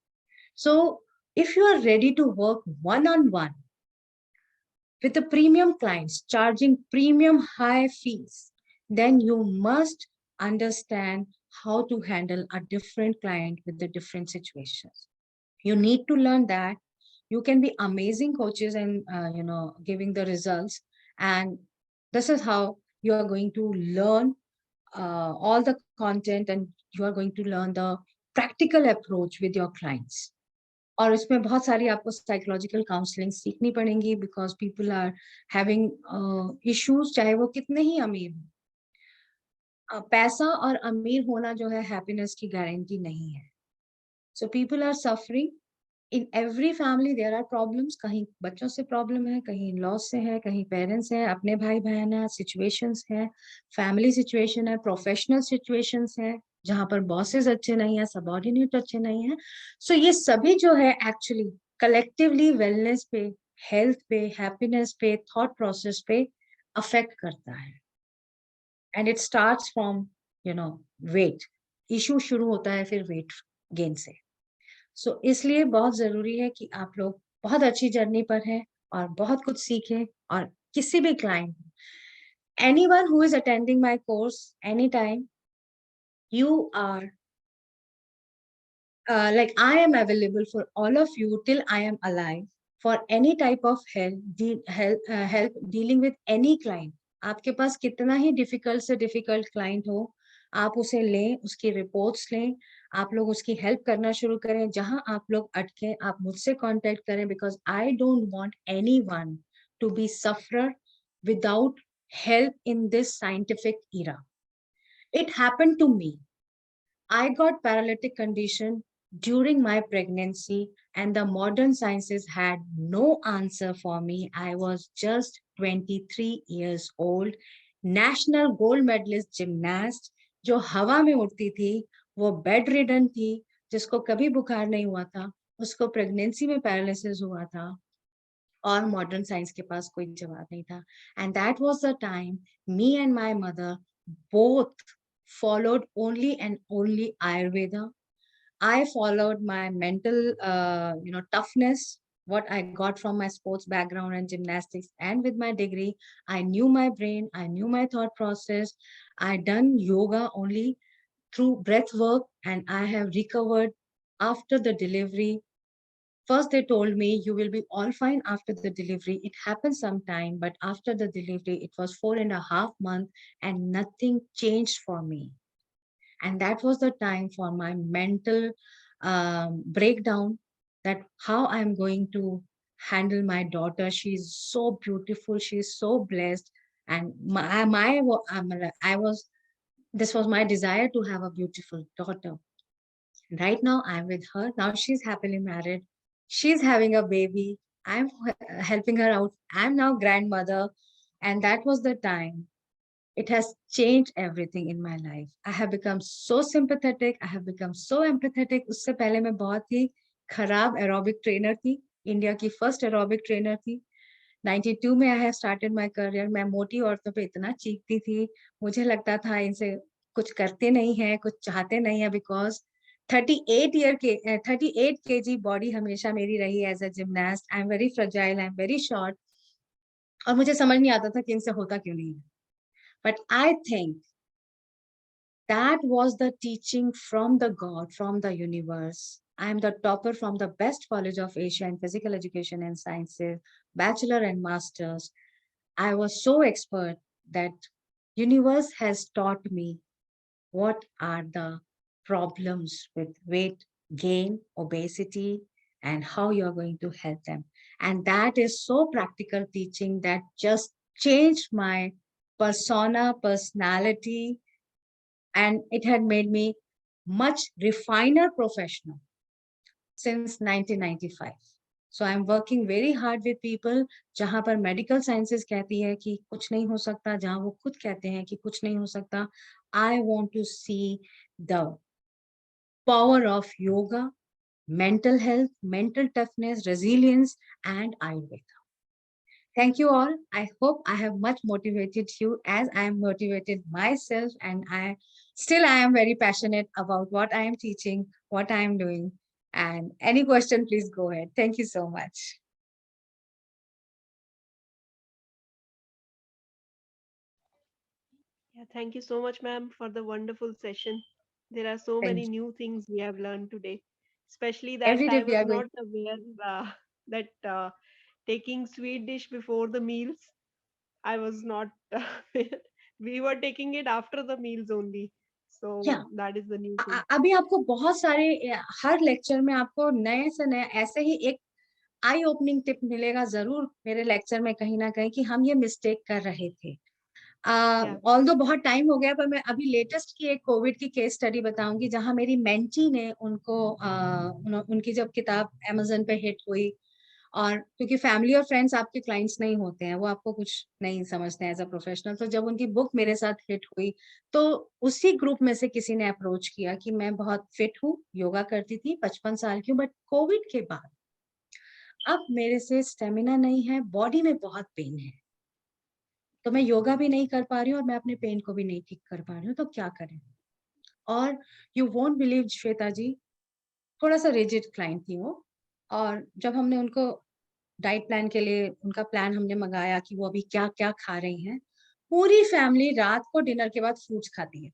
So if you are ready to work one-on-one with the premium clients, charging premium high fees, then you must understand how to handle a different client with the different situations. You need to learn that. You can be amazing coaches and giving the results, and this is how you are going to learn all the content, and you are going to learn the practical approach with your clients. और इसमें बहुत सारी आपको psychological counselling सीखनी पड़ेगी, because people are having issues, चाहे वो कितने ही अमीर हो. पैसा और अमीर होना जो है हैप्पीनेस की गारंटी नहीं है. So people are suffering in every family. There are problems. कहीं बच्चों से प्रॉब्लम है, कहीं इन लॉस से है, कहीं पेरेंट्स हैं, अपने भाई बहन है, सिचुएशंस है, फैमिली सिचुएशन है, प्रोफेशनल सिचुएशंस है. जहां पर बॉसेस अच्छे नहीं है, सबॉर्डिनेट अच्छे नहीं है. सो ये सभी जो है एक्चुअली कलेक्टिवली वेलनेस पे, हेल्थ पे, हैप्पीनेस पे, थॉट प्रोसेस पे अफेक्ट करता है. And it starts from weight. Issue शुरू होता है फिर वेट गेन से. सो इसलिए बहुत जरूरी है कि आप लोग बहुत अच्छी जर्नी पर हैं और बहुत कुछ सीखें. और किसी भी client, anyone who is attending my course anytime, you are like I am available for all of you till I am alive for any type of help dealing with any client. आपके पास कितना ही difficult से difficult client हो, आप उसे लें, उसकी reports लें, आप लोग उसकी हेल्प करना शुरू करें. जहां आप लोग अटके आप मुझसे कांटेक्ट करें, because I don't want anyone to be sufferer without help in this scientific era. It happened to me. I got paralytic condition during my pregnancy and the modern sciences had no answer for me. I was just 23 years old, national gold medalist gymnast, जो हवा में उड़ती थी, वो bed ridden थी, जिसको कभी बुखार नहीं हुआ था, उसको प्रेगनेंसी में पैरालिसिस हुआ था और मॉडर्न साइंस के पास कोई जवाब नहीं था. And that was the time me and my mother both followed only and only Ayurveda. I followed my mental, toughness, what I got from my sports background and gymnastics. And with my degree, I knew my brain, I knew my thought process. I done yoga only through breath work, and I have recovered after the delivery. First, they told me you will be all fine after the delivery. It happened sometime, but after the delivery, it was 4.5 months and nothing changed for me. And that was the time for my mental breakdown, that how I'm going to handle my daughter. She's so beautiful. She's so blessed. And this was my desire to have a beautiful daughter. Right now, I'm with her. Now she's happily married. She's having a baby. I'm helping her out. I'm now grandmother. And that was the time. It has changed everything in my life. I have become so sympathetic. I have become so empathetic. उससे पहले मैं बहुत ही खराब aerobic trainer थी. India की first aerobic trainer थी. 92 में I have started my career. मैं मोटी औरतों पे इतना चीखती थी. मुझे लगता था इनसे कुछ करते नहीं है, कुछ चाहते नहीं है, because 38 kg body हमेशा मेरी रही as a gymnast. I'm very fragile. I'm very short. और मुझे समझ नहीं आता था कि इनसे होता क्यों नहीं है. But I think that was the teaching from the God, from the universe. I am the topper from the best college of Asia in physical education and sciences, bachelor and masters. I was so expert that universe has taught me what are the problems with weight gain, obesity, and how you're going to help them. And that is so practical teaching that just changed my persona, personality, and it had made me much refiner professional since 1995. So I'm working very hard with people जहां पर medical sciences कहती है कि कुछ नहीं हो सकता, जहां वो खुद कहते हैं कि कुछ नहीं हो सकता. I want to see the power of yoga, mental health, mental toughness, resilience, and Ayurveda. Thank you all. I hope I have much motivated you as I am motivated myself, and I am very passionate about what I am teaching, what I am doing. And any question, please go ahead. Thank you so much. Yeah, thank you so much, ma'am, for the wonderful session. There are so Thank many you. new things we have learned today, especially that Every day I we was are going. not aware that taking sweet dish before the meals, I was not. We were taking it after the meals only. Yeah. So that is the new thing. अभी आपको बहुत सारे हर lecture में आपको नए से नए ऐसे ही एक आई ओपनिंग टिप मिलेगा जरूर मेरे लेक्चर में कहीं ना कहीं कि हम ये मिस्टेक कर रहे थे. ऑल्दो बहुत टाइम हो गया, पर मैं अभी लेटेस्ट की एक कोविड की केस स्टडी बताऊंगी जहां मेरी मेंटी ने उनकी जब किताब अमेज़न पे हिट हुई और क्योंकि फैमिली और फ्रेंड्स आपके क्लाइंट्स नहीं होते हैं, वो आपको कुछ नहीं समझते हैं एज अ प्रोफेशनल। तो जब उनकी बुक मेरे साथ हिट हुई, तो उसी ग्रुप में से किसी ने अप्रोच किया कि मैं बहुत फिट हूँ, योगा करती थी, 55 साल की हूँ, बट कोविड के बाद अब मेरे से स्टेमिना नहीं है, बॉडी में बहुत पेन है, तो मैं योगा भी नहीं कर पा रही हूँ और मैं अपने पेन को भी नहीं ठीक कर पा रही हूँ, तो क्या करें? और यू वोंट बिलीव श्वेता जी, थोड़ा सा रिजिड क्लाइंट थी वो, और जब हमने उनको डाइट प्लान के लिए उनका प्लान हमने मंगाया कि वो अभी क्या-क्या खा रही हैं, पूरी फैमिली रात को डिनर के बाद फ्रूट्स खाती है।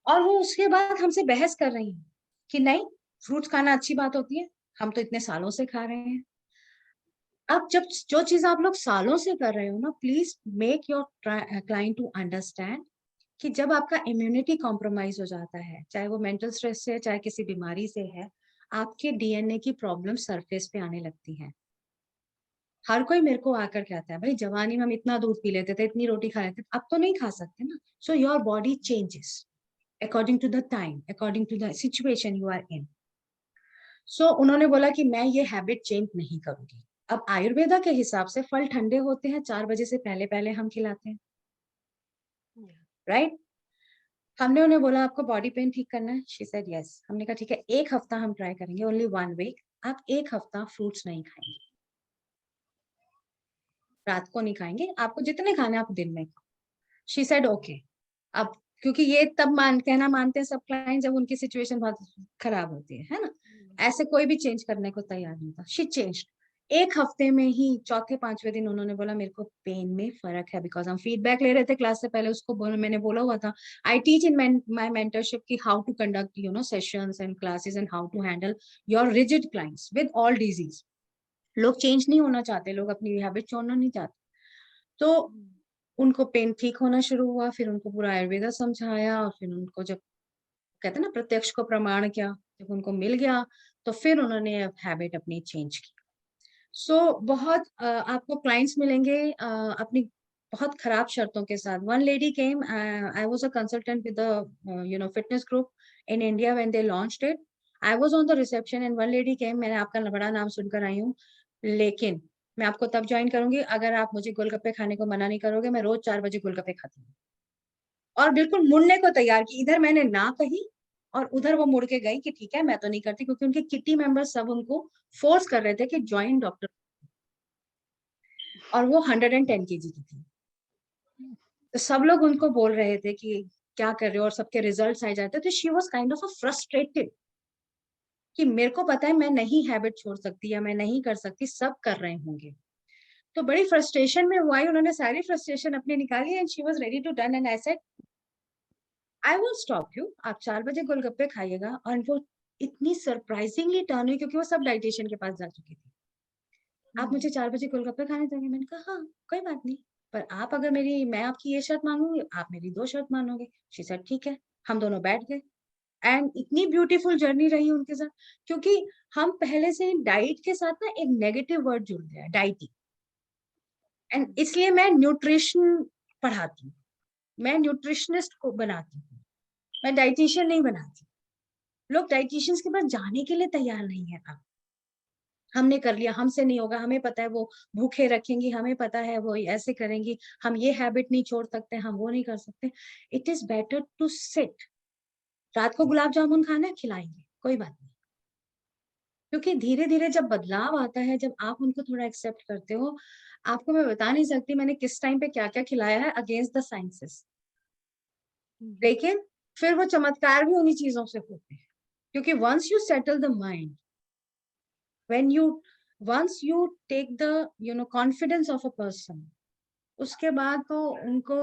और वो उसके बाद हमसे बहस कर रही हैं कि नहीं, फ्रूट्स खाना अच्छी बात होती है, हम तो इतने सालों से खा रहे हैं। अब जब जो चीज़ आप लोग सालों से कर रहे हो ना, please make your client to understand कि जब आपका इम्यूनिटी कॉम्प्रोमाइज़ हो जाता है, चाहे वो मेंटल स्ट्रेस से है, चाहे किसी बीमारी से है, आपके डीएनए की प्रॉब्लम सरफेस पे आने लगती हैं। हर कोई मेरे को आकर कहता है, भाई जवानी में हम इतना दूध पी लेते थे, इतनी रोटी खा लेते थे, अब तो नहीं खा सकते ना। So your body changes according to the time, according to the situation you are in. So उन्होंने बोला कि मैं ये हैबिट चेंज नहीं करूंगी। अब आयुर्वेदा के हिसाब से फल ठंडे होते हैं, 4 बजे से पहले-पहले हम खिलाते हैं, राइट? हमने उन्हें बोला आपको बॉडी पेन ठीक करना है? She said yes. हमने कहा ठीक है, 1 हफ्ता हम ट्राई करेंगे, ओनली 1 वीक। आप 1 हफ्ता फ्रूट्स नहीं खाएंगे, रात को नहीं खाएंगे, आपको जितने खाने आप दिन में खाओ। She said okay. अब क्योंकि ये तब कहना मानते हैं सब क्लाइंट जब उनकी सिचुएशन बहुत खराब होती है ना? ऐसे कोई भी चेंज करने को तैयार नहीं था। She changed. 1 हफ्ते में ही चौथे 5वें दिन उन्होंने बोला मेरे को पेन में फ़र्क है, बिकॉज़ हम फीडबैक ले रहे थे क्लास से पहले, उसको मैंने बोला हुआ था, I teach in my mentorship कि how to conduct sessions and classes and how to handle your rigid clients with all disease. लोग चेंज नहीं होना चाहते, लोग अपनी हैबिट छोड़ना नहीं चाहते। तो उनको पेन ठीक होना शुरू हुआ, फिर उनको पूरा आयुर्वेदा समझाया, और फिर उनको जब कहते हैं ना प्रत्यक्ष को प्रमाण क्या, जब उनको मिल गया, तो फिर उन्होंने हैबिट अपनी चेंज की। सो बहुत आपको क्लाइंट्स मिलेंगे अपनी बहुत खराब शर्तों के साथ। One lady came, I was a consultant with the fitness group in India when they launched it. I was on the reception and one lady केम, मैंने आपका बड़ा नाम सुनकर आई हूँ, लेकिन मैं आपको तब जॉइन करूँगी अगर आप मुझे गोलगप्पे खाने को मना नहीं करोगे, मैं रोज़ 4 बजे गोलगप्पे खाती हूँ। और बिल्कुल मुड़ने को तैयार की, इधर मैंने ना कही और उधर वो मुड़ के गई कि ठीक है मैं तो नहीं करती, क्योंकि उनके किटी मेंबर्स सब उनको फोर्स कर रहे थे कि जॉइन डॉक्टर, और वो 110 केजी की थी। तो सब लोग उनको बोल रहे थे कि क्या कर रहे हो, और सबके रिजल्ट्स आ जाते थे। She was kind of a frustrated कि मेरे को पता है मैं नहीं हैबिट छोड़ सकती या मैं नहीं कर सकती, सब कर रहे होंगे। तो बड़ी फ्रस्ट्रेशन में वो आई, उन्होंने सारी फ्रस्ट्रेशन अपनी निकाली and she was ready to done, and I said I will stop you, आप 4 बजे गोलगप्पे खाइएगा। और वो इतनी सरप्राइजिंगली टर्न हुई क्योंकि वो सब डाइटिशियन के पास जा चुकी थी। आप मुझे 4 बजे गोलगप्पे खाने देंगे? मैंने कहा हाँ, कोई बात नहीं, पर आप अगर मैं आपकी ये शर्त मानूंगी, आप मेरी 2 शर्त मानोगे। शी सेड ठीक है। हम दोनों बैठ गए एंड इतनी ब्यूटीफुल जर्नी रही उनके साथ, क्योंकि हम पहले से डाइट के साथ ना एक नेगेटिव वर्ड जुड़ गया है, डाइटिंग, एंड इसलिए मैं न्यूट्रिशन पढ़ाती हूँ, मैं न्यूट्रिशनिस्ट को बनाती हूँ, मैं डाइटिशियन नहीं बनाती। लोग डाइटिशियंस के पास जाने के लिए तैयार नहीं है अब। हमने कर लिया, हमसे नहीं होगा, हमें पता है वो भूखे रखेंगी, हमें पता है वो ऐसे करेंगी, हम ये हैबिट नहीं छोड़ सकते, हम वो नहीं कर सकते। It is better to sit. रात को गुलाब जामुन खाना है, खिलाएंगे, कोई बात नहीं। क्योंकि धीरे धीरे जब बदलाव आता है, जब आप उनको थोड़ा एक्सेप्ट करते हो, आपको मैं बता नहीं सकती मैंने किस टाइम पे क्या क्या खिलाया है अगेंस्ट द साइंसेस, लेकिन फिर वो चमत्कार भी उन्हीं चीजों से होते हैं। क्योंकि once you settle the mind, when you once you take the confidence of a person, उसके बाद तो उनको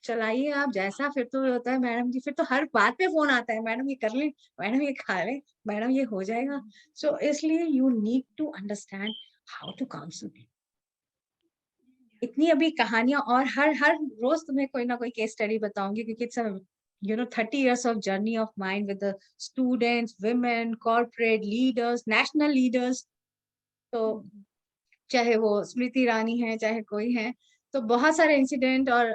चलाइए आप जैसा। फिर तो होता है मैडम जी, फिर तो हर बात पे फोन आता है, मैडम ये कर ले, मैडम ये खा ले, मैडम ये हो जाएगा। सो इसलिए you need to understand how to counsel. इतनी अभी कहानियां, और हर हर रोज तुम्हें कोई ना कोई केस स्टडी बताऊंगी, क्योंकि it's 30 years of journey of mine with the students, women, corporate leaders, national leaders। तो चाहे वो स्मृति ईरानी है, चाहे कोई है, तो बहुत सारे इंसिडेंट और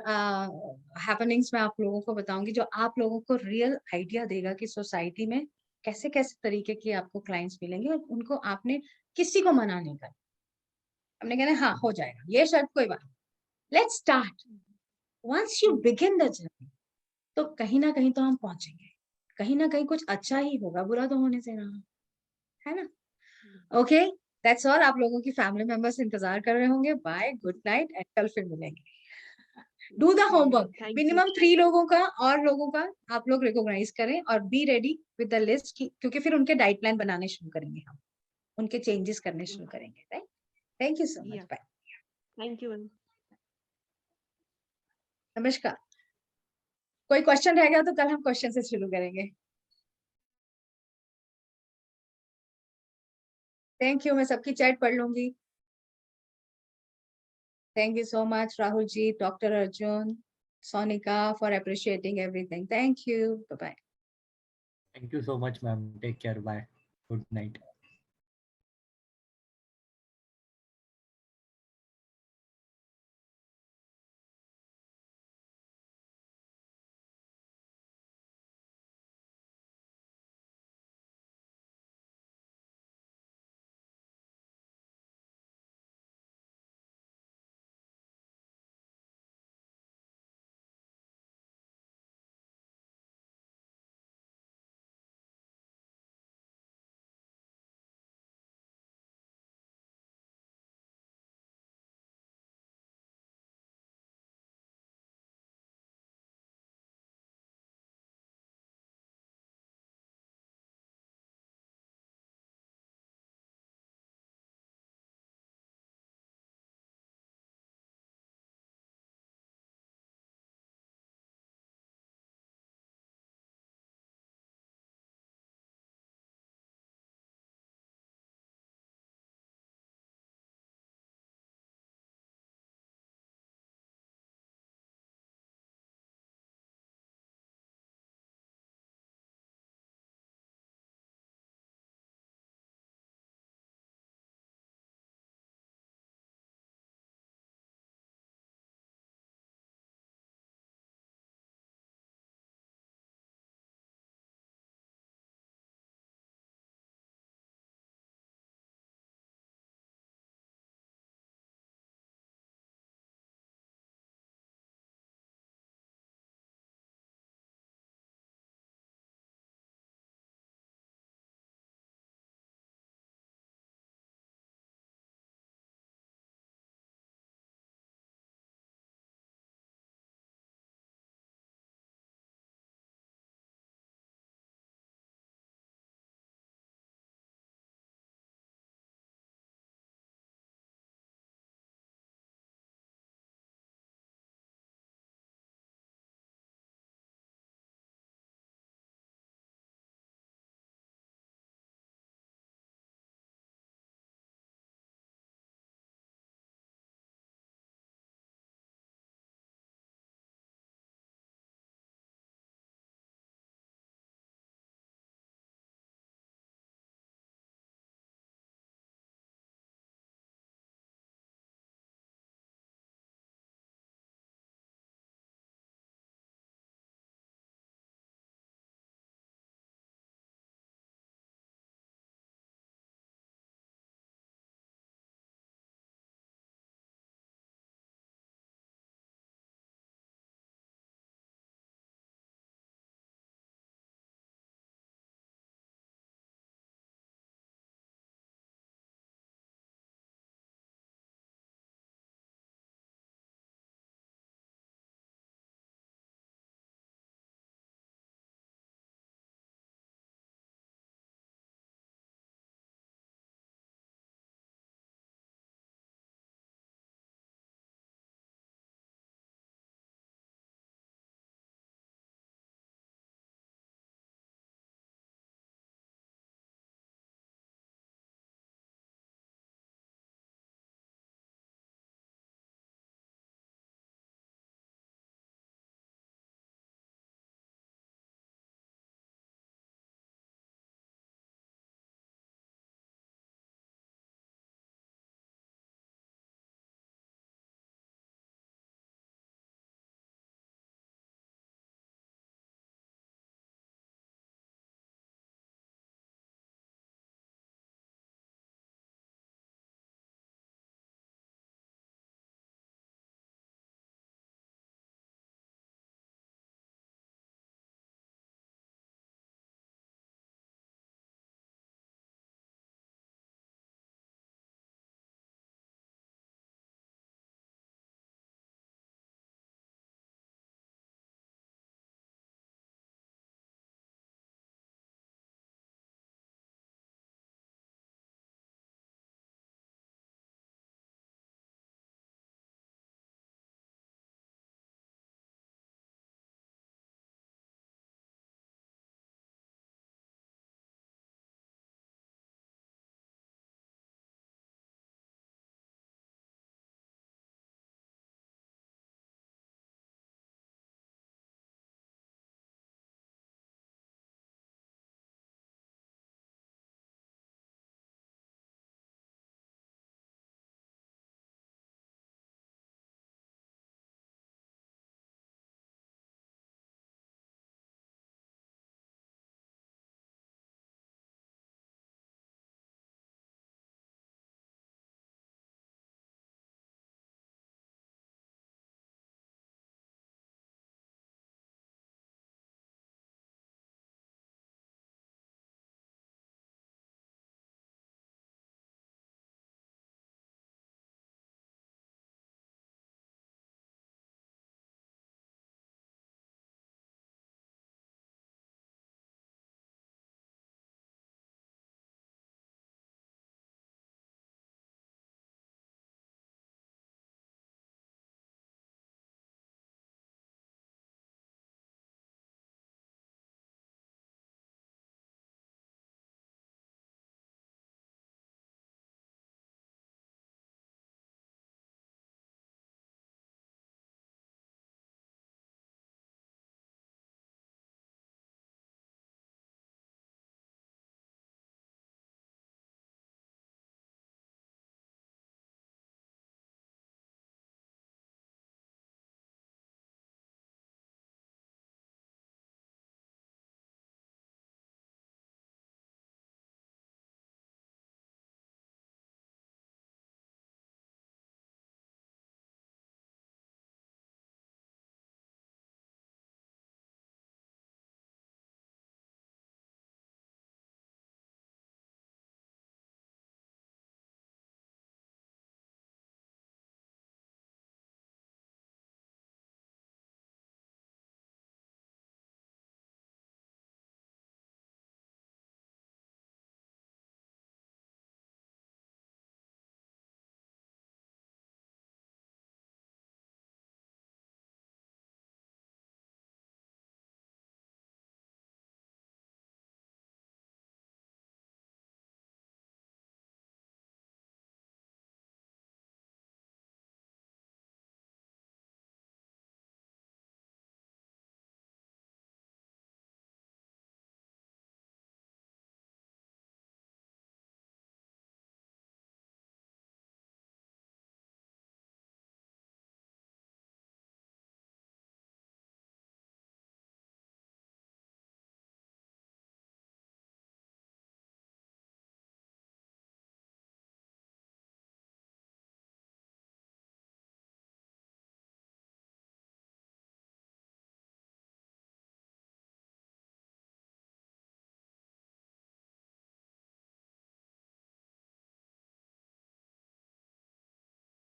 हैपनिंग्स मैं आप लोगों को बताऊंगी, जो आप लोगों को रियल आइडिया देगा कि सोसाइटी में कैसे कैसे तरीके के आपको क्लाइंट्स मिलेंगे और उनको आपने किसी को मना नहीं करना, हमने कहना हाँ हो जाएगा, ये शर्त कोई बात नहीं, let's start. Once you begin the journey तो कहीं ना कहीं तो हम पहुंचेंगे, कहीं ना कहीं कुछ अच्छा ही होगा, बुरा तो होने से रहा, है ना? Okay, that's all. आप लोगों की फैमिली मेंबर्स इंतजार कर रहे होंगे। बाय, गुड नाइट एंड कल फिर मिलेंगे। डू द होमवर्क, मिनिमम 3 लोगों का और लोगों का आप लोग रिकॉग्नाइज करें और be ready with the list, क्योंकि फिर उनके डाइट प्लान बनाने शुरू करेंगे, हम उनके चेंजेस करने शुरू करेंगे, right? Thank you so much, bye. Thank you ma'am. नमस्कार। कोई क्वेश्चन रह गया तो कल हम क्वेश्चन से शुरू करेंगे। थैंक यू, मैं सबकी चैट पढ़ लूंगी। Thank you so much, Rahul ji, Dr. Arjun, Sonika, for appreciating everything. Thank you. Bye-bye. Thank you so much, ma'am. Take care. Bye. Good night.